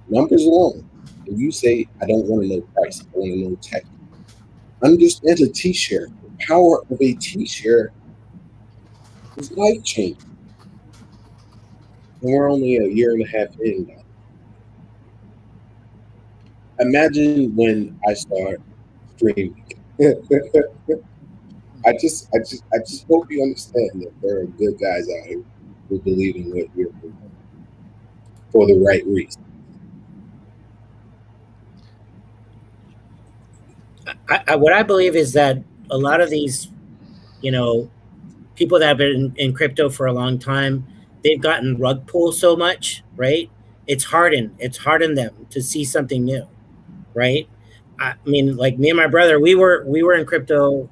numbers alone. And you say, I don't want to know price, I want to know tech. Understand a T-share. The power of a T-share is life-changing. And we're only a year and a half in now. Imagine when I start streaming. I just hope you understand that there are good guys out here who believe in what you're doing for the right reason. What I believe is that a lot of these, people that have been in crypto for a long time, they've gotten rug pulled so much, right? It's hardened them to see something new, right? I mean, like me and my brother, we were in crypto.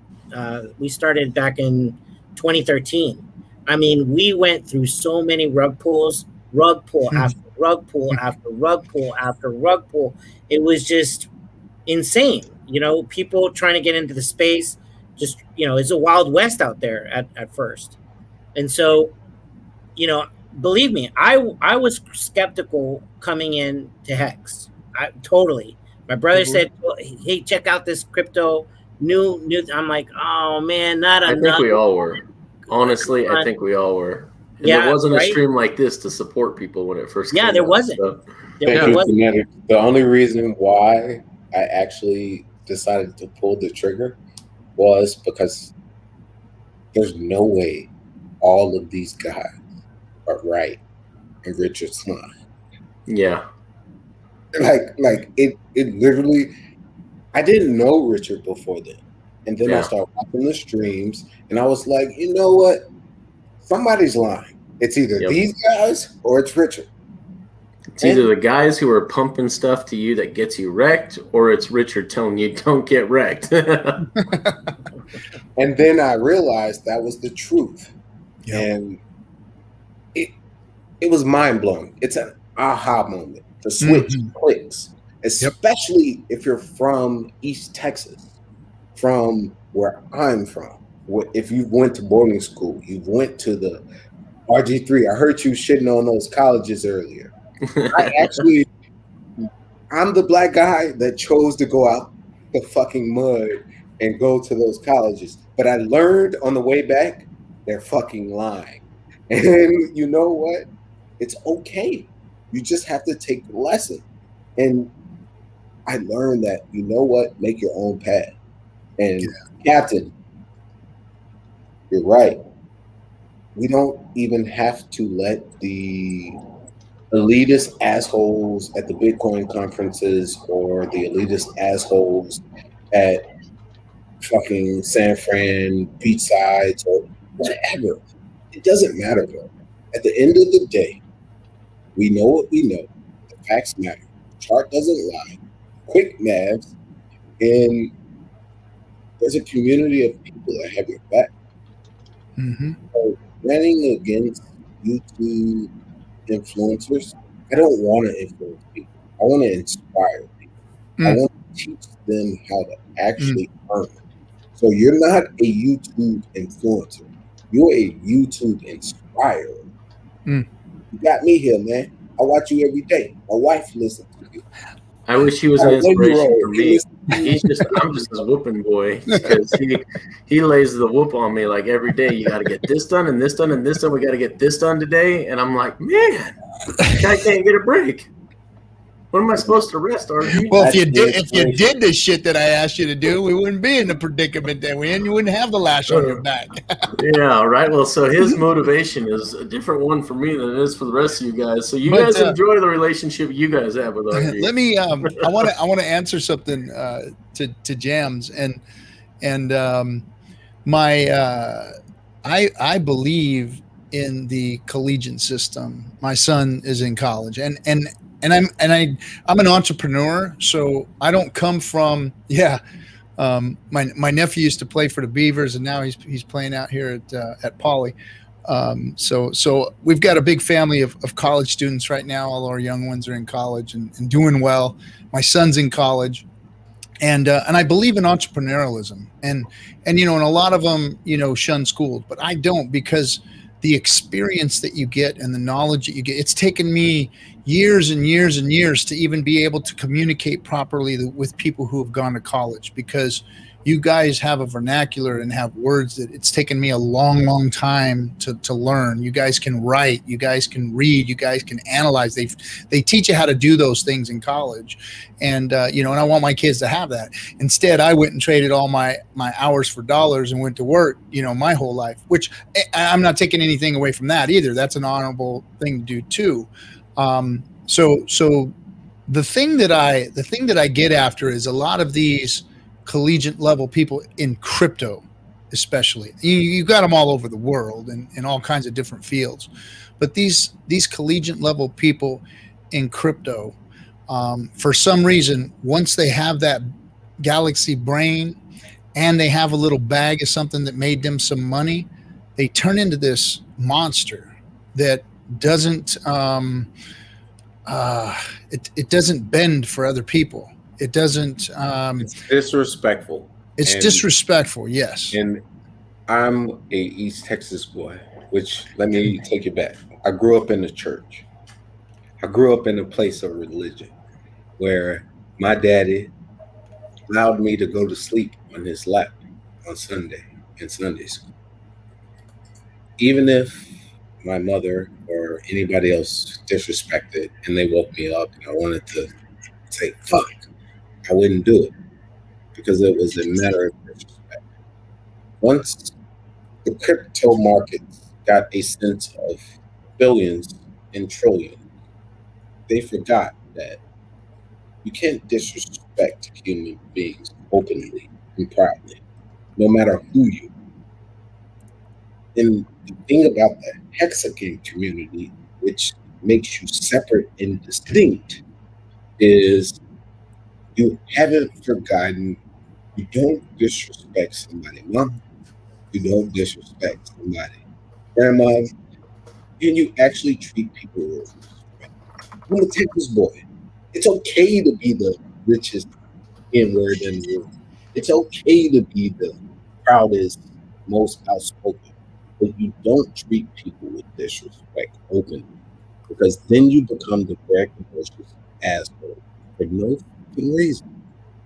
We started back in 2013. I mean, we went through so many rug pulls, rug pull after rug pull after rug pull after rug pull. It was just insane. People trying to get into the space, just, it's a wild west out there at first. And so, believe me, I was skeptical coming in to Hex. Totally. My brother said, hey, check out this crypto new. I'm like, oh man, not enough. I think we all were. Honestly, I think we all were. And there wasn't a stream like this to support people when it first came out. There wasn't. So. The only reason why I actually decided to pull the trigger was because there's no way all of these guys are right and Richard's not. Yeah. Like it literally, I didn't know Richard before then. And then I started watching the streams and I was like, you know what? Somebody's lying. It's either these guys or it's Richard. It's either the guys who are pumping stuff to you that gets you wrecked, or it's Richard telling you don't get wrecked. And then I realized that was the truth. Yep. And it was mind-blowing. It's an aha moment. The switch clicks, especially if you're from East Texas, from where I'm from. If you went to boarding school, you went to the RG3. I heard you shitting on those colleges earlier. I'm the black guy that chose to go out the fucking mud and go to those colleges. But I learned on the way back, they're fucking lying. And you know what? It's okay. You just have to take the lesson. And I learned that, you know what? Make your own path. And Captain, you're right. We don't even have to let the elitist assholes at the Bitcoin conferences or the elitist assholes at fucking San Fran beachsides or whatever. It doesn't matter, bro. At the end of the day, we know what we know. The facts matter. The chart doesn't lie. Quick maths, and there's a community of people that have your back. So running against YouTube influencers. I don't want to influence people. I want to inspire people. I want to teach them how to actually earn. So you're not a YouTube influencer. You're a YouTube inspirer. You got me here, man. I watch you every day. My wife listens to you. I wish he was an inspiration for me. I'm just a whooping boy because he lays the whoop on me like every day. You got to get this done and this done and this done. We got to get this done today. And I'm like, man, I can't get a break. What am I supposed to rest, RG? Well, if you did the shit that I asked you to do, we wouldn't be in the predicament that we're in. You wouldn't have the lash on your back. Yeah, right. Well, so his motivation is a different one for me than it is for the rest of you guys. So you guys enjoy the relationship you guys have with RG. Let me. I want to answer something to Jams and I believe in the collegiate system. My son is in college, and I'm an entrepreneur, so I don't come from my nephew used to play for the Beavers, and now he's playing out here at Poly. So we've got a big family of college students right now. All our young ones are in college and doing well. My son's in college, and I believe in entrepreneurialism, and and a lot of them shun school, but I don't, because the experience that you get and the knowledge that you get, it's taken me years and years and years to even be able to communicate properly with people who have gone to college, because you guys have a vernacular and have words that it's taken me a long time to learn. You guys can write, you guys can read, you guys can analyze. They teach you how to do those things in college. And, and I want my kids to have that. Instead, I went and traded all my hours for dollars and went to work, my whole life, which I'm not taking anything away from that either. That's an honorable thing to do too. So the thing that I get after is a lot of these collegiate level people in crypto, especially. You got them all over the world and in all kinds of different fields, but these collegiate level people in crypto, for some reason, once they have that galaxy brain and they have a little bag of something that made them some money, they turn into this monster that doesn't it doesn't bend for other people. It doesn't. It's disrespectful. It's disrespectful, yes. And I'm a East Texas boy, which, let me take you back. I grew up in the church. I grew up in a place of religion where my daddy allowed me to go to sleep on his lap on Sunday in Sunday school. Even if my mother or anybody else disrespected and they woke me up and I wanted to say, fuck, I wouldn't do it, because it was a matter of disrespect. Once the crypto markets got a sense of billions and trillions, they forgot that you can't disrespect human beings openly and proudly, no matter who you are. And the thing about the Hexican community, which makes you separate and distinct, is you haven't forgotten. You don't disrespect somebody, mom. You don't disrespect somebody, grandma, and you actually treat people with respect. I'm a Texas boy. It's okay to be the richest N-word in the room. It's okay to be the proudest, most outspoken, but you don't treat people with disrespect openly, because then you become the braggadocious asshole for no fucking reason.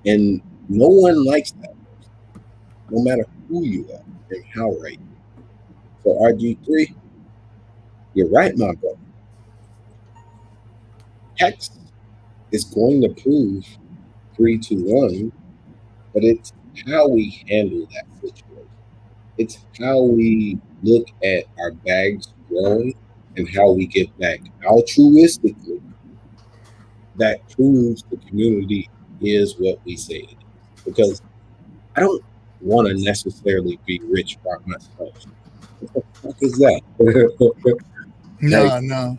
And no one likes that person, no matter who you are and how right you are. So RG3, you're right, my brother. Hex is going to prove 3-1, but it's how we handle that situation. It's how we look at our bags growing and how we give back altruistically. That proves the community is what we say it is. Because I don't want to necessarily be rich by myself. What the fuck is that? No.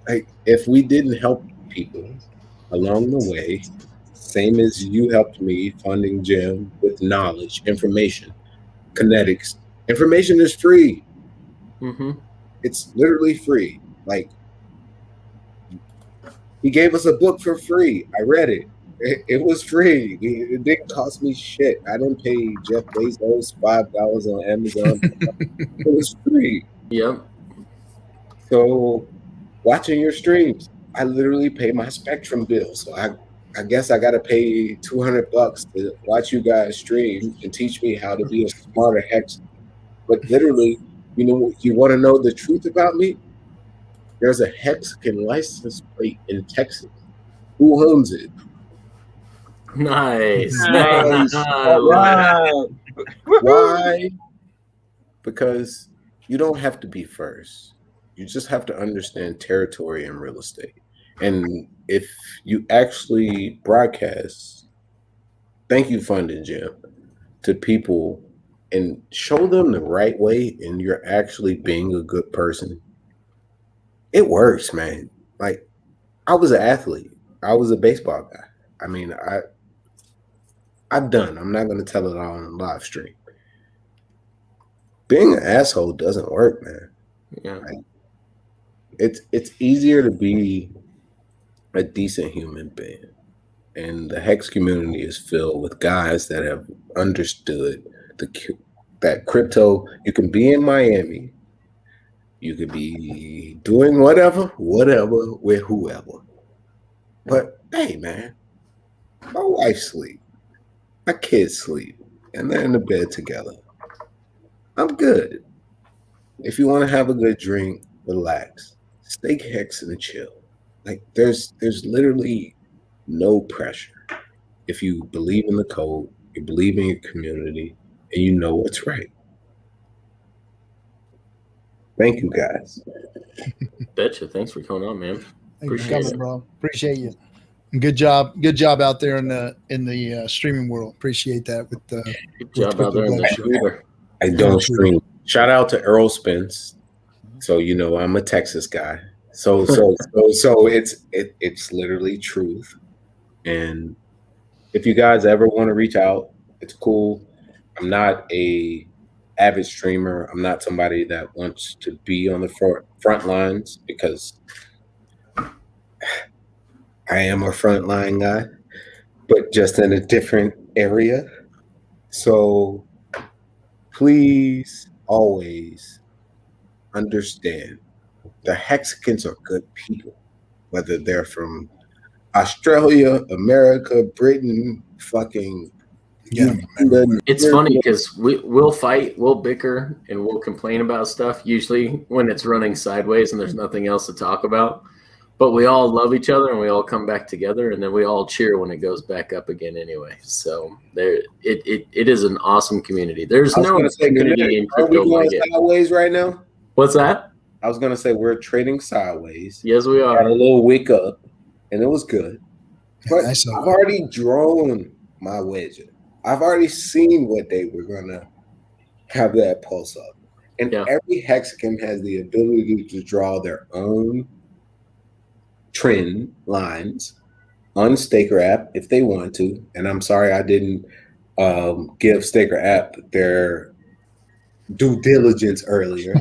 Like, if we didn't help people along the way, same as you helped me funding Jim with knowledge, information, kinetics. Information is free. Mm-hmm. It's literally free. Like, He gave us a book for free. I read it. It was free. It didn't cost me shit. I didn't pay Jeff Bezos $5 on Amazon. It was free. Yep. So watching your streams, I literally pay my Spectrum bill. So I guess I got to pay $200 to watch you guys stream and teach me how to be a smarter hex. But literally, you want to know the truth about me? There's a Hexican license plate in Texas. Who owns it? Nice. Why? Because you don't have to be first. You just have to understand territory and real estate. And if you actually broadcast, thank you, Funding Jim, to people and show them the right way, and you're actually being a good person, it works, man. Like, I was an athlete. I was a baseball guy. I mean, I'm done. I'm not going to tell it all on a live stream. Being an asshole doesn't work, man. Yeah. Like, it's easier to be a decent human being. And the Hex community is filled with guys that have understood that crypto, you can be in Miami, you could be doing whatever with whoever. But hey, man, my wife sleep, my kids sleep, and they're in the bed together. I'm good. If you want to have a good drink, relax, stay hex and chill. Like there's literally no pressure. If you believe in the code, you believe in your community, and you know what's right. Thank you, guys. Betcha. Thanks for coming on, man. Thanks for coming, bro. Appreciate you. And good job out there in the streaming world. Appreciate that. Good job out there in the streamer. I don't stream. Shout out to Earl Spence. So I'm a Texas guy. So it's literally truth. And if you guys ever want to reach out, it's cool. I'm not a avid streamer. I'm not somebody that wants to be on the front lines because I am a frontline guy, but just in a different area. So please always understand the Hexicans are good people, whether they're from Australia, America, Britain, fucking It's funny because we'll fight, we'll bicker, and we'll complain about stuff usually when it's running sideways and there's nothing else to talk about. But we all love each other and we all come back together, and then we all cheer when it goes back up again anyway. So it is an awesome community. There's no community in crypto. Are we going sideways right now? What's that? I was gonna say we're trading sideways. Yes, we are. Had a little wake up, and it was good. But I've already drawn my wedge. I've already seen what they were gonna have that pulse up, and every Hexican has the ability to draw their own trend lines on Staker app if they want to. And I'm sorry I didn't give Staker app their due diligence earlier.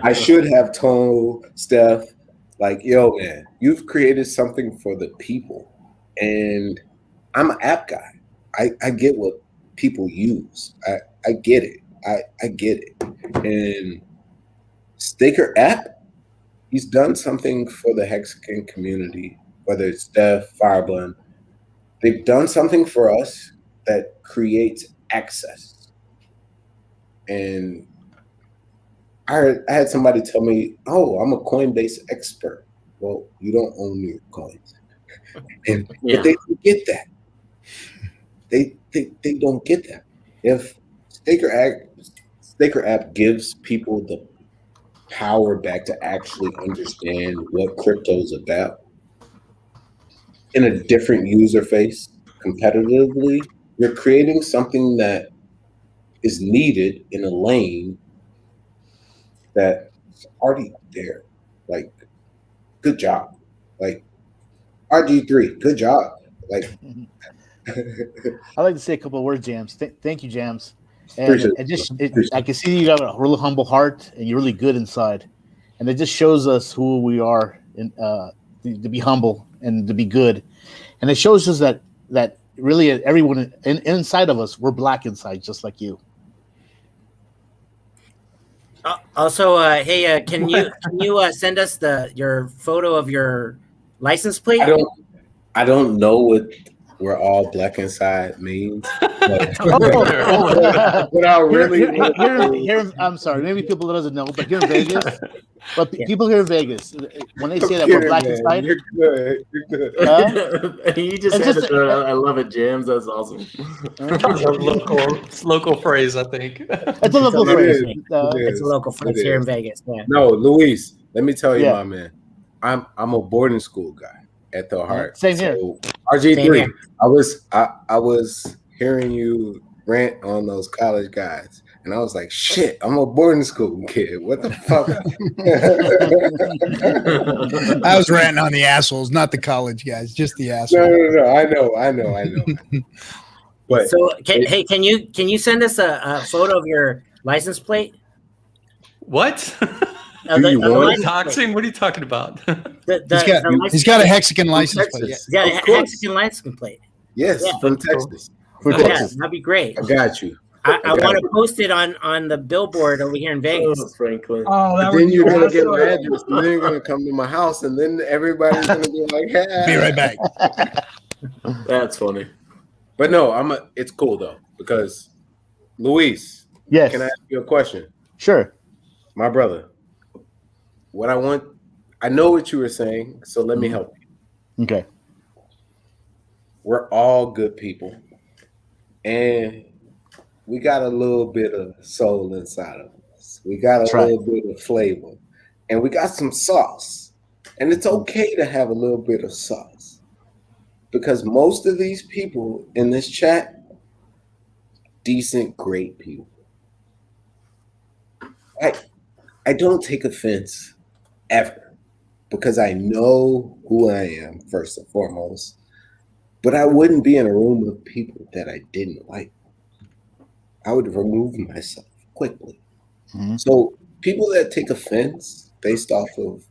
I should have told Steph, like, yo, man, you've created something for the people. And I'm an app guy. I get what people use. I get it. I get it. And Staker app, he's done something for the Hexican community, whether it's Steph, Firebun. They've done something for us that creates access. And I had somebody tell me, oh, I'm a Coinbase expert. Well, you don't own your coins. And but they don't get that. They don't get that. If Staker app gives people the power back to actually understand what crypto is about in a different user face competitively, you're creating something that is needed in a lane that's already there. Like, good job. Like, RG3, good job. Like, I'd like to say a couple of words, Jams. Thank you, Jams. And I can see you have a really humble heart and you're really good inside. And it just shows us who we are in to be humble and to be good, and it shows us that really everyone inside of us, we're black inside, just like you. Also, hey, can you send us your photo of your license plate? I don't know what we're all black inside means. But I really here, I'm sorry, maybe people doesn't know, but here in Vegas, people here in Vegas, when they say that we're black inside, you're good. You're good. You just had to throw I love it, Jams. That's awesome. It's local phrase, I think. It's a local phrase. It's a local phrase here in Vegas. Yeah. No, Luis, let me tell you, my man, I'm a boarding school guy at the heart. Same here. So, RG3, I was hearing you rant on those college guys, and I was like, shit, I'm a boarding school kid. What the fuck? I was ranting on the assholes, not the college guys, just the assholes. No. I know. But so, can you send us a photo of your license plate? What? Do you want doxing? What are you talking about? He's got a Hexagon license plate. He's got a Hexagon license plate. Yes, from Texas. That'd be great. I got you. I want to post it on the billboard over here in Vegas. Franklin. Then you're gonna get my address, and then you're gonna come to my house, and then everybody's gonna be like, "Hey, be right back." That's funny. But no, it's cool though, because Luis, yes, can I ask you a question? Sure, my brother. I know what you were saying, so let me help you. Okay. We're all good people, and we got a little bit of soul inside of us. We got a little bit of flavor, and we got some sauce. And it's okay to have a little bit of sauce, because most of these people in this chat, decent, great people. I don't take offense ever, because I know who I am first and foremost. But I wouldn't be in a room with people that I didn't like. I would remove myself quickly. Mm-hmm. So people that take offense based off of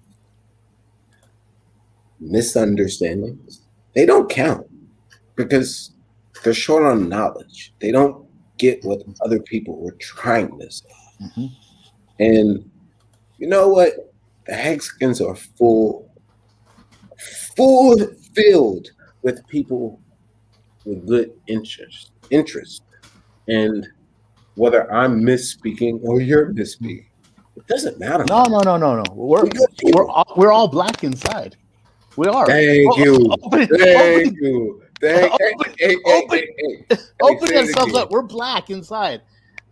misunderstandings, they don't count, because they're short on knowledge. They don't get what other people were trying to say. Mm-hmm. And you know what? The Hexicans are filled with people with good interest. And whether I'm misspeaking or you're misspeaking, it doesn't matter. No. We're all black inside. We are. Thank you. Open yourselves up. We're black inside.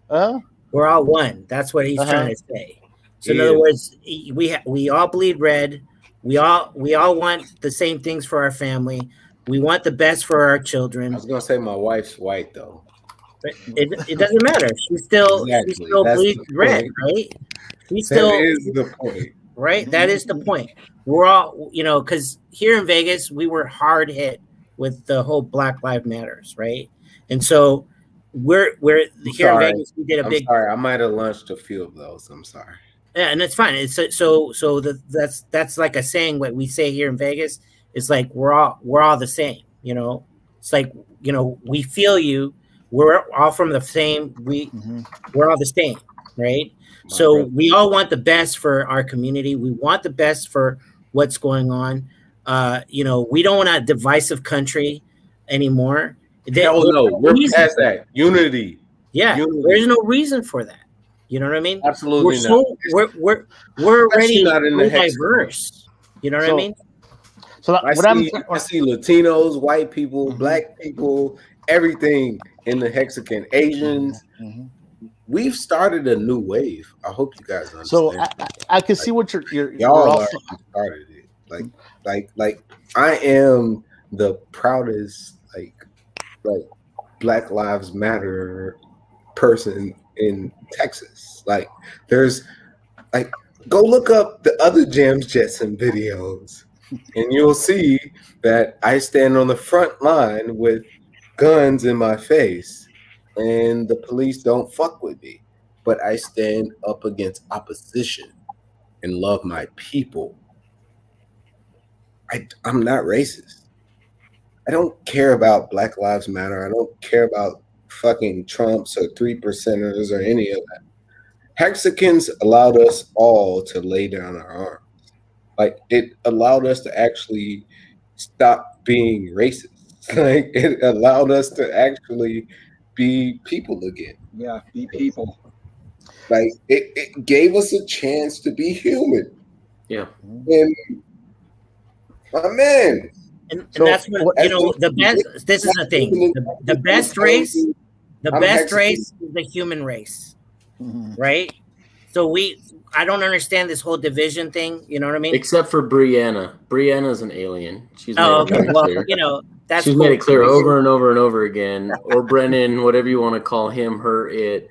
We're all one. That's what he's trying to say. So in other words, we all bleed red. We all want the same things for our family. We want the best for our children. I was gonna say my wife's white though. But it doesn't matter. She still bleeds red, right? That is the point. Right? That is the point. We're all, because here in Vegas, we were hard hit with the whole Black Lives Matters, right? And so we're here in Vegas. We did a big. Sorry, I might have launched a few of those. I'm sorry. Yeah, and it's fine. It's that's like a saying. What we say here in Vegas is like we're all the same. It's like we feel you. We're all from the same. We're all the same, right? So we all want the best for our community. We want the best for what's going on. We don't want a divisive country anymore. Hell no, we're past that. Unity. Yeah, there's no reason for that. You know what I mean? Absolutely not. We're already diverse. You know what I mean? So I see Latinos, white people, black people, everything in the Hexican, Asians. Mm-hmm. We've started a new wave. I hope you guys understand. So I can see what you're y'all started it. Like I am the proudest like Black Lives Matter person in Texas. Like there's go look up the other Jams Jetson videos and you'll see that I stand on the front line with guns in my face and the police don't fuck with me, but I stand up against opposition and love my people. I'm not racist. I don't care about Black Lives Matter. I don't care about fucking Trumps or 3%ers or any of that. Hexicans allowed us all to lay down our arms. Like, it allowed us to actually stop being racist. Like, it allowed us to actually be people again. Yeah, be people. Like, it gave us a chance to be human. Yeah. And my man. And that's what, you know, the best, this is the thing, the best race is the human race, right? So I don't understand this whole division thing, you know what I mean? Except for Brianna. Brianna's an alien. She's made it very clear. You know, she's made it clear over and over and over again. Or Brennan, whatever you want to call him, her, it.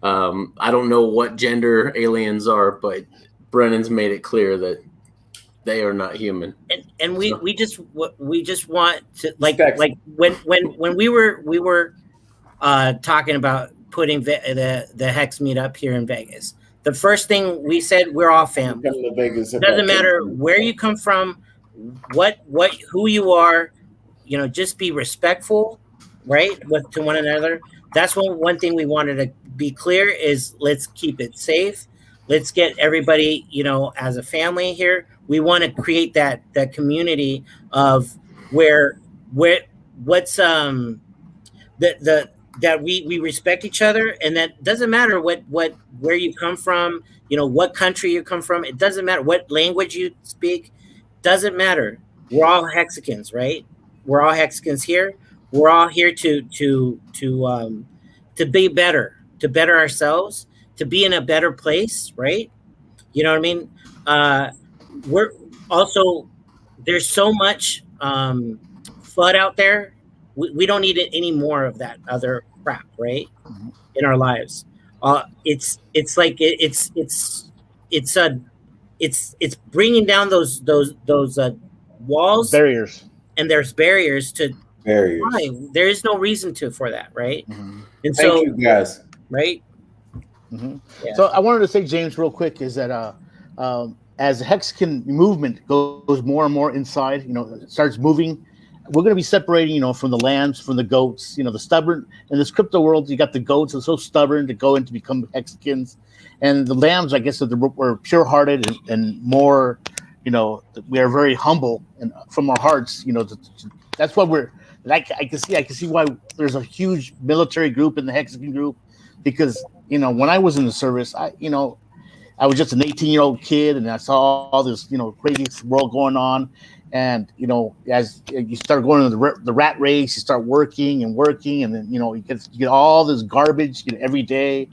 I don't know what gender aliens are, but Brennan's made it clear that they are not human. And we just want to like when we were talking about putting the Hex meetup here in Vegas. The first thing we said, we're all family. It doesn't matter where you come from, who you are, you know, just be respectful, right, to one another. That's one thing we wanted to be clear is let's keep it safe. Let's get everybody, you know, as a family here. We want to create that community of that we respect each other, and that doesn't matter where you come from, you know, what country you come from. It doesn't matter what language you speak. Doesn't matter. We're all Hexicans, right? We're all Hexicans here. We're all here to be better, to better ourselves, to be in a better place, right? You know what I mean? We're also, there's so much FUD out there. We don't need any more of that other crap, right? In our lives. It's bringing down those walls, barriers, and there's barriers to barriers. Why? There is no reason for that, right? And Thank so, you guys. right? Yeah. So I wanted to say, James, real quick, is that as the Hexican movement goes more and more inside, you know, it starts moving, we're going to be separating, you know, from the lambs, from the goats, you know, the stubborn. In this crypto world, you got the goats that are so stubborn to go in to become Hexicans. And the lambs, I guess, we're pure-hearted and more, you know, we are very humble and from our hearts, you know, that's why I can see why there's a huge military group in the Hexican group, because, you know, when I was in the service, I was just an 18-year-old kid, and I saw all this, you know, crazy world going on. And, you know, as you start going to the rat race, you start working, and then, you know, you get all this garbage, you know, every day.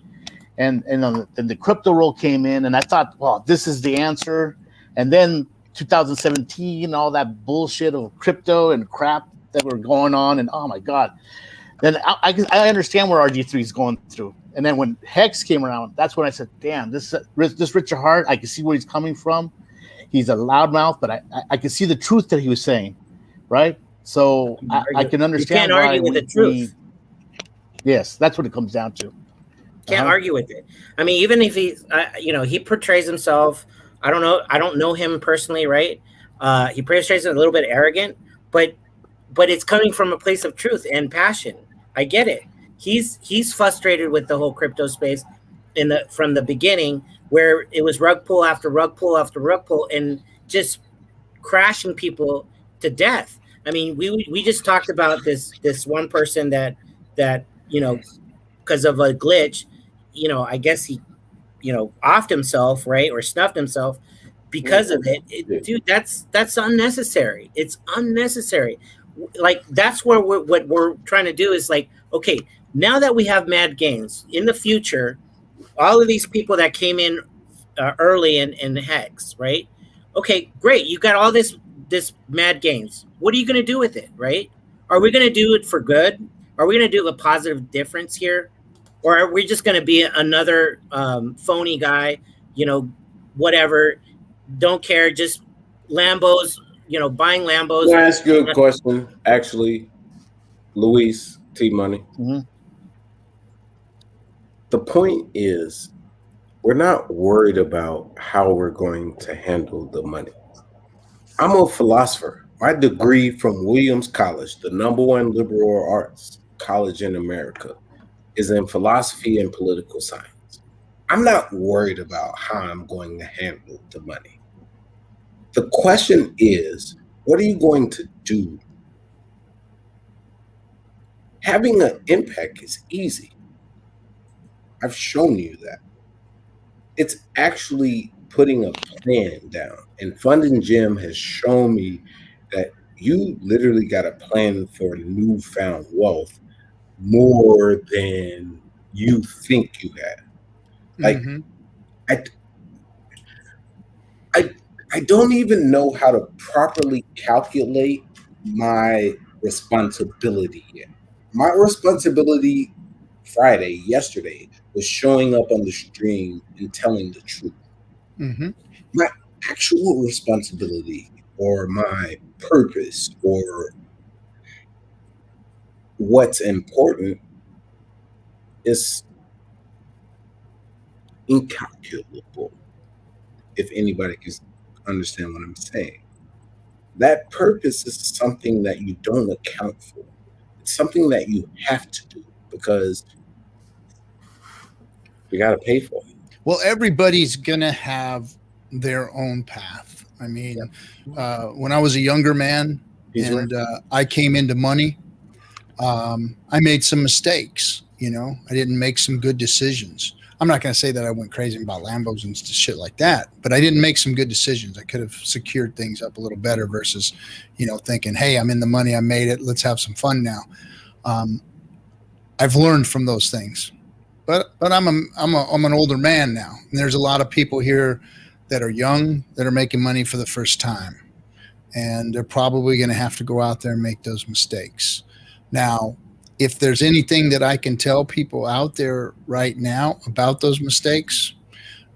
And then the crypto world came in, and I thought, well, this is the answer. And then 2017, all that bullshit of crypto and crap that were going on, and oh my God. Then I understand where RG3 is going through. And then when Hex came around, that's when I said, damn, this Richard Hart, I can see where he's coming from. He's a loudmouth, but I can see the truth that he was saying, right? So I can understand. You can't argue with the truth. Yes, that's what it comes down to. Can't argue with it. I mean, even if he, you know, he portrays himself. I don't know him personally, right? He portrays a little bit arrogant, but it's coming from a place of truth and passion. I get it. He's frustrated with the whole crypto space from the beginning, where it was rug pull after rug pull after rug pull, and just crashing people to death. I mean, we just talked about this one person that you know, because of a glitch, you know, I guess he, you know, offed himself, right, or snuffed himself because of it. Dude, that's unnecessary. It's unnecessary. Like, that's where what we're trying to do is like, okay, now that we have mad gains in the future, all of these people that came in early in Hex, right? Okay, great. You got all this mad gains. What are you going to do with it, right? Are we going to do it for good? Are we going to do a positive difference here? Or are we just going to be another phony guy, you know, whatever, don't care, just Lambos, you know, buying Lambos. Can I ask you a question, actually, Luis T Money? The point is, we're not worried about how we're going to handle the money. I'm a philosopher. My degree from Williams College, the #1 liberal arts college in America, is in philosophy and political science. I'm not worried about how I'm going to handle the money. The question is, what are you going to do? Having an impact is easy. I've shown you that. It's actually putting a plan down. And Funding Jim has shown me that you literally got a plan for newfound wealth more than you think you had. Like, I don't even know how to properly calculate my responsibility yet. My responsibility yesterday, was showing up on the stream and telling the truth. My actual responsibility or my purpose or what's important is incalculable, if anybody can understand what I'm saying. That purpose is something that you don't account for. It's something that you have to do because you got to pay for it. Well, everybody's going to have their own path. I mean, when I was a younger man I came into money, I made some mistakes. You know, I didn't make some good decisions. I'm not going to say that I went crazy about Lambos and shit like that, but I didn't make some good decisions. I could have secured things up a little better versus, you know, thinking, hey, I'm in the money, I made it, let's have some fun now. I've learned from those things, but I'm an older man now. And there's a lot of people here that are young that are making money for the first time, and they're probably going to have to go out there and make those mistakes. Now, if there's anything that I can tell people out there right now about those mistakes,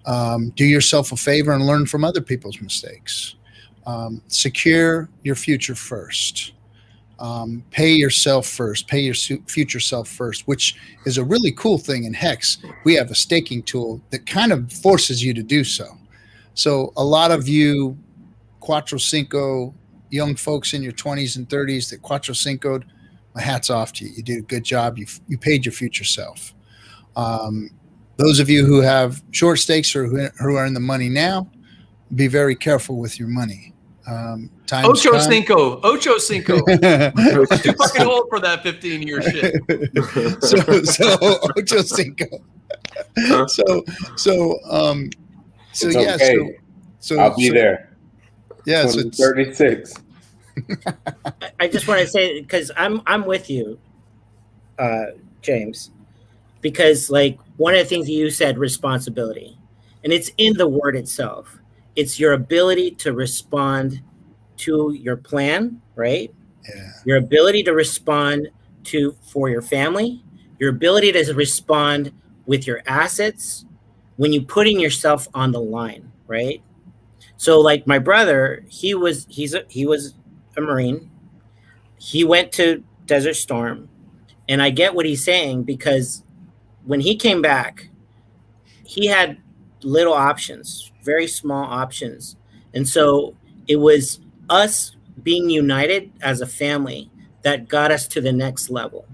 do yourself a favor and learn from other people's mistakes. Secure your future first. Pay yourself first. Pay your future self first, which is a really cool thing in Hex. We have a staking tool that kind of forces you to do so. So a lot of you Cuatro Cinco young folks in your 20s and 30s that Cuatro Cinco'd, my hat's off to you. You did a good job. You paid your future self. Those of you who have short stakes or who are in the money now, be very careful with your money. Ocho Cinco. Too fucking old for that 15-year shit. so Ocho Cinco. So it's yeah. Okay. So I'll be there. Yeah. So 36. I just want to say, because I'm with you, James, because like one of the things you said, responsibility, and it's in the word itself. It's your ability to respond to your plan, right? Yeah. Your ability to respond for your family, your ability to respond with your assets when you're putting yourself on the line, right? So like my brother, he was a Marine. He went to Desert Storm, and I get what he's saying, because when he came back, he had little options, very small options. And so it was us being united as a family that got us to the next level.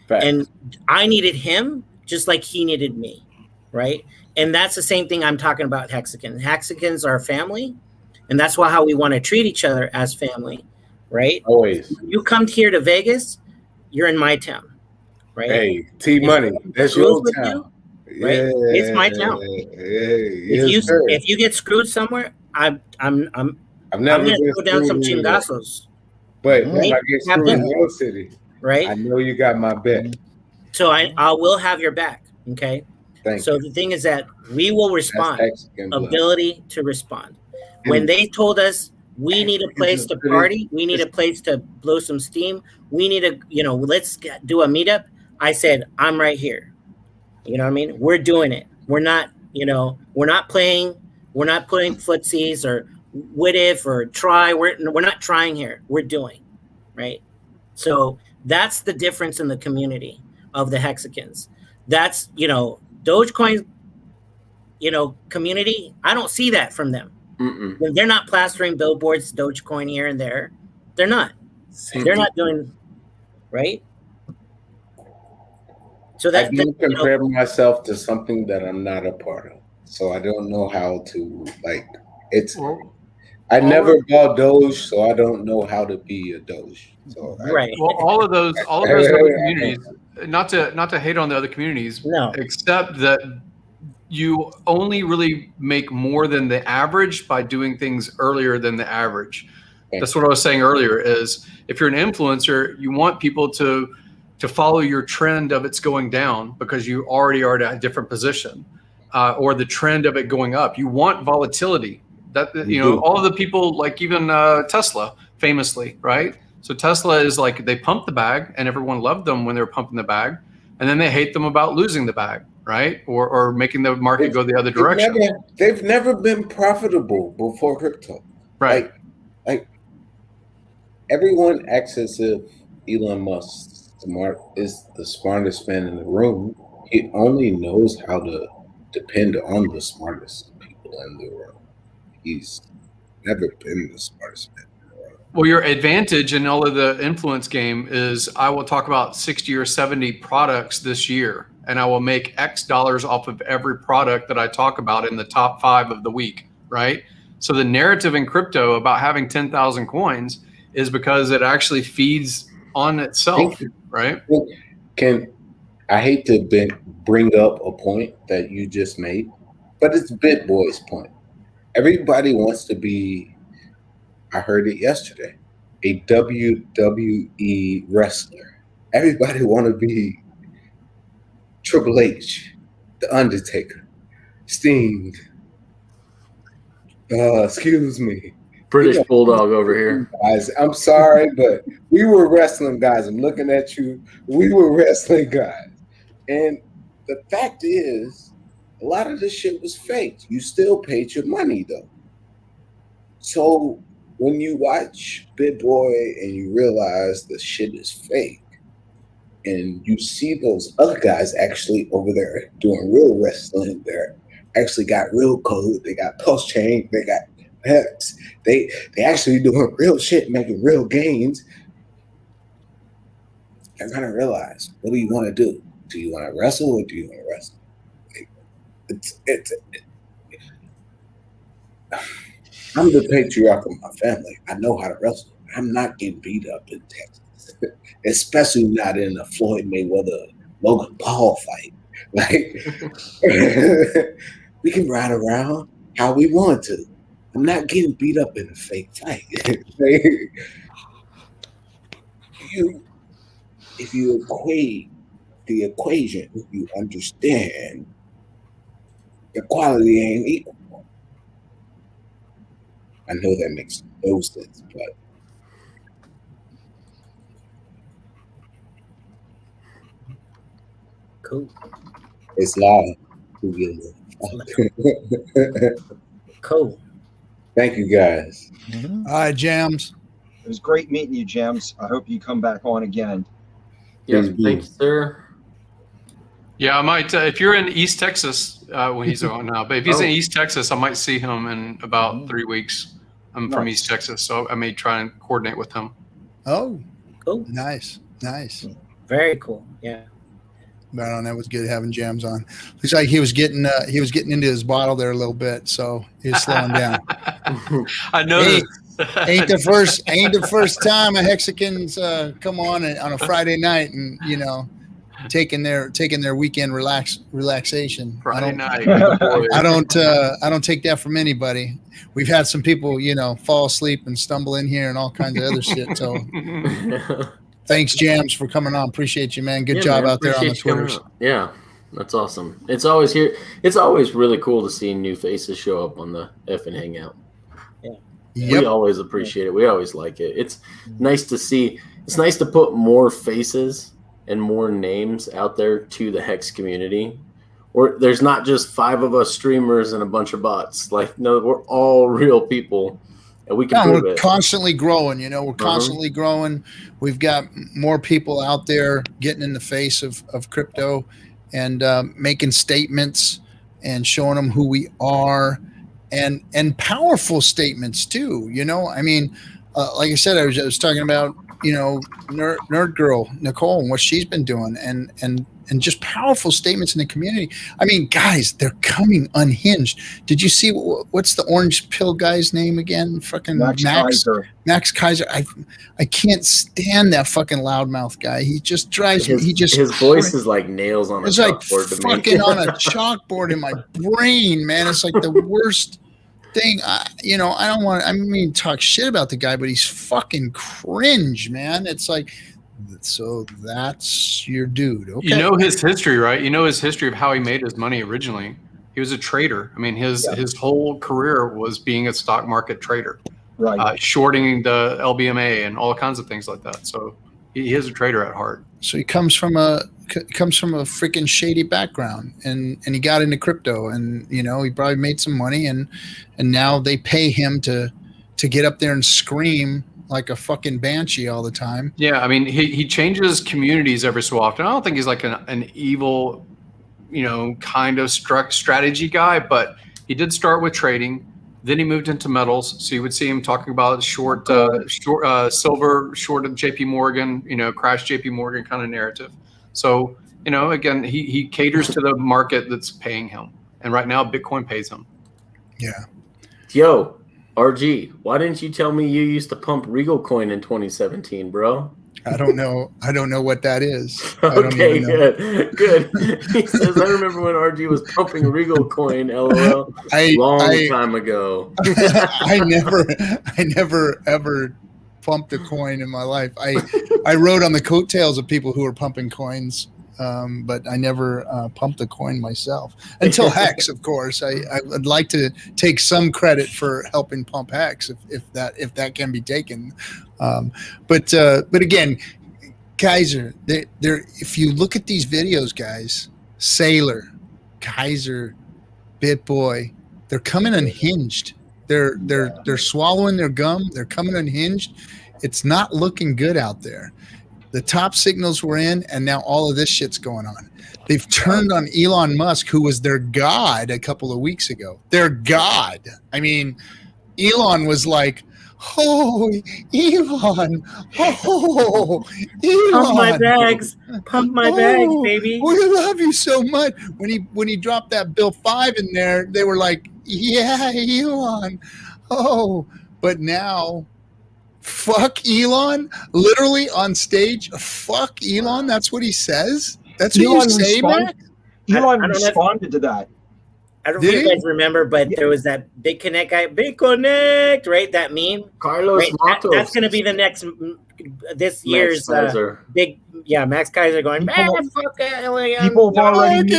Fact. And I needed him just like he needed me, right? And that's the same thing I'm talking about Hexicans. Hexicans are family, and that's how we want to treat each other as family, right? Always. You come here to Vegas, you're in my town, right? Hey, T-Money, that's your town. Right? Yeah, it's my town. If you get screwed somewhere, I'm gonna throw down some chingazos. But if I get screwed in your city, right? I know you got my back. So I will have your back. Okay. So the thing is that we will respond. Ability to respond. When they told us we need a place to party, we need a place to blow some steam, we need let's do a meetup. I said, I'm right here. You know what I mean? We're doing it. We're not, we're not playing footsies or what if or try. We're not trying here. We're doing, right? So that's the difference in the community of the Hexicans. That's, Dogecoin, community. I don't see that from them. They're not plastering billboards, Dogecoin here and there. They're not. They're not doing right. So I do compare myself to something that I'm not a part of, so I don't know how to like. It's I never bought Doge, so I don't know how to be a Doge. So Well, all of those other communities. Not to hate on the other communities, except that you only really make more than the average by doing things earlier than the average. That's what I was saying earlier. Is if you're an influencer, you want people to follow your trend of it's going down because you already are at a different position, or the trend of it going up. You want volatility. That all of the people, like even Tesla, famously, right? So Tesla is like they pump the bag, and everyone loved them when they were pumping the bag, and then they hate them about losing the bag, right? Or making the market go the other direction. They've never been profitable before crypto, right? Like everyone acts as if Elon Musk is the smartest man in the room. He only knows how to depend on the smartest people in the room. He's never been the smartest man. Well, your advantage in all of the influence game is I will talk about 60 or 70 products this year, and I will make X dollars off of every product that I talk about in the top 5 of the week, right? So the narrative in crypto about having 10,000 coins is because it actually feeds on itself, right? I hate to bring up a point that you just made, but it's BitBoy's point. Everybody wants to be, I heard it yesterday, a WWE wrestler. Everybody want to be Triple H, The Undertaker, Sting. Excuse me. British Bulldog over here. Guys, I'm sorry, but we were wrestling guys. I'm looking at you. We were wrestling guys. And the fact is, a lot of this shit was fake. You still paid your money, though. So when you watch BitBoy and you realize the shit is fake, and you see those other guys actually over there doing real wrestling, they're actually got real code, they got PulseChain, they got Hex, they actually doing real shit, making real gains. You're gonna realize, what do you want to do? Do you want to wrestle or do you want to wrestle? I'm the patriarch of my family. I know how to wrestle. I'm not getting beat up in Texas, especially not in a Floyd Mayweather Logan Paul fight. Like we can ride around how we want to. I'm not getting beat up in a fake fight. If you equate the equation, you understand the quality ain't equal. I know that makes no sense, but cool. It's live. Cool. Thank you, guys. All right, Jams. It was great meeting you, Jams. I hope you come back on again. Yes, thank you, sir. Yeah, I might. If you're in East Texas, well, he's on now, but if he's in East Texas, I might see him in about 3 weeks. I'm from East Texas, so I may try and coordinate with him. Oh, cool. Nice. Very cool. Yeah. Right on. That was good having Jams on. Looks like he was getting into his bottle there a little bit, so he's slowing down. I know. Ain't the first time a Hexicans come on a Friday night and taking their weekend relaxation. Friday night. I don't take that from anybody. We've had some people fall asleep and stumble in here and all kinds of other shit. So thanks, Jams, for coming on. Appreciate you, man. Good job out there on the Twitters. Yeah, that's awesome. It's always really cool to see new faces show up on the FN Hangout. Yep. We always appreciate it. We always like it. It's nice to see. It's nice to put more faces and more names out there to the Hex community. Or there's not just 5 of us streamers and a bunch of bots. Like, no, we're all real people, and we can prove we're it. constantly growing. We're constantly growing. We've got more people out there getting in the face of crypto and making statements and showing them who we are. and powerful statements too. You know, I mean, like I said, I was talking about, you know, nerd girl Nicole and what she's been doing, and just powerful statements in the community. I mean, guys, they're coming unhinged. Did you see what's the orange pill guy's name again? Fucking Max Kaiser. Max Kaiser. I can't stand that fucking loudmouth guy. He just drives me. His voice is like nails on a chalkboard. It's like fucking on a chalkboard in my brain, man. It's like the worst thing. I don't want to, talk shit about the guy, but he's fucking cringe, man. It's like, so that's your dude. Okay. You know his history, right? You know his history of how he made his money originally. He was a trader. I mean, his whole career was being a stock market trader, right? Shorting the LBMA and all kinds of things like that. So he is a trader at heart. So he comes from a freaking shady background, and he got into crypto, and you know, he probably made some money, and now they pay him to get up there and scream like a fucking banshee all the time. Yeah, I mean, he changes communities every so often. I don't think he's like an evil, you know, kind of strategy guy, but he did start with trading. Then he moved into metals. So you would see him talking about short silver, short of JP Morgan, you know, crash JP Morgan kind of narrative. So, you know, again, he caters to the market that's paying him. And right now, Bitcoin pays him. Yeah. Yo, RG, why didn't you tell me you used to pump Regal Coin in 2017, bro? I don't know what that is. Okay, good. He says, I remember when RG was pumping Regal Coin, LOL, long time ago. I never ever pumped a coin in my life. I rode on the coattails of people who were pumping coins, but I never pumped a coin myself until Hex, of course. I would like to take some credit for helping pump Hex if that can be taken. But again, Kaiser, if you look at these videos, guys, Sailor, Kaiser, BitBoy, they're coming unhinged. They're swallowing their gum. They're coming unhinged. It's not looking good out there. The top signals were in, and now all of this shit's going on. They've turned on Elon Musk, who was their god a couple of weeks ago. Their god. I mean, Elon was like, oh, Elon. Oh, Elon. Pump my bags. Pump my bags, baby. We love you so much. When he dropped that Bill 5 in there, they were like, yeah, Elon. Oh, but now, fuck Elon. Literally on stage, fuck Elon. That's what he says. That's what you say, man. Elon responded to that. I don't know if you guys remember, but there was that Big Connect guy, Big Connect, right? That meme. Carlos Matos. That's going to be the next, this year's big, Max Kaiser going, man, fuck it. People have already.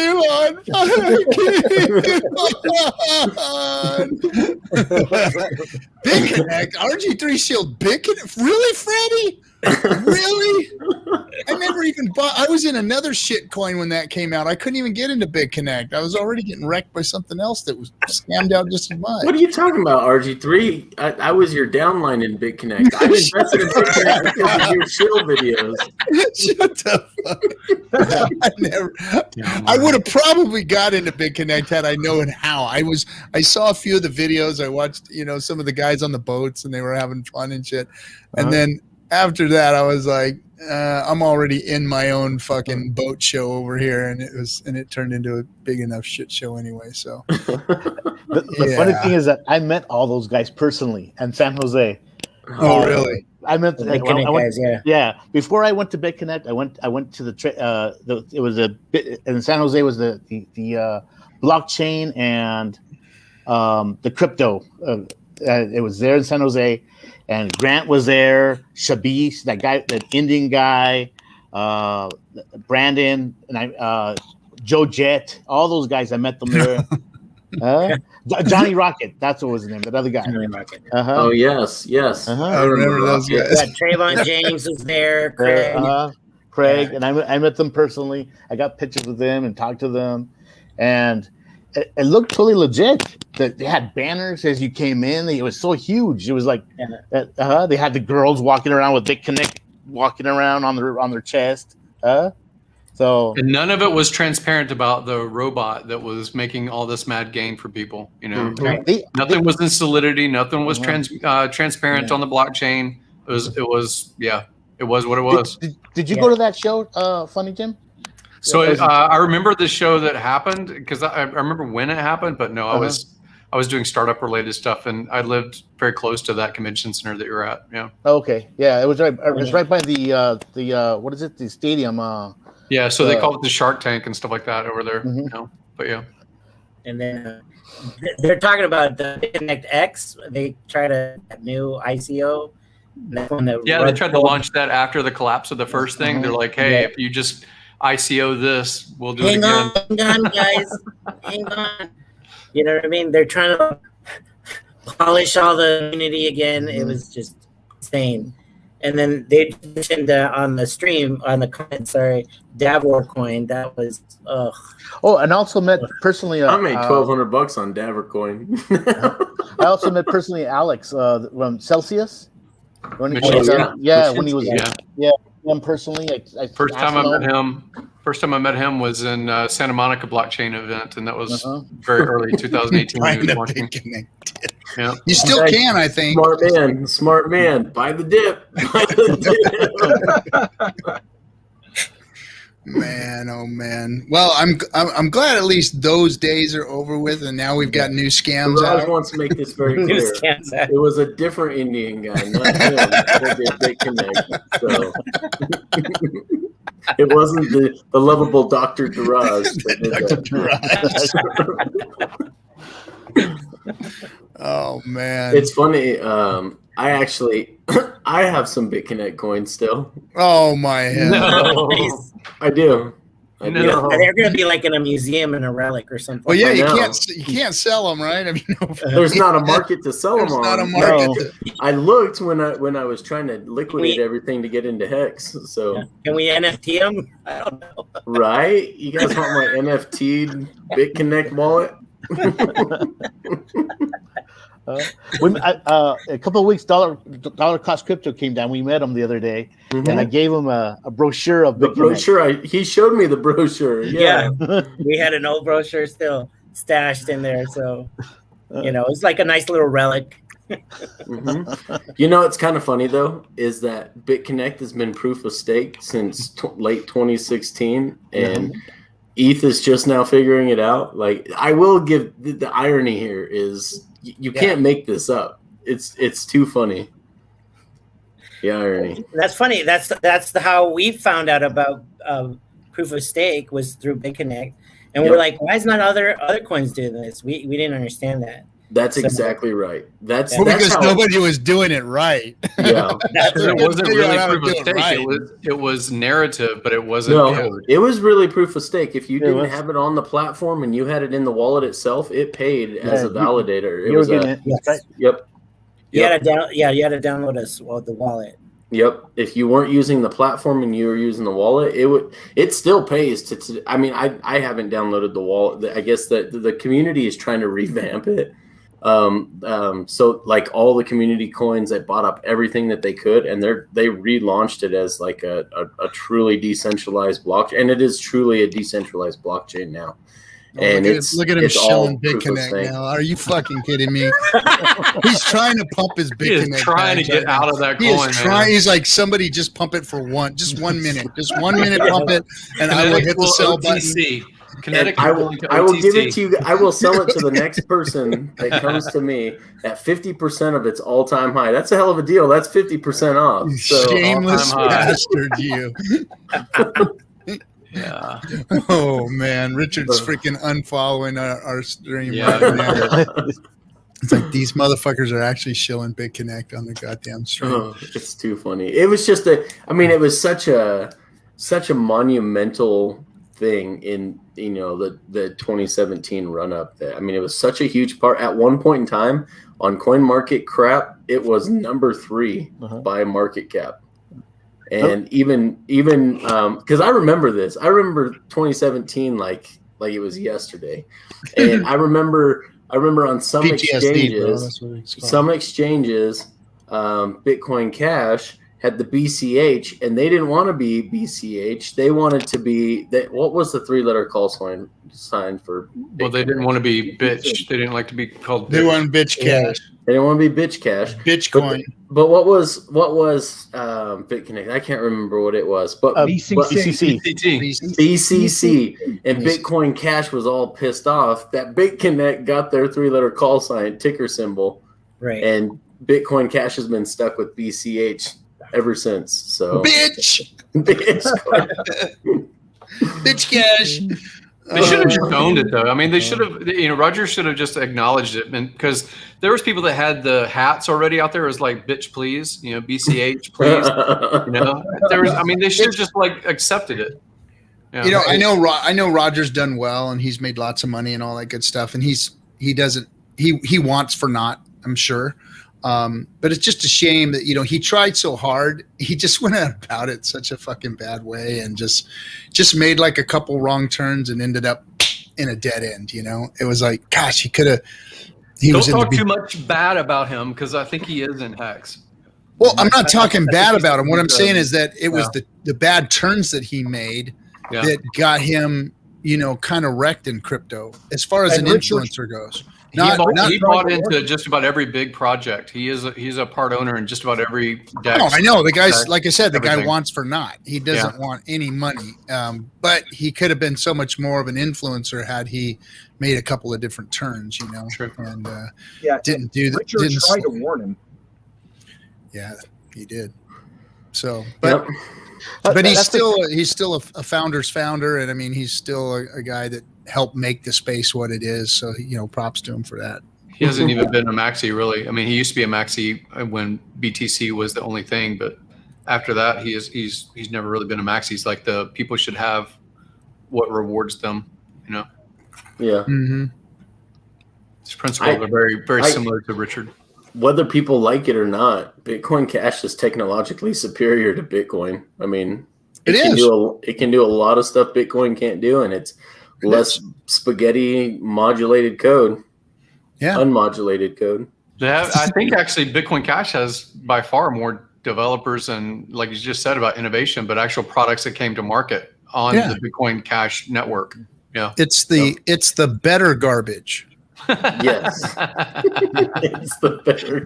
Big Connect, RG3 Shield, Big Connect. Really, Freddie? Really? I never even bought. I was in another shit coin when that came out. I couldn't even get into Big Connect. I was already getting wrecked by something else that was scammed out just as much. What are you talking about, RG3? I was your downline in Big Connect. I invested in Big Connect because of your chill videos. Shut the fuck. I would have probably got into Big Connect had I known how. I saw a few of the videos. I watched, some of the guys on the boats, and they were having fun and shit. And then after that, I was like, I'm already in my own fucking boat show over here, and it turned into a big enough shit show anyway. So the funny thing is that I met all those guys personally in San Jose. Oh, really? I met the Big Connect guys, yeah. Before I went to Big Connect, I went to the it was a bit in San Jose was the blockchain and the crypto. It was there in San Jose. And Grant was there, Shabis, that Indian guy, Brandon, and Joe Jett, all those guys. I met them there. Johnny Rocket, that's what was his name, that other guy. Johnny Rocket. Oh, yes. I remember those guys. Trayvon James was there, Craig, and I met them personally. I got pictures with them and talked to them, and it looked totally legit. They had banners as you came in. It was so huge. It was like they had the girls walking around with Big Connect walking around on their chest. So and none of it was transparent about the robot that was making all this mad gain for people. You know, nothing was in Solidity. Nothing was transparent on the blockchain. It was what it was. Did you go to that show, Funny Jim? So I remember the show that happened because I remember when it happened, but no, I was doing startup related stuff, and I lived very close to that convention center that you're at. Yeah. Okay. Yeah, it was right. It was right by the what is it? The stadium. Yeah. So they call it the Shark Tank and stuff like that over there. You know? But yeah. And then they're talking about the KNTX. They tried a new ICO. They tried to launch that after the collapse of the first thing. They're like, hey, if you just ICO this, we'll do it again. Hang on, guys. Hang on. You know what I mean? They're trying to polish all the community again. It was just insane. And then they mentioned on the stream, on the comment, Davor coin. That was, ugh. Oh, and I also met personally. I made $1,200 on Davor coin. I also met personally Alex from Celsius. When he was, when he was, him personally. First time I met him was in Santa Monica blockchain event, and that was very early 2018. When he was launching. Yeah. You still can, I think. Smart man. Buy the dip. Buy the dip. Man, oh man. Well, I'm glad at least those days are over with, and now we've got new scams out. Wants to make this very clear. It was a different Indian guy, not him. That did Big Connect. So it wasn't the lovable Dr. Duraj. Dr. Duraj. Oh man, it's funny. I actually, I have some BitConnect coins still. Oh my head! No. I do. No. They're going to be like in a museum in a relic or something. Well, yeah, you can't sell them, right? I mean, there's not a market to sell them on. Not a market. I looked when I was trying to liquidate everything to get into Hex. So can we NFT them? I don't know. Right? You guys want my NFT BitConnect wallet? A couple of weeks, dollar cost crypto came down. We met him the other day, and I gave him a brochure of the brochure. He showed me the brochure. Yeah. We had an old brochure still stashed in there, so it's like a nice little relic. You know, it's kind of funny though, is that BitConnect has been proof of stake since late 2016, and ETH is just now figuring it out. Like, I will give the irony here is. You can't make this up. It's too funny. The irony. That's funny. That's how we found out about proof of stake was through BitConnect, and we're like, why is not other coins doing this? We didn't understand that. That's exactly right. That's because nobody was doing it right. Yeah, it wasn't really proof of stake. Right. It was narrative, but it wasn't. No, it was really proof of stake. If you didn't have it on the platform and you had it in the wallet itself, it paid as a validator. It was Yep. You had to download the wallet. Yep. If you weren't using the platform and you were using the wallet, it still pays to. I mean, I haven't downloaded the wallet. I guess that the community is trying to revamp it. So like all the community coins that bought up everything that they could, and they relaunched it as like a truly decentralized blockchain, and it is truly a decentralized blockchain now. And look at him shilling BitConnect now. Are you fucking kidding me? He's trying to pump his BitConnect. He's trying to get out of that coin. He's like, somebody just pump it for 1 minute. Just 1 minute pump it, and I will hit the sell button. I will give it to you. I will sell it to the next person that comes to me at 50% of its all-time high. That's a hell of a deal. That's 50% off. So, shameless bastard, you. Yeah. Oh man, Richard's freaking unfollowing our stream. Yeah. Right now. It's like these motherfuckers are actually shilling BitConnect on the goddamn stream. Oh, it's too funny. It was just it was such a monumental thing in the 2017 run up. That it was such a huge part. At one point in time on CoinMarketCap, it was number 3 by market cap. And even because I remember this, I remember 2017 like it was yesterday, and I remember on some PTSD, exchanges, Bitcoin Cash had the BCH, and they didn't want to be BCH. They wanted to be what was the 3-letter call sign for? Well, they didn't want to be bitch. They didn't like to be called. They wanted bitch cash. They didn't want to be bitch cash. Bitcoin. But what was BitConnect? I can't remember what it was. But BCC. BCC. And Bitcoin Cash was all pissed off that BitConnect got their 3-letter call sign ticker symbol. Right. And Bitcoin Cash has been stuck with BCH ever since. So bitch cash. They should have just owned it, though. I mean, they should have. Roger should have just acknowledged it, because there was people that had the hats already out there. It was like, "Bitch, please," BCH, please. There was. I mean, they should have just like accepted it. Yeah. I know Roger's done well, and he's made lots of money and all that good stuff, and he wants for naught, I'm sure. But it's just a shame that, he tried so hard. He just went about it such a fucking bad way, and just made like a couple wrong turns and ended up in a dead end. It was like, gosh, he could have. Don't talk too much bad about him, because I think he is in Hex. Well, I'm not talking bad about him. What I'm saying is that it was the bad turns that he made that got him, kind of wrecked in crypto as far as an influencer goes. He bought into just about every big project. He's a part owner in just about every DEX. Oh, I know. The guy's, like I said, the guy wants for naught. He doesn't want any money. But he could have been so much more of an influencer had he made a couple of different turns, Sure. And didn't do that. Richard tried to warn him. Yeah, he did. So, but he's still a founder's founder, and I mean, he's still a guy that helped make the space what it is. So, props to him for that. He hasn't even been a maxi, really. I mean, he used to be a maxi when BTC was the only thing, but after that, he's never really been a maxi. He's like, the people should have what rewards them, Yeah. Mm-hmm. His principles are very, very similar to Richard. Whether people like it or not, Bitcoin Cash is technologically superior to Bitcoin. I mean, it can do a lot of stuff Bitcoin can't do, and it's less spaghetti modulated code. Yeah. Unmodulated code. Yeah, I think actually Bitcoin Cash has by far more developers and, like you just said, about innovation, but actual products that came to market on the Bitcoin Cash network. Yeah. It's the better garbage. Yes. It's the better.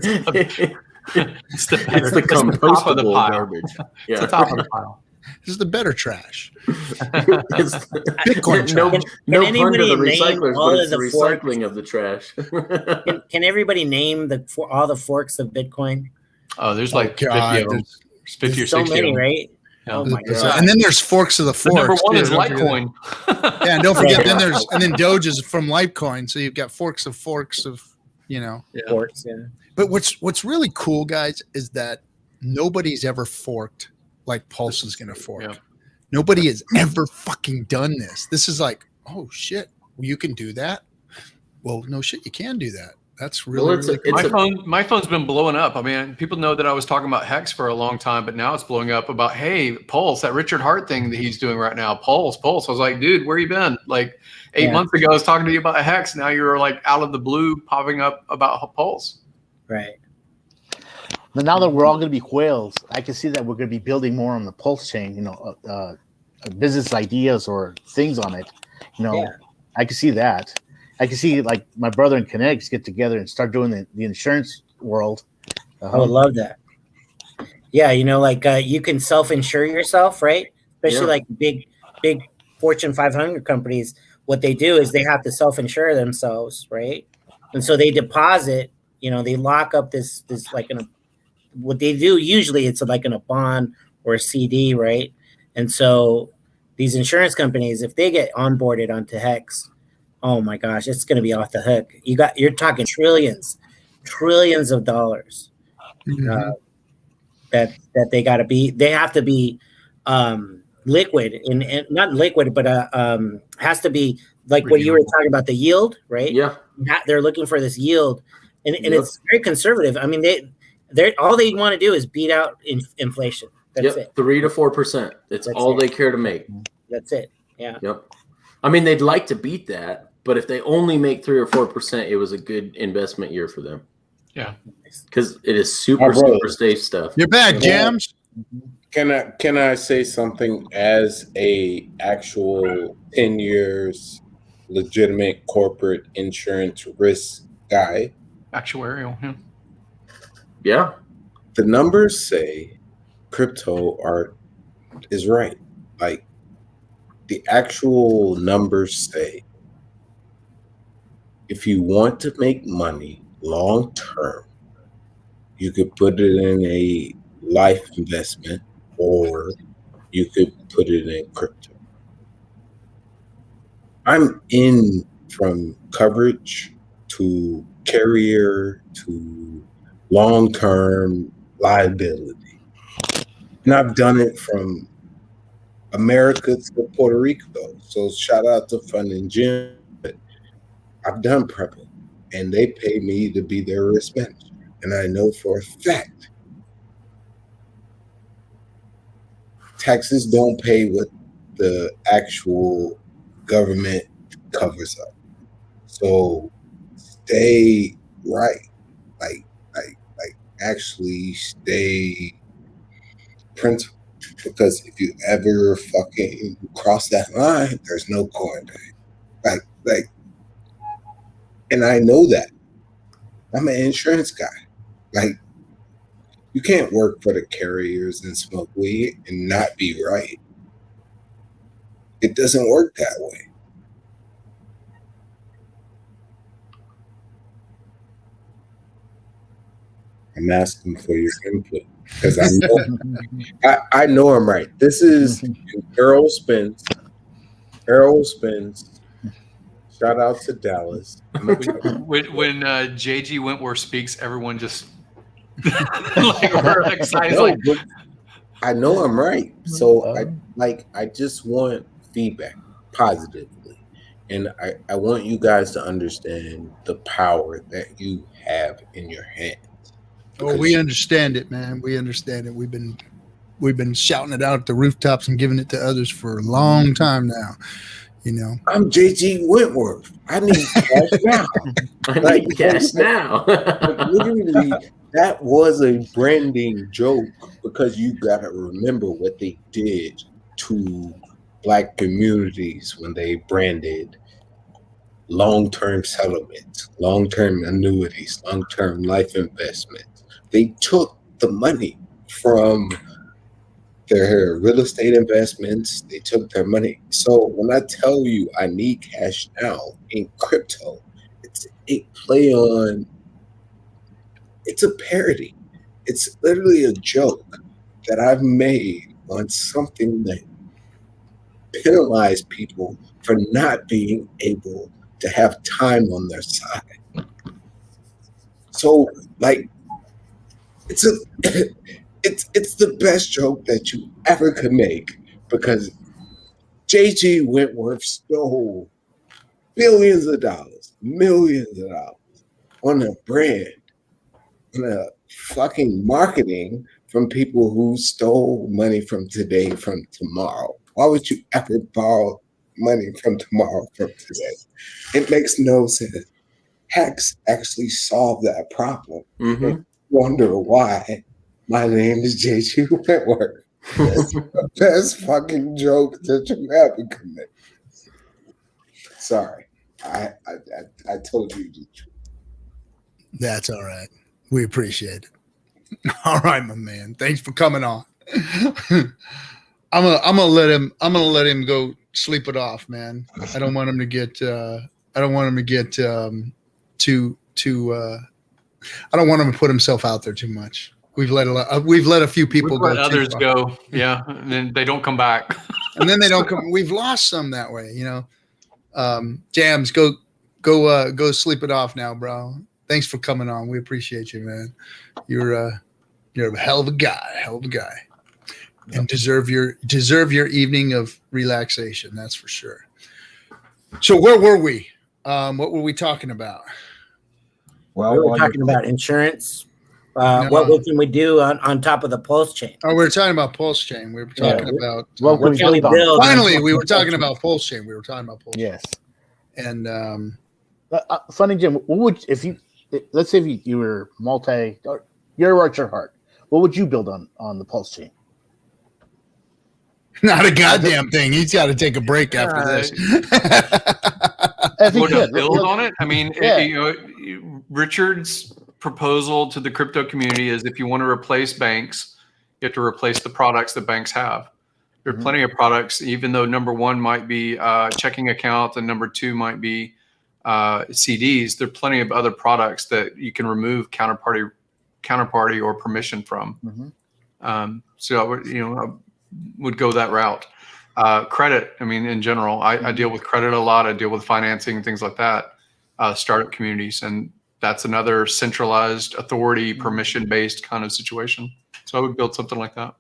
It's the compostable garbage. Yeah. It's the top of the pile. This is the better trash. Bitcoin trash. No pun to the recyclers, but it's the recycling of the trash. Can everybody name all the forks of Bitcoin? Oh, there's like 50 of them. 50 or 60 so many, right? Yeah. Oh my god! And then there's forks of the forks. Number one is Litecoin. Yeah, and don't forget. Then Doge is from Litecoin. So you've got forks of forks. Forks. Yeah. But what's really cool, guys, is that nobody's ever forked like Pulse is going to fork. Yeah. Nobody has ever fucking done this. This is like, oh shit, well, you can do that. Well, no shit, you can do that. That's really, my phone's been blowing up. I mean, people know that I was talking about Hex for a long time, but now it's blowing up about, hey, Pulse, that Richard Hart thing that he's doing right now. Pulse. I was like, dude, where you been? Like 8 months ago, I was talking to you about Hex. Now you're like out of the blue popping up about Pulse. Right. But now that we're all going to be whales, I can see that we're going to be building more on the PulseChain, business ideas or things on it. I can see that. I can see like my brother and Connectics get together and start doing the insurance world. I would love that. Yeah, you can self-insure yourself, right? Especially like big Fortune 500 companies. What they do is they have to self-insure themselves, right? And so they deposit. They lock up this like what they do usually it's like in a bond or a CD, right? And so these insurance companies, if they get onboarded onto Hex, oh my gosh, it's going to be off the hook. You're talking trillions of dollars that they have to be liquid and not liquid, but has to be like what you were talking about, the yield, right? Yeah. They're looking for this yield and it's very conservative. I mean, they're all they want to do is beat out inflation. That's it. 3 to 4%. That's all they care to make. That's it. Yeah. Yep. I mean, they'd like to beat that, but if they only make 3 or 4%, it was a good investment year for them. Yeah. Because it is super safe stuff. You're back, Jams. Can I say something as a actual 10 years legitimate corporate insurance risk guy? Actuarial. Yeah. Yeah. The numbers say crypto is right. Like the actual numbers say if you want to make money long term, you could put it in a life investment or you could put it in crypto. I'm in from coverage to carrier to long-term liability. And I've done it from America to Puerto Rico. So shout out to Fun and Jim. I've done prepping and they pay me to be their risk manager. And I know for a fact taxes don't pay what the actual government covers up. So stay right. Like actually stay principled. Because if you ever fucking cross that line, there's no going back. Like, and I know that. I'm an insurance guy. Like, you can't work for the carriers and smoke weed and not be right. It doesn't work that way. I'm asking for your input because I know I'm right. This is Errol Spence. Shout out to Dallas. When JG Wentworth speaks, everyone just like we're excited. No, like, I know I'm right. So I just want feedback positively. And I want you guys to understand the power that you have in your hands. Oh, we understand it, man. We understand it. We've been shouting it out at the rooftops and giving it to others for a long time now. You know, I'm JG Wentworth. I need cash now. I need cash now. Literally, that was a branding joke because you gotta remember what they did to Black communities when they branded long-term settlements, long-term annuities, long-term life investments. They took the money from their real estate investments. They took their money. So when I tell you I need cash now in crypto, it's a play on, it's a parody. It's literally a joke that I've made on something that penalized people for not being able to have time on their side. So like, it's the best joke that you ever could make because JG Wentworth stole billions of dollars, millions of dollars on a brand, on a fucking marketing from people who stole money from today, from tomorrow. Why would you ever borrow money from tomorrow, from today? It makes no sense. Hex actually solved that problem. Mm-hmm. Wonder why my name is JG Wentworth. That's the best fucking joke that you ever could make. Sorry, I told you the truth. That's all right. We appreciate it. All right, my man. Thanks for coming on. I'm gonna let him go sleep it off, man. I don't want him to get I don't want him to put himself out there too much. We've let a few people go. Let others go. Yeah. And then they don't come back. And then they don't come. We've lost some that way, you know. Jams, go sleep it off now, bro. Thanks for coming on. We appreciate you, man. You're a hell of a guy. And deserve your evening of relaxation. That's for sure. So where were we? What were we talking about? Well, we were talking about insurance. What can we do on top of the PulseChain? Oh, we were talking about PulseChain. We were talking about what can we build? Finally, we were talking about PulseChain. We were talking about PulseChain. Yes. And Funny Jim, what would let's say if you were you're at your heart, what would you build on the PulseChain? Not a goddamn thing. He's got to take a break after this. Would to build on it? I mean, Richard's proposal to the crypto community is if you want to replace banks, you have to replace the products that banks have. There are plenty of products, even though number one might be checking account and number two might be CDs. There are plenty of other products that you can remove counterparty or permission from. So I would go that route. Credit, I mean, in general, I deal with credit a lot. I deal with financing, things like that, startup communities. And that's another centralized authority, permission-based kind of situation. So I would build something like that.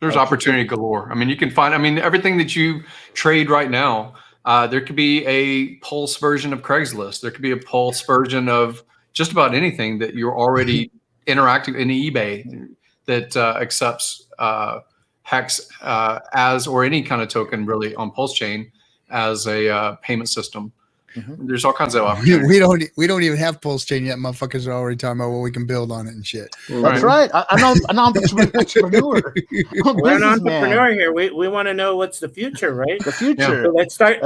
There's opportunity galore. I mean, you can find, everything that you trade right now, there could be a Pulse version of Craigslist. There could be a Pulse version of just about anything that you're already interacting in eBay that accepts Hex as, or any kind of token really on PulseChain as a payment system. There's all kinds of opportunities. We don't even have PulseChain yet. Motherfuckers are already talking about what we can build on it and shit. That's right. I'm an entrepreneur. We're an entrepreneur here. We want to know what's the future, right? The future. So let's start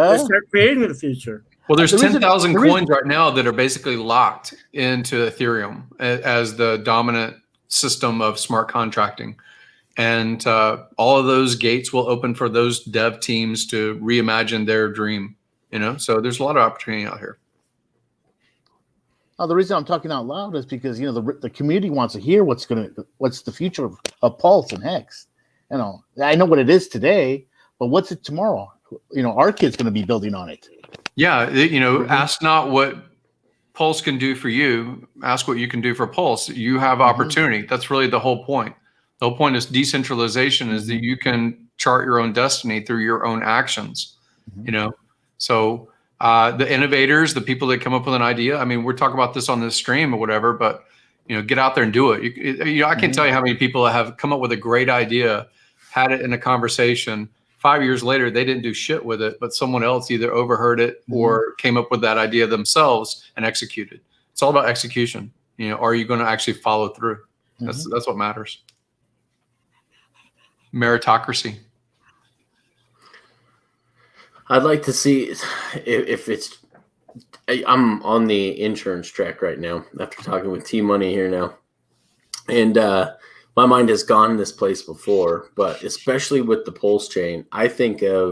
creating the future. Well, there's 10,000 coins right now that are basically locked into Ethereum as the dominant system of smart contracting. And all of those gates will open for those dev teams to reimagine their dream. So there's a lot of opportunity out here. Oh, the reason I'm talking out loud is because the community wants to hear what's the future of Pulse and Hex. I know what it is today, but what's it tomorrow? Our kid's going to be building on it. Yeah, ask not what Pulse can do for you. Ask what you can do for Pulse. You have opportunity. That's really the whole point. The whole point is decentralization is that you can chart your own destiny through your own actions. So the innovators, the people that come up with an idea, we're talking about this on this stream or whatever, but get out there and do it. I can't tell you how many people have come up with a great idea, had it in a conversation. 5 years later, they didn't do shit with it, but someone else either overheard it or came up with that idea themselves and executed. It's all about execution. Are you going to actually follow through? That's what matters. Meritocracy. I'd like to see if it's. I'm on the insurance track right now after talking with T-Money here now, and my mind has gone this place before, but especially with the PulseChain, I think of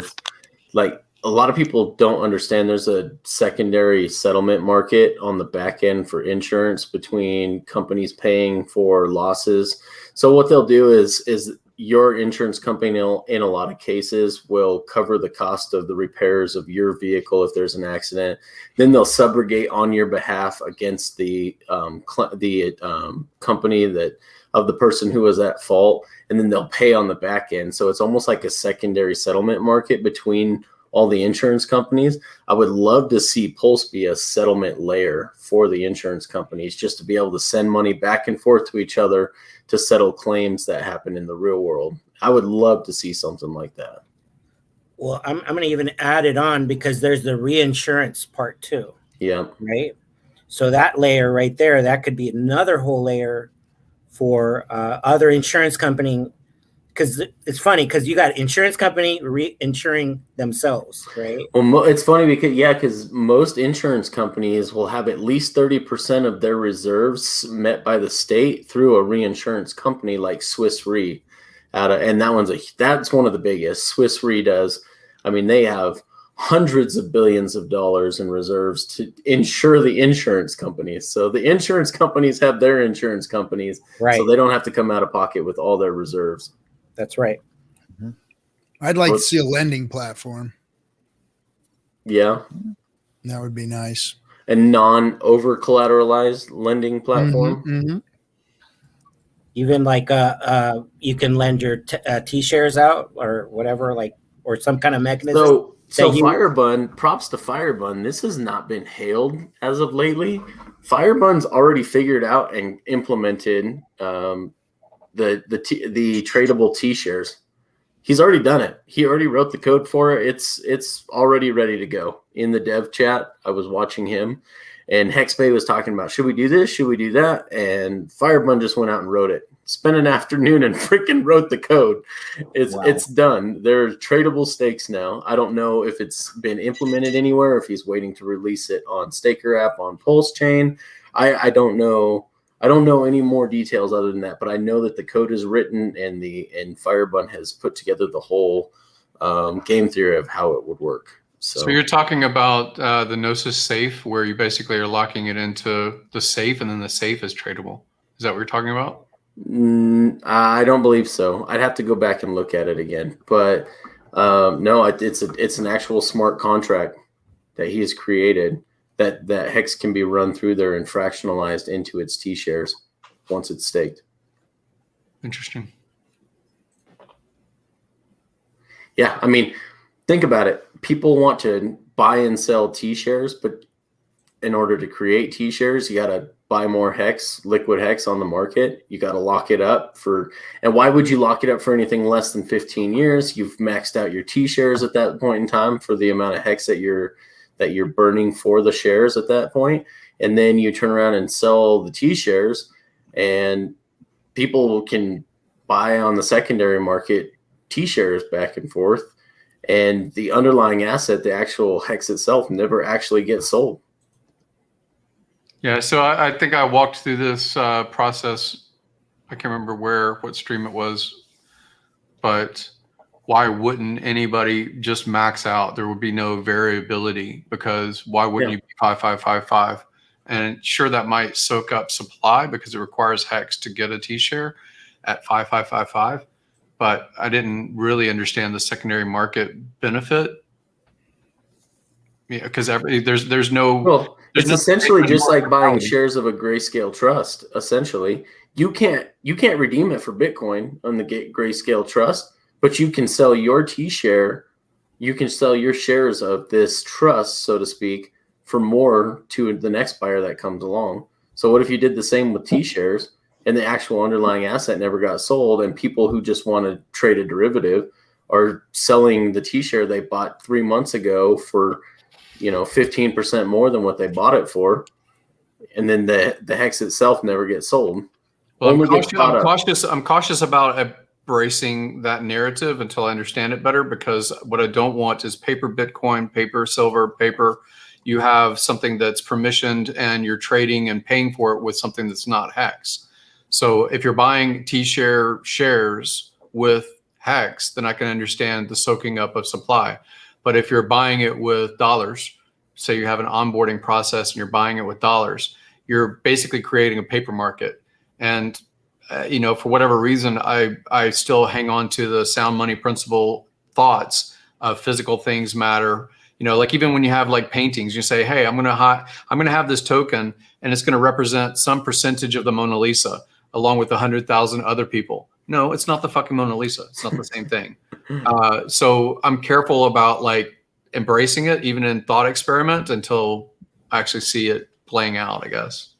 like a lot of people don't understand there's a secondary settlement market on the back end for insurance between companies paying for losses. So what they'll do is your insurance company in a lot of cases will cover the cost of the repairs of your vehicle if there's an accident. Then they'll subrogate on your behalf against the company that of the person who was at fault, and then they'll pay on the back end. So it's almost like a secondary settlement market between all the insurance companies. I would love to see Pulse be a settlement layer for the insurance companies, just to be able to send money back and forth to each other to settle claims that happen in the real world. I would love to see something like that. Well, I'm going to even add it on because there's the reinsurance part too. Yeah. Right. So that layer right there, that could be another whole layer for other insurance company. Because it's funny because you got insurance company reinsuring themselves, right? Well, it's funny because most insurance companies will have at least 30% of their reserves met by the state through a reinsurance company like Swiss Re. And that's one of the biggest. Swiss Re does. They have hundreds of billions of dollars in reserves to insure the insurance companies. So the insurance companies have their insurance companies, right? So they don't have to come out of pocket with all their reserves. That's right. I'd like to see a lending platform. Yeah. That would be nice. A non-over collateralized lending platform. Even like you can lend your T-shares out or whatever, or some kind of mechanism. So Firebun, props to Firebun. This has not been hailed as of lately. Firebun's already figured out and implemented the tradable T-shares. He's already done it. He already wrote the code for it. It's already ready to go in the dev chat. I was watching him, and Hexbay was talking about, should we do this? Should we do that? And Firebun just went out and wrote it. spent an afternoon and freaking wrote the code. It's done. They're tradable stakes now. I don't know if it's been implemented anywhere, if he's waiting to release it on Staker app, on PulseChain. I don't know. I don't know any more details other than that, but I know that the code is written and Firebun has put together the whole game theory of how it would work. So you're talking about the Gnosis safe, where you basically are locking it into the safe, and then the safe is tradable. Is that what you're talking about? I don't believe so. I'd have to go back and look at it again. But no, it's an actual smart contract that he has created that Hex can be run through there and fractionalized into its T shares once it's staked. Interesting. Yeah, I mean, think about it. People want to buy and sell T shares, but in order to create T shares, you got to buy more Hex, liquid Hex on the market. You got to lock it up and why would you lock it up for anything less than 15 years? You've maxed out your T shares at that point in time for the amount of Hex that you're burning for the shares at that point. And then you turn around and sell the T shares, and people can buy on the secondary market T shares back and forth. And the underlying asset, the actual Hex itself, never actually gets sold. Yeah, so I think I walked through this process. I can't remember what stream it was, but why wouldn't anybody just max out? There would be no variability, because why wouldn't you be 5555? And sure, that might soak up supply because it requires Hex to get a T share at 5555. But I didn't really understand the secondary market benefit. Yeah, because there's no. Well, there's it's essentially just like buying shares of a Grayscale trust. Essentially, you can't redeem it for Bitcoin on the Grayscale trust, but you can sell your T share. You can sell your shares of this trust, so to speak, for more to the next buyer that comes along. So what if you did the same with T shares? And the actual underlying asset never got sold, and people who just want to trade a derivative are selling the T share they bought 3 months ago for 15% more than what they bought it for, and then the Hex itself never gets sold. Well, I'm cautious about embracing that narrative until I understand it better, because what I don't want is paper Bitcoin, paper silver, paper. You have something that's permissioned and you're trading and paying for it with something that's not Hex. So if you're buying T-share shares with Hex, then I can understand the soaking up of supply. But if you're buying it with dollars, say you have an onboarding process and you're buying it with dollars, you're basically creating a paper market. And for whatever reason, I still hang on to the sound money principle thoughts of physical things matter. Like even when you have like paintings, you say, hey, I'm gonna have this token and it's gonna represent some percentage of the Mona Lisa, along with 100,000 other people. No, it's not the fucking Mona Lisa. It's not the same thing. So I'm careful about like embracing it, even in thought experiment, until I actually see it playing out, I guess.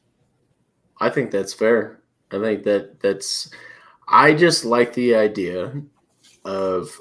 I think that's fair. I think I just like the idea of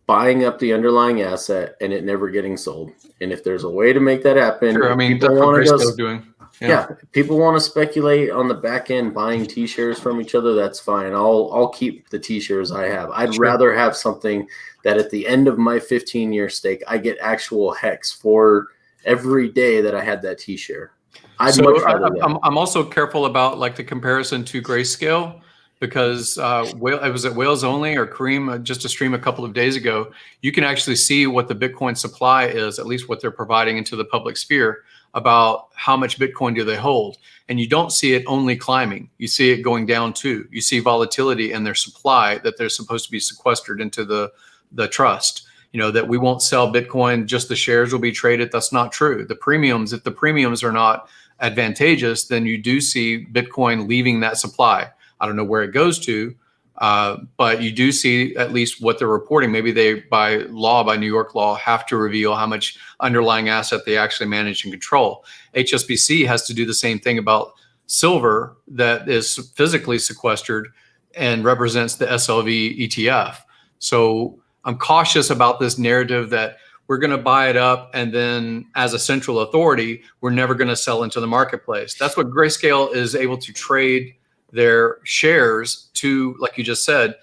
buying up the underlying asset and it never getting sold. And if there's a way to make that happen, sure, I mean, that's what Grayscale's doing. Yeah, people want to speculate on the back end buying T shares from each other. That's fine. I'll keep the T shares I have. I'd rather have something that at the end of my 15-year stake, I get actual Hex for every day that I had that T share. I'm also careful about like the comparison to Grayscale, because it was at Whales Only or Kareem, just a stream a couple of days ago. You can actually see what the Bitcoin supply is, at least what they're providing into the public sphere, about how much Bitcoin do they hold. And you don't see it only climbing. You see it going down too. You see volatility in their supply, that they're supposed to be sequestered into the trust. That we won't sell Bitcoin, just the shares will be traded. That's not true. The premiums, if the premiums are not advantageous, then you do see Bitcoin leaving that supply. I don't know where it goes to, but you do see at least what they're reporting. Maybe they, by New York law, have to reveal how much underlying asset they actually manage and control. HSBC has to do the same thing about silver that is physically sequestered and represents the SLV ETF. So I'm cautious about this narrative that we're going to buy it up and then as a central authority, we're never going to sell into the marketplace. That's what Grayscale is able to trade their shares to, like you just said,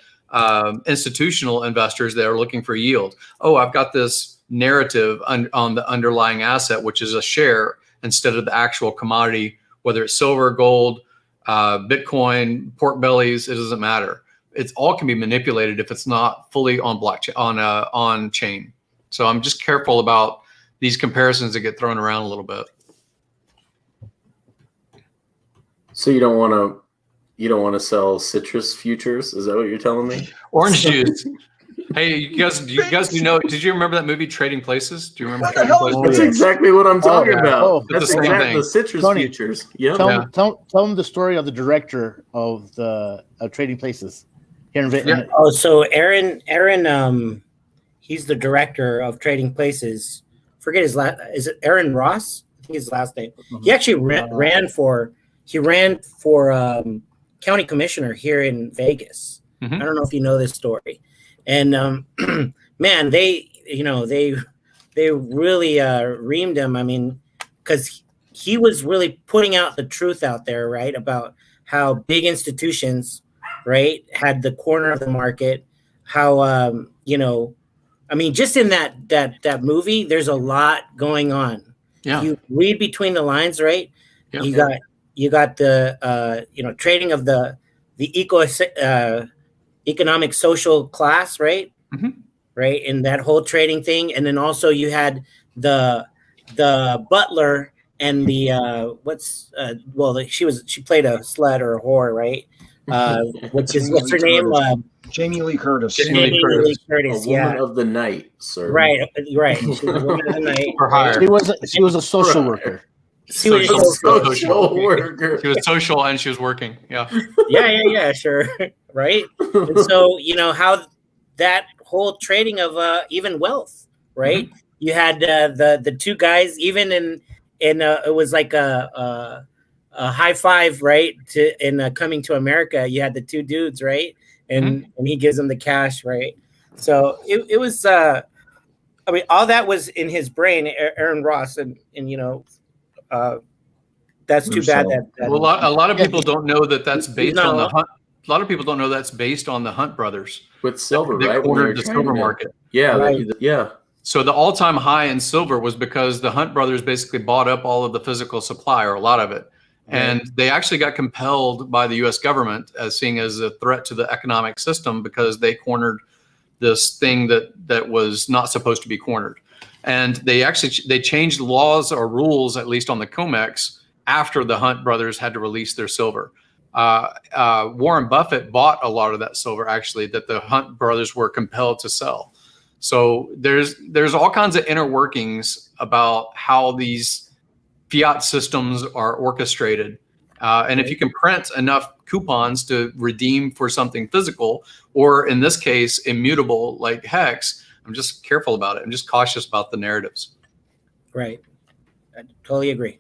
institutional investors that are looking for yield. Oh, I've got this narrative on the underlying asset, which is a share instead of the actual commodity, whether it's silver, gold, Bitcoin, pork bellies, it doesn't matter. It's all can be manipulated if it's not fully on blockchain, on chain. So I'm just careful about these comparisons that get thrown around a little bit. So you don't want to sell citrus futures? Is that what you're telling me? Orange juice. Hey, you guys do know? Did you remember that movie Trading Places? Do you remember What the Trading hell Places? That's exactly what I'm talking about. Oh, That's the same thing. the citrus Tony, futures. Yeah. Tell them the story of the director of the Trading Places. Here in Oh, so Aaron, he's the director of Trading Places. Forget his last. Is it Aaron Ross? I think his last name. He actually ran for county commissioner here in Vegas. I don't know if you know this story. And man, they really reamed him. I mean, because he was really putting out the truth out there, right, about how big institutions, right, had the corner of the market. How I mean, just in that movie, there's a lot going on. Yeah. You read between the lines, right? Yeah. You got the trading of the economic social class, right? Right, and that whole trading thing, and then also you had the butler and the she played a slut or a whore, right? What's her name? Jamie Lee Curtis. Jamie Lee Curtis, A woman of the night, sir. Right. She was a woman of the night. For hire. She was a social worker. She was social worker. She was social and she was working. Yeah. Yeah, sure. Right. And so, how that whole trading of even wealth, right? You had the two guys, even in it was like a high five, right? In Coming to America, you had the two dudes, right? And he gives them the cash, right? So it was I mean, all that was in his brain, Aaron Ross, and that's too bad that well, a lot of people don't know that's based on the Hunt. A lot of people don't know that's based on the Hunt brothers with silver, they right? cornered the silver market. Yeah, right. Yeah. So the all-time high in silver was because the Hunt brothers basically bought up all of the physical supply, or a lot of it, and they actually got compelled by the U.S. government as seeing as a threat to the economic system because they cornered this thing that was not supposed to be cornered. And they changed laws or rules, at least on the COMEX, after the Hunt brothers had to release their silver. Warren Buffett bought a lot of that silver, actually, that the Hunt brothers were compelled to sell. So there's all kinds of inner workings about how these fiat systems are orchestrated. And if you can print enough coupons to redeem for something physical, or in this case, immutable like Hex, I'm just careful about it. I'm just cautious about the narratives. Right. I totally agree.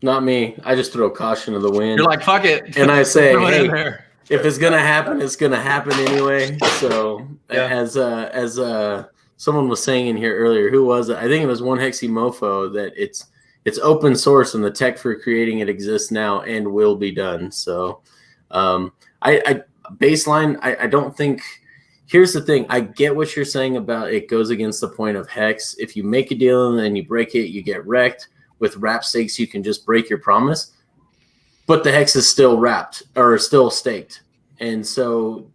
Not me. I just throw caution to the wind. You're like, fuck it. And I say, hey, if it's gonna happen, it's gonna happen anyway. So as someone was saying in here earlier, who was it? I think it was one Hexy Mofo, that it's open source and the tech for creating it exists now and will be done. So I don't think. Here's the thing. I get what you're saying about it goes against the point of Hex. If you make a deal and then you break it, you get wrecked. With wrap stakes, you can just break your promise. But the Hex is still wrapped or still staked. And so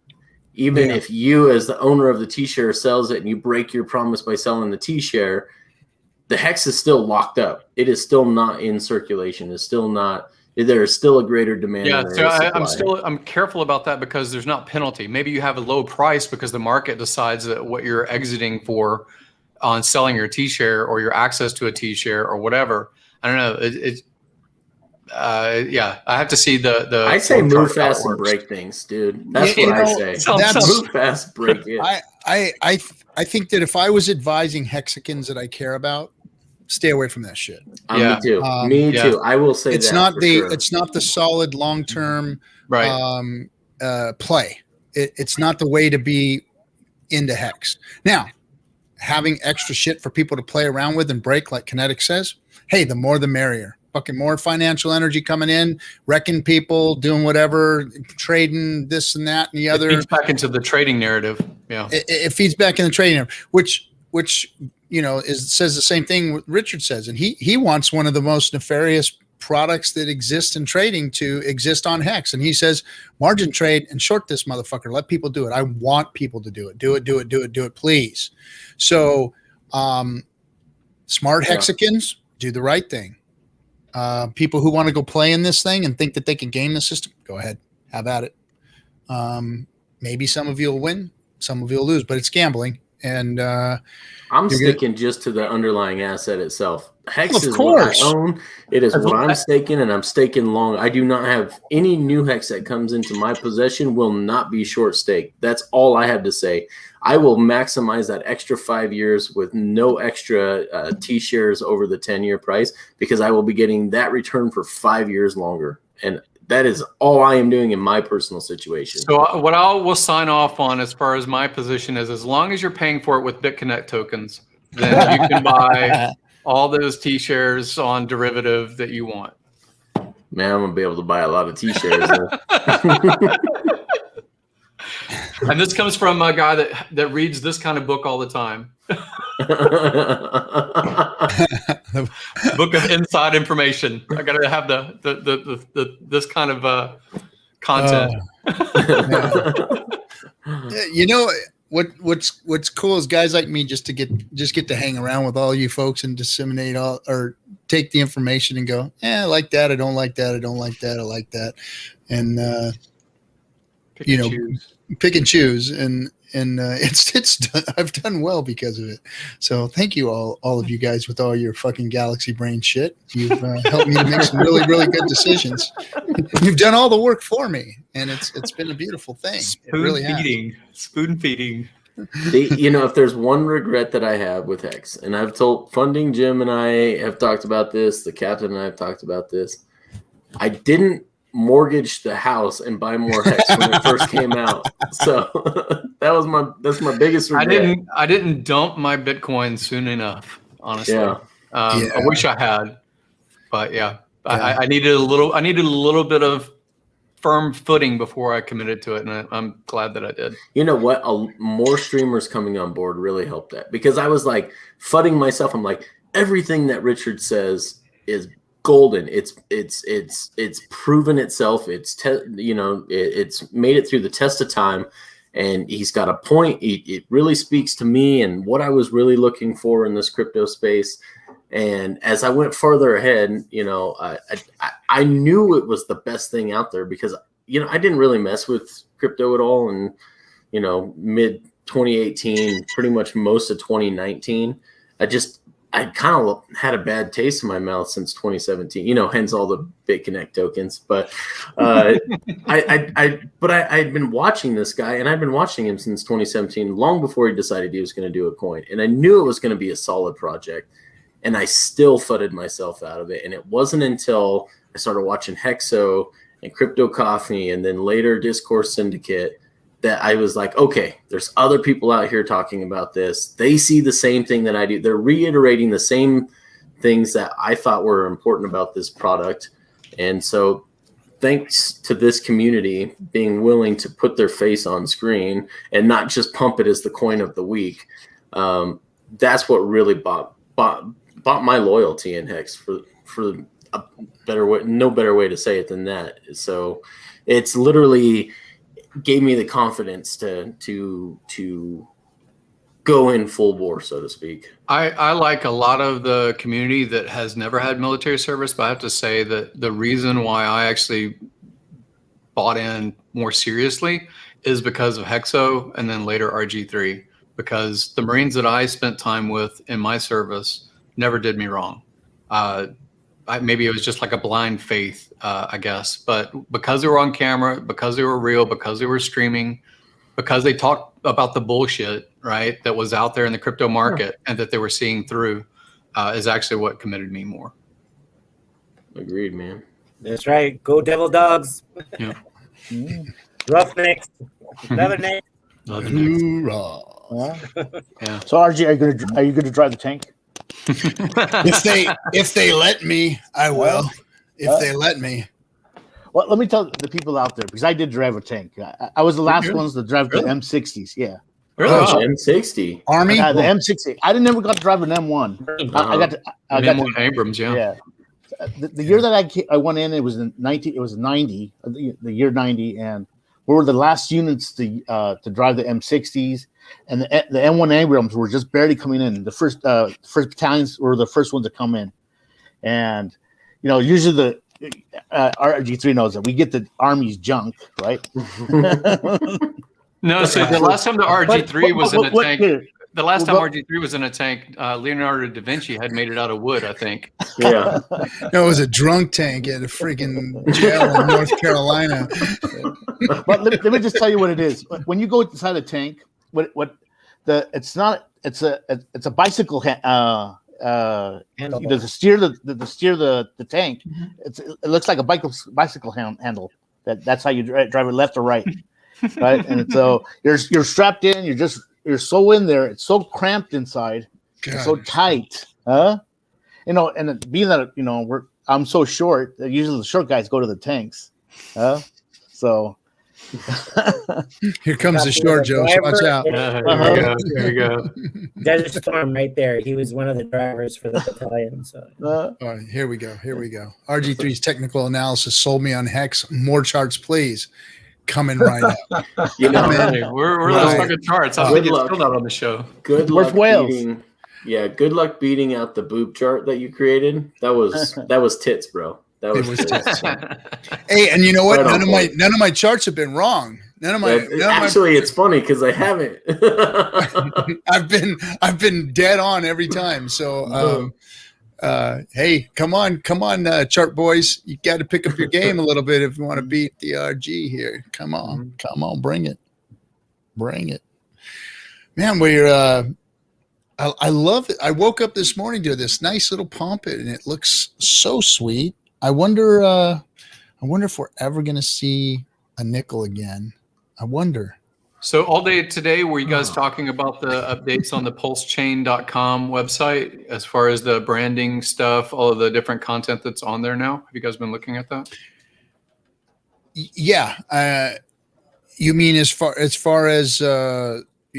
even if you, as the owner of the T-share, sells it and you break your promise by selling the T-share, the Hex is still locked up. It is still not in circulation. It's still not. There is still a greater demand. Yeah, so I'm careful about that because there's not penalty. Maybe you have a low price because the market decides that what you're exiting for on selling your T-share or your access to a T-share or whatever. I don't know. I have to see the. I say move fast and break things, dude. That's what I say. Move fast, break it. I think that if I was advising Hexicans that I care about, stay away from that shit. Me too. Me too. I will say it's not it's not the solid long term play. It's not the way to be into Hex. Now, having extra shit for people to play around with and break, like KNTX says, hey, the more the merrier. fucking more financial energy coming in, wrecking people, doing whatever, trading this and that and the other. It feeds back into the trading narrative. Yeah, it feeds back in the trading narrative, which says the same thing what Richard says, and he wants one of the most nefarious products that exist in trading to exist on Hex, and he says margin trade and short this motherfucker. Let people do it. I want people to do it. Do it, please. So, smart Hexicans, do the right thing. People who want to go play in this thing and think that they can game the system, go ahead, have at it. Maybe some of you will win, some of you will lose, but it's gambling. And I'm sticking just to the underlying asset itself. Hex of is course. what I own. It is what I'm staking, and I'm staking long. I do not have any new Hex that comes into my possession will not be short staked. That's all I have to say. I will maximize that extra 5 years with no extra T-shares over the 10-year price, because I will be getting that return for 5 years longer. And that is all I am doing in my personal situation. So what I will sign off on as far as my position is, as long as you're paying for it with BitConnect tokens, then you can buy all those T-shares on derivative that you want. Man, I'm going to be able to buy a lot of T-shares. And this comes from a guy that reads this kind of book all the time. Book of inside information. I gotta have the this kind of content. You know what's cool is guys like me just get to hang around with all you folks and disseminate all, or take the information and go, I like that, I don't like that, I don't like that, I like that, and pick and choose, and it's I've done well because of it. So thank you all of you guys with all your fucking galaxy brain shit. You've helped me to make some really, really good decisions. You've done all the work for me, and it's been a beautiful thing. Spoon feeding. If there's one regret that I have with Hex, and I've told Funding Jim and I have talked about this, the captain and I have talked about this, I didn't mortgage the house and buy more Hex when it first came out. So that's my biggest regret. I didn't dump my Bitcoin soon enough, honestly. I wish I had, but I needed a little bit of firm footing before I committed to it, and I'm glad that I did. You know what? More streamers coming on board really helped that, because I was like fudding myself. I'm like, everything that Richard says is golden. It's proven itself. It's made it through the test of time, and he's got a point. It really speaks to me and what I was really looking for in this crypto space. And as I went further ahead, I knew it was the best thing out there, because I didn't really mess with crypto at all, and mid 2018, pretty much most of 2019, I kind of had a bad taste in my mouth since 2017, hence all the BitConnect tokens. But I'd been watching this guy, and I've been watching him since 2017, long before he decided he was going to do a coin. And I knew it was going to be a solid project, and I still fudded myself out of it. And it wasn't until I started watching Hexo and Crypto Coffee, and then later Discourse Syndicate, that I was like, okay, there's other people out here talking about this. They see the same thing that I do. They're reiterating the same things that I thought were important about this product. And so thanks to this community being willing to put their face on screen and not just pump it as the coin of the week, that's what really bought my loyalty in Hex, for a better way, no better way to say it than that. So it's literally gave me the confidence to go in full bore, so to speak. I like a lot of the community that has never had military service, but I have to say that the reason why I actually bought in more seriously is because of Hexo and then later RG3, because the Marines that I spent time with in my service never did me wrong. Maybe it was just like a blind faith, I guess. But because they were on camera, because they were real, because they were streaming, because they talked about the bullshit, right, that was out there in the crypto market and that they were seeing through, is actually what committed me more. Agreed, man. That's right. Go Devil Dogs. Yeah. Roughnecks. Leathernecks. Yeah. So RG, are you going to drive the tank? if they let me, I will. If they let me. Well, let me tell the people out there, because I did drive a tank. I was the last ones to drive the M60s. Yeah. Really? M60 Army. The M60. I never got to drive an M1. I got M1 Abrams. Yeah. The year that I went in, it was in 90. It was 90. The year 90, and we were the last units to drive the M60s, and the M1 Abrams were just barely coming in. The first battalions were the first ones to come in, and usually the RG3 knows that we get the Army's junk, right? No, so the last time the RG3 was in a tank, the last time RG3 was in a tank, Leonardo da Vinci had made it out of wood, I think. Yeah. No, it was a drunk tank at a freaking jail in North Carolina. But let me just tell you what it is. When you go inside a tank, it's a bicycle handle. To steer the tank, it looks like a bicycle handle. That's how you drive it, left or right, right? And so you're strapped in. You're so in there. It's so cramped inside. It's so tight, And being that I'm so short, usually the short guys go to the tanks, So. Here comes the short Joe. Watch out. There you go. Desert Storm right there. He was one of the drivers for the battalion. So all right, here we go. RG3's technical analysis sold me on Hex. More charts, please. Coming right up. We're those fucking charts. I think it's still not on the show. Good luck beating. Yeah, good luck beating out the boob chart that you created. That was tits, bro. That was tits. Hey, and you know what? None of my charts have been wrong. It's funny because I haven't. I've been dead on every time. So hey, come on, chart boys. You got to pick up your game a little bit if you want to beat the RG here. Come on, bring it. Man, we're I love it. I woke up this morning to this nice little Pompit, and it looks so sweet. I wonder if we're ever going to see a nickel again. I wonder. So all day today, were you guys talking about the updates on the PulseChain.com website as far as the branding stuff, all of the different content that's on there now? Have you guys been looking at that? Yeah. You mean as far as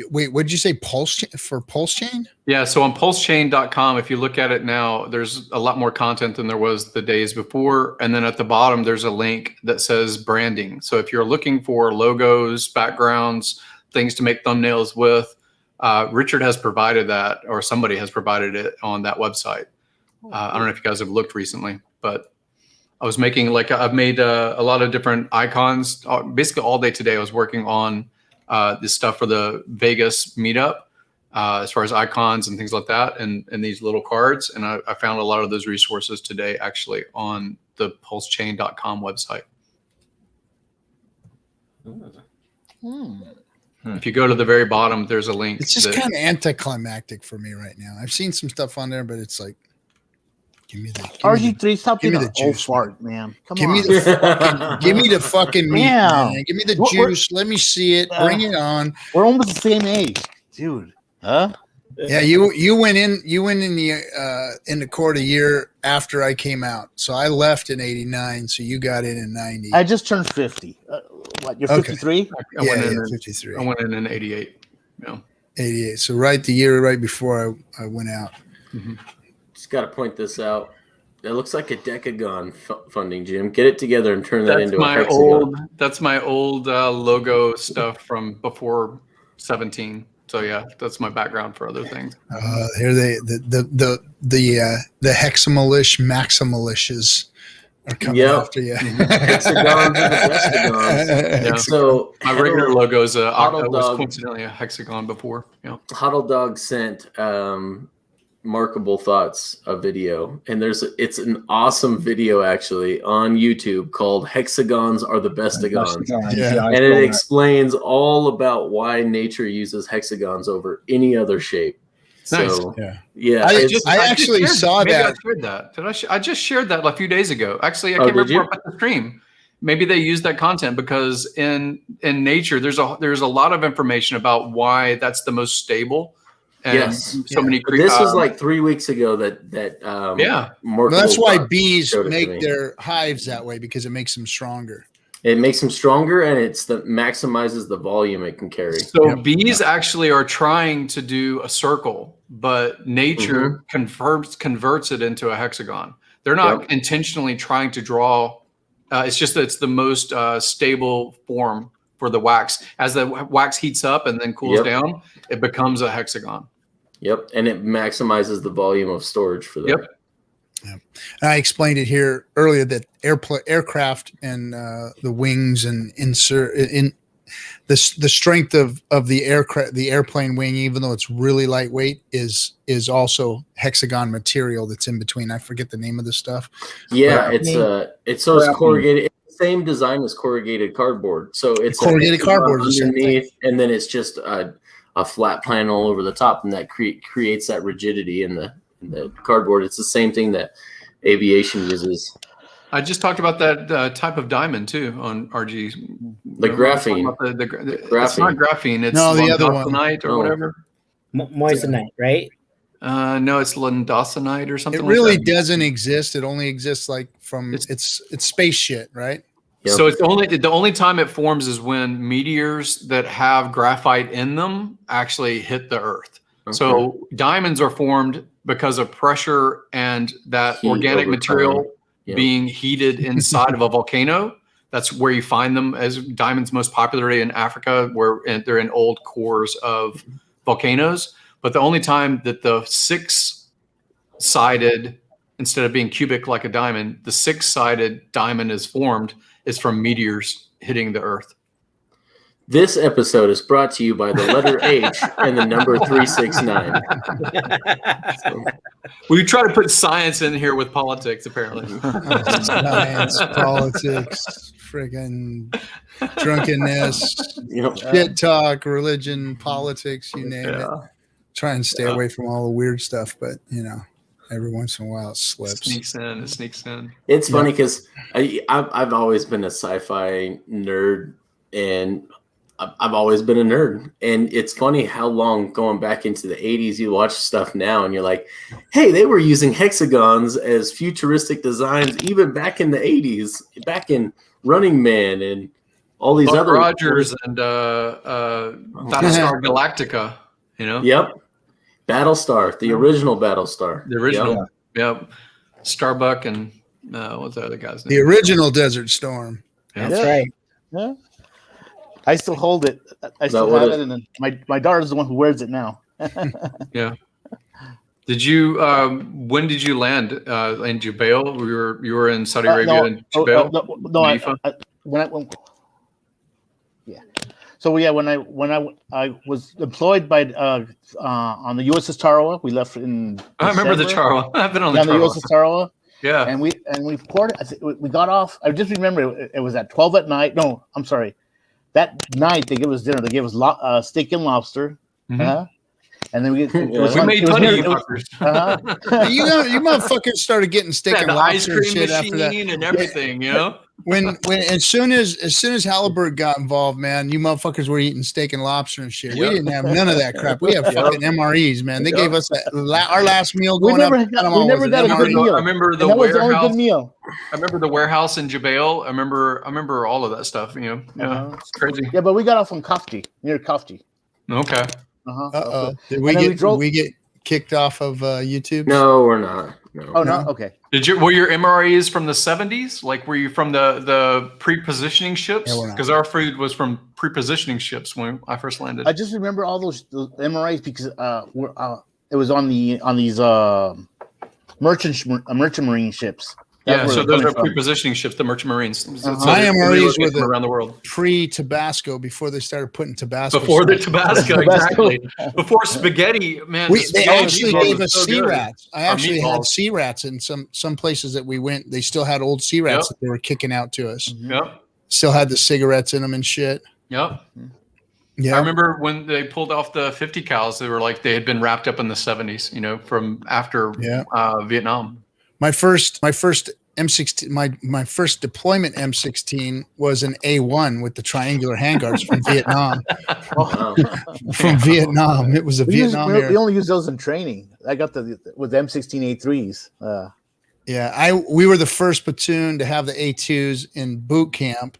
wait, what did you say? PulseChain? Yeah. So on PulseChain.com, if you look at it now, there's a lot more content than there was the days before. And then at the bottom, there's a link that says branding. So if you're looking for logos, backgrounds, things to make thumbnails with, Richard has provided that, or somebody has provided it on that website. I don't know if you guys have looked recently, but I was making I've made a lot of different icons. Basically all day today, I was working on this stuff for the Vegas meetup, as far as icons and things like that, and these little cards. And I found a lot of those resources today actually on the PulseChain.com website. If you go to the very bottom, there's a link. It's just kind of anticlimactic for me right now. I've seen some stuff on there, but it's like, give me the RG3. Stop being an old fart, man. Give me the fucking meat, man. Give me the juice. Let me see it. Bring it on. We're almost the same age, dude. Huh? Yeah, you went in the court a year after I came out. So I left in '89. So you got in '90. I just turned 50. What? You're 53? I went in 53. I went in '88. Yeah. 88. So the year right before I went out. Mm-hmm. Just got to point this out. It looks like a decagon funding, Jim. Get it together and turn that into a hexagon. That's my old logo stuff from before 17. So yeah, that's my background for other things. Here the hexamilish maximalishes are coming after you. Hexagons and hexagons. Yeah. So my regular logo is was coincidentally a hexagon before. Yeah. Huddle Dog sent Markable Thoughts a video, and it's an awesome video actually on YouTube called Hexagons Are the Bestagons. And it explains all about why nature uses hexagons over any other shape. Nice. So, yeah. I actually saw that. I shared that. I just shared that a few days ago. Actually, I can't remember about the stream. Maybe they used that content because in nature there's a lot of information about why that's the most stable And yes. so many. But this was like 3 weeks ago that Well, that's why bees make their hives that way, because it makes them stronger. It makes them stronger, and maximizes the volume it can carry. So bees actually are trying to do a circle, but nature converts it into a hexagon. They're not intentionally trying to draw. It's just that it's the most stable form for the wax. As the wax heats up and then cools down, it becomes a hexagon. Yep, and it maximizes the volume of storage for them. Yep. Yeah. I explained it here earlier that aircraft and the wings and in the strength of the aircraft, the airplane wing, even though it's really lightweight, is also hexagon material that's in between. I forget the name of the stuff. Yeah, it's corrugated. It's the same design as corrugated cardboard. So it's corrugated cardboard underneath, and then it's just a flat panel over the top, and that creates that rigidity in the cardboard. It's the same thing that aviation uses. I just talked about that type of diamond too on RG. The graphene. The graphene. It's not graphene. It's the other one or whatever. Moissanite, right? No, it's lindosonite or something. It really like that. doesn't exist. It only exists like from it's space shit, right? Yep. So it's the only time it forms is when meteors that have graphite in them actually hit the Earth. Okay. So diamonds are formed because of pressure and that heat organic material being heated inside of a volcano. That's where you find them as diamonds, most popularly in Africa, where they're in old cores of volcanoes. But the only time that the six-sided, instead of being cubic like a diamond, the six-sided diamond is formed is from meteors hitting the Earth. This episode is brought to you by the letter H and the number 369. We try to put science in here with politics, apparently. Science, politics, friggin' drunkenness, shit talk, religion, politics, you name it. Try and stay away from all the weird stuff, but every once in a while it slips. It sneaks in. It's funny because I've always been a sci-fi nerd, and I've always been a nerd. And it's funny how long going back into the 80s, you watch stuff now and you're like, hey, they were using hexagons as futuristic designs even back in the 80s, back in Running Man and all these other Rogers and Battlestar Galactica, Yep. Battlestar, the original Battlestar. The original. Yep. Starbuck and what's the other guy's name? The original Desert Storm. That's right. Yeah. I still hold it. I still have it, and my daughter's the one who wears it now. Yeah. Did you? When did you land in Jubail? You were in Saudi Arabia in Jubail. When I was employed by on the USS Tarawa, we left in December. I remember the Tarawa. I've been on the USS Tarawa. Yeah. And we ported. We got off. I just remember it was at 12 at night. No, I'm sorry. That night they gave us dinner. They gave us steak and lobster. Mm-hmm. And then we made money, you fuckers. You motherfuckers started getting steak and lobster ice cream shit machine after that. And everything, When as soon as Halliburton got involved, man, you motherfuckers were eating steak and lobster and shit. We didn't have none of that crap. We have fucking MREs, man. They gave us our last meal going we never got a good meal. I remember the warehouse. That was the only good meal. I remember the warehouse in Jubail. I remember all of that stuff. It's crazy. Yeah, but we got off from Kafji, near Kafji. Okay. Did we get kicked off of YouTube? No, we're not. No. Oh no. Okay. Were your MREs from the 70s? Like, were you from the pre-positioning ships? Because our food was from pre-positioning ships when I first landed. I just remember all those MREs because it was on these merchant marine ships. So those are pre-positioning ships, the merchant marines. So my MREs were around the world pre-Tabasco, before they started putting Tabasco. Before the Tabasco, exactly. Before spaghetti, man. They actually gave us sea rats. I actually had sea rats in some places that we went. They still had old sea rats that they were kicking out to us. Yep. Still had the cigarettes in them and shit. Yep. Yeah. I remember when they pulled off the 50 cals, they were like they had been wrapped up in the 70s, from after Vietnam. My first M16, my first deployment M16 was an A1 with the triangular handguards from Vietnam. From Vietnam. It was a Vietnam era. We only use those in training. I got with M16A3s. Yeah, we were the first platoon to have the A2s in boot camp.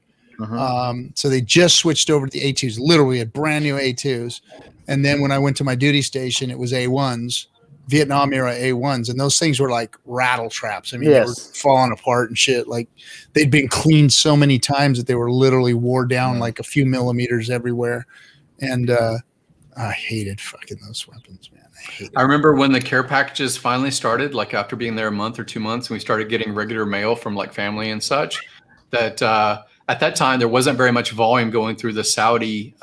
So they just switched over to the A2s, literally a brand new A2s. And then when I went to my duty station, it was A1s. Vietnam era A1s, and those things were like rattle traps. I mean, they were falling apart and shit. Like they'd been cleaned so many times that they were literally wore down like a few millimeters everywhere. And I hated fucking those weapons, man. I remember when the care packages finally started, like after being there a month or 2 months, and we started getting regular mail from like family and such, that at that time there wasn't very much volume going through the Saudi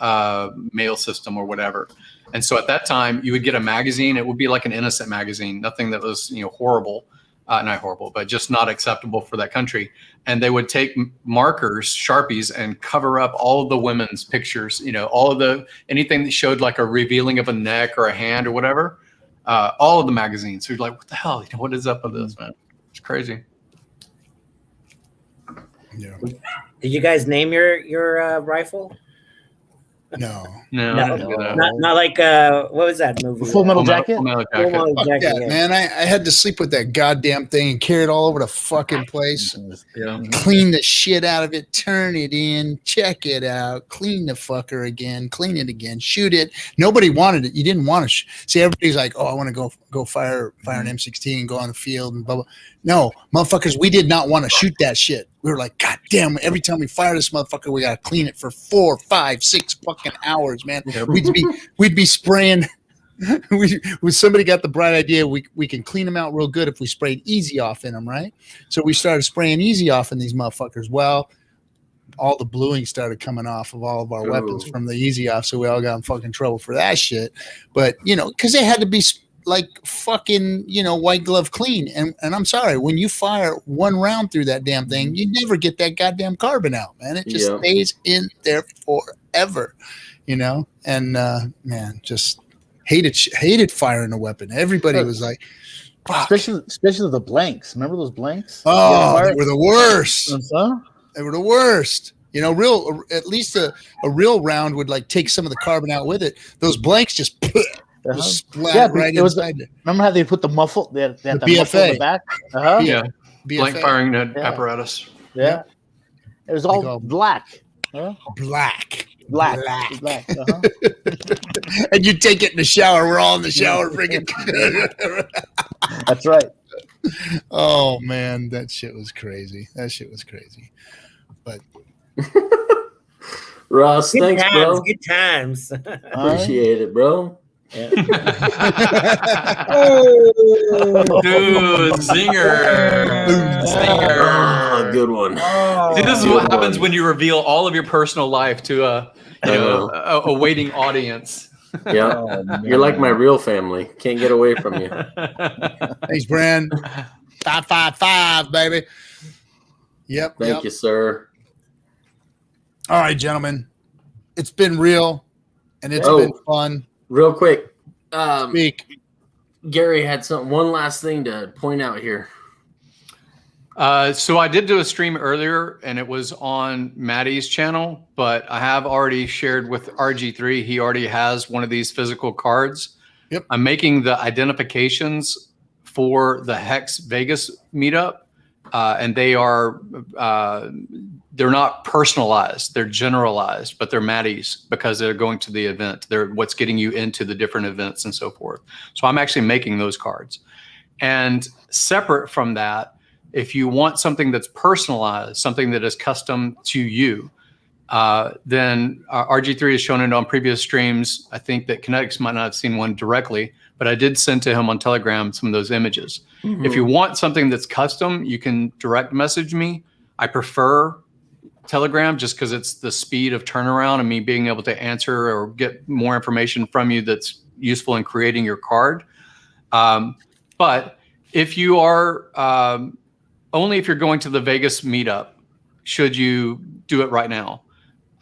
mail system or whatever. And so at that time, you would get a magazine. It would be like an innocent magazine, nothing that was, horrible, not horrible, but just not acceptable for that country. And they would take markers, Sharpies, and cover up all of the women's pictures, all of anything that showed like a revealing of a neck or a hand or whatever, all of the magazines. So you're like, what the hell? What is up with this, man? It's crazy. Yeah. Did you guys name your rifle? No. Not like what was that movie? Full Metal Jacket. Full Metal Jacket, yeah, man. I had to sleep with that goddamn thing and carry it all over the fucking place. Yeah. Clean the shit out of it, turn it in, check it out, clean the fucker again, clean it again, shoot it. Nobody wanted it. You didn't want to see. Everybody's like, oh, I want to go fire an M16 and go on the field and blah blah. No, motherfuckers, we did not want to shoot that shit. We were like, God damn, every time we fire this motherfucker, we gotta clean it for 4, 5, 6 fucking hours, man. We'd be spraying. When somebody got the bright idea, we can clean them out real good if we sprayed Easy Off in them, right? So we started spraying Easy Off in these motherfuckers. Well, all the bluing started coming off of all of our weapons from the Easy Off, so we all got in fucking trouble for that shit. But because they had to be like fucking, white glove clean. And I'm sorry, when you fire one round through that damn thing, you never get that goddamn carbon out, man. It just stays in there forever, and man, just hated firing a weapon. Everybody was like, fuck. Especially the blanks. Remember those blanks? Oh, they were the worst. They were the worst. At least a real round would like take some of the carbon out with it. Those blanks just splat right inside it. Remember how they put the muffle? They had the BFA muffle in the back. Yeah, blank firing apparatus. Yeah, it was all black. Black. And you take it in the shower. We're all in the shower, freaking. That's right. Oh man, that shit was crazy. But Ross, thanks, bro. Good times. Appreciate it, bro. Yeah. Dude, zinger. Oh, good one. See, this is what happens when you reveal all of your personal life to a waiting audience. Yeah, you're like my real family. Can't get away from you. Thanks, Brand. 555, baby. Yep. Thank you, sir. All right, gentlemen. It's been real, and it's been fun. Real quick, speak. Gary had one last thing to point out here. So I did do a stream earlier, and it was on Maddie's channel, but I have already shared with RG3. He already has one of these physical cards. Yep. I'm making the identifications for the Hex Vegas meetup, and they are they're not personalized, they're generalized, but they're Maddie's because they're going to the event. They're what's getting you into the different events and so forth. So I'm actually making those cards. And separate from that, if you want something that's personalized, something that is custom to you, then RG3 has shown it on previous streams. I think that KNTX might not have seen one directly, but I did send to him on Telegram some of those images. Mm-hmm. If you want something that's custom, you can direct message me. I prefer Telegram just because it's the speed of turnaround and me being able to answer or get more information from you that's useful in creating your card. But if you are only if you're going to the Vegas meetup, should you do it right now?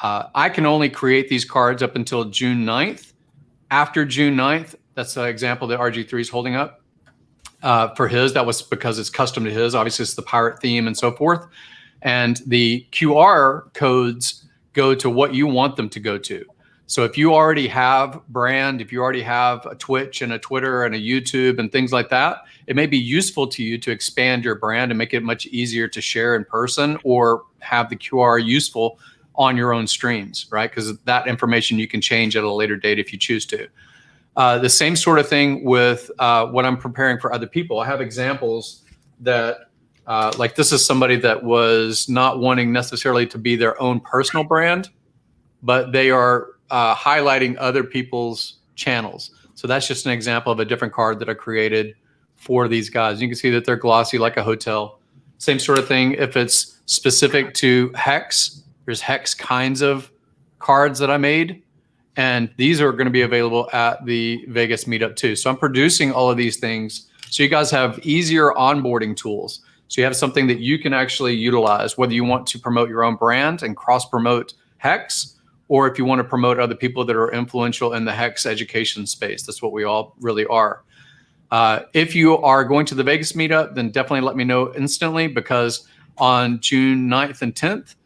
I can only create these cards up until June 9th. After June 9th, that's the example that RG3 is holding up. for his. That was because it's custom to his. Obviously, it's the pirate theme and so forth. And the QR codes go to what you want them to go to. So if you already have brand, if you already have a Twitch and a Twitter and a YouTube and things like that, it may be useful to you to expand your brand and make it much easier to share in person or have the QR useful on your own streams, right? Because that information you can change at a later date if you choose to. The same sort of thing with what I'm preparing for other people. I have examples that, like this is somebody that was not wanting necessarily to be their own personal brand, but they are highlighting other people's channels. So that's just an example of a different card that I created for these guys. You can see that they're glossy like a hotel. Same sort of thing if it's specific to Hex. There's Hex kinds of cards that I made. And these are going to be available at the Vegas meetup too. So I'm producing all of these things so you guys have easier onboarding tools. So you have something that you can actually utilize, whether you want to promote your own brand and cross-promote Hex, or if you want to promote other people that are influential in the Hex education space. That's what we all really are. If you are going to the Vegas meetup, then definitely let me know instantly, because on June 9th and 10th,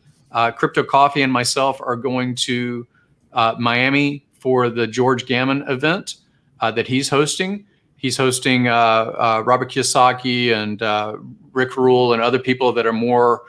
Crypto Coffee and myself are going to Miami for the George Gammon event that he's hosting. He's hosting Robert Kiyosaki and Rick Rule and other people that are more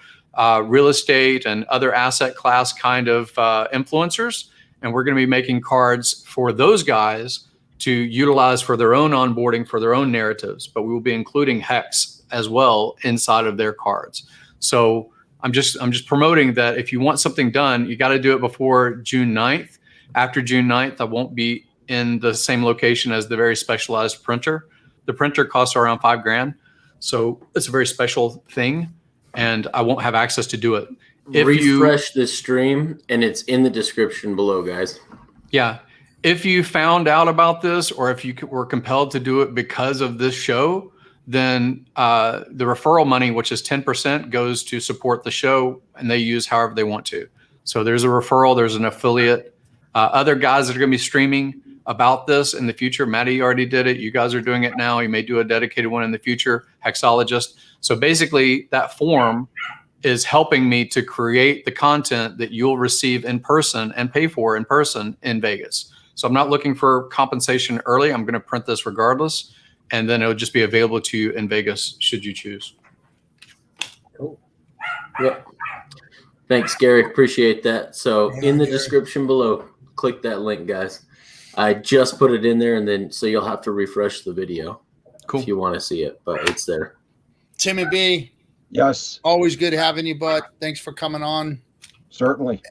real estate and other asset class kind of influencers. And we're going to be making cards for those guys to utilize for their own onboarding, for their own narratives. But we will be including Hex as well inside of their cards. So I'm just promoting that if you want something done, you got to do it before June 9th. After June 9th, I won't be in the same location as the very specialized printer. The printer costs around $5,000. So it's a very special thing, and I won't have access to do it. If refresh the stream, and it's in the description below, guys. Yeah. If you found out about this, or if you were compelled to do it because of this show, then the referral money, which is 10%, goes to support the show, and they use however they want to. So there's a referral, there's an affiliate. Other guys that are going to be streaming about this in the future. Maddie already did it. You guys are doing it now. You may do a dedicated one in the future, Hexologist. So basically that form is helping me to create the content that you'll receive in person and pay for in person in Vegas. So I'm not looking for compensation early. I'm going to print this regardless. And then it'll just be available to you in Vegas should you choose. Cool. Yep. Thanks, Gary. Appreciate that. So in the description below, click that link, guys. I just put it in there, and then so you'll have to refresh the video if you want to see it, but it's there. Timmy B. Yes. Always good having you, bud. Thanks for coming on. Certainly.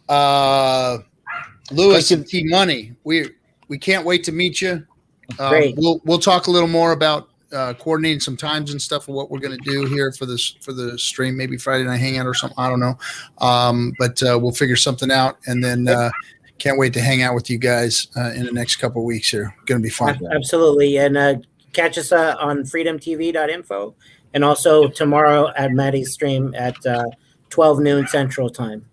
Lewis and T Money. We can't wait to meet you. Great. We'll talk a little more about coordinating some times and stuff of what we're going to do here for the stream, maybe Friday Night Hangout or something. I don't know. But we'll figure something out, and then can't wait to hang out with you guys in the next couple of weeks here. Going to be fun. Absolutely. And catch us on freedomtv.info, and also tomorrow at Maddie's stream at 12 noon Central Time.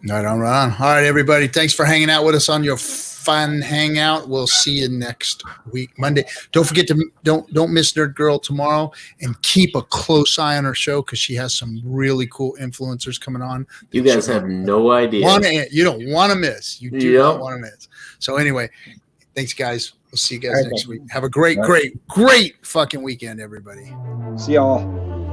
Right on. All right, everybody. Thanks for hanging out with us on your fun hangout. We'll see you next week, Monday. Don't forget to don't miss Nerd Girl tomorrow, and keep a close eye on her show because she has some really cool influencers coming on. You guys have no idea. You don't want to miss. You do not want to miss. So anyway, thanks, guys. We'll see you guys next week. Have a great fucking weekend, everybody. See y'all.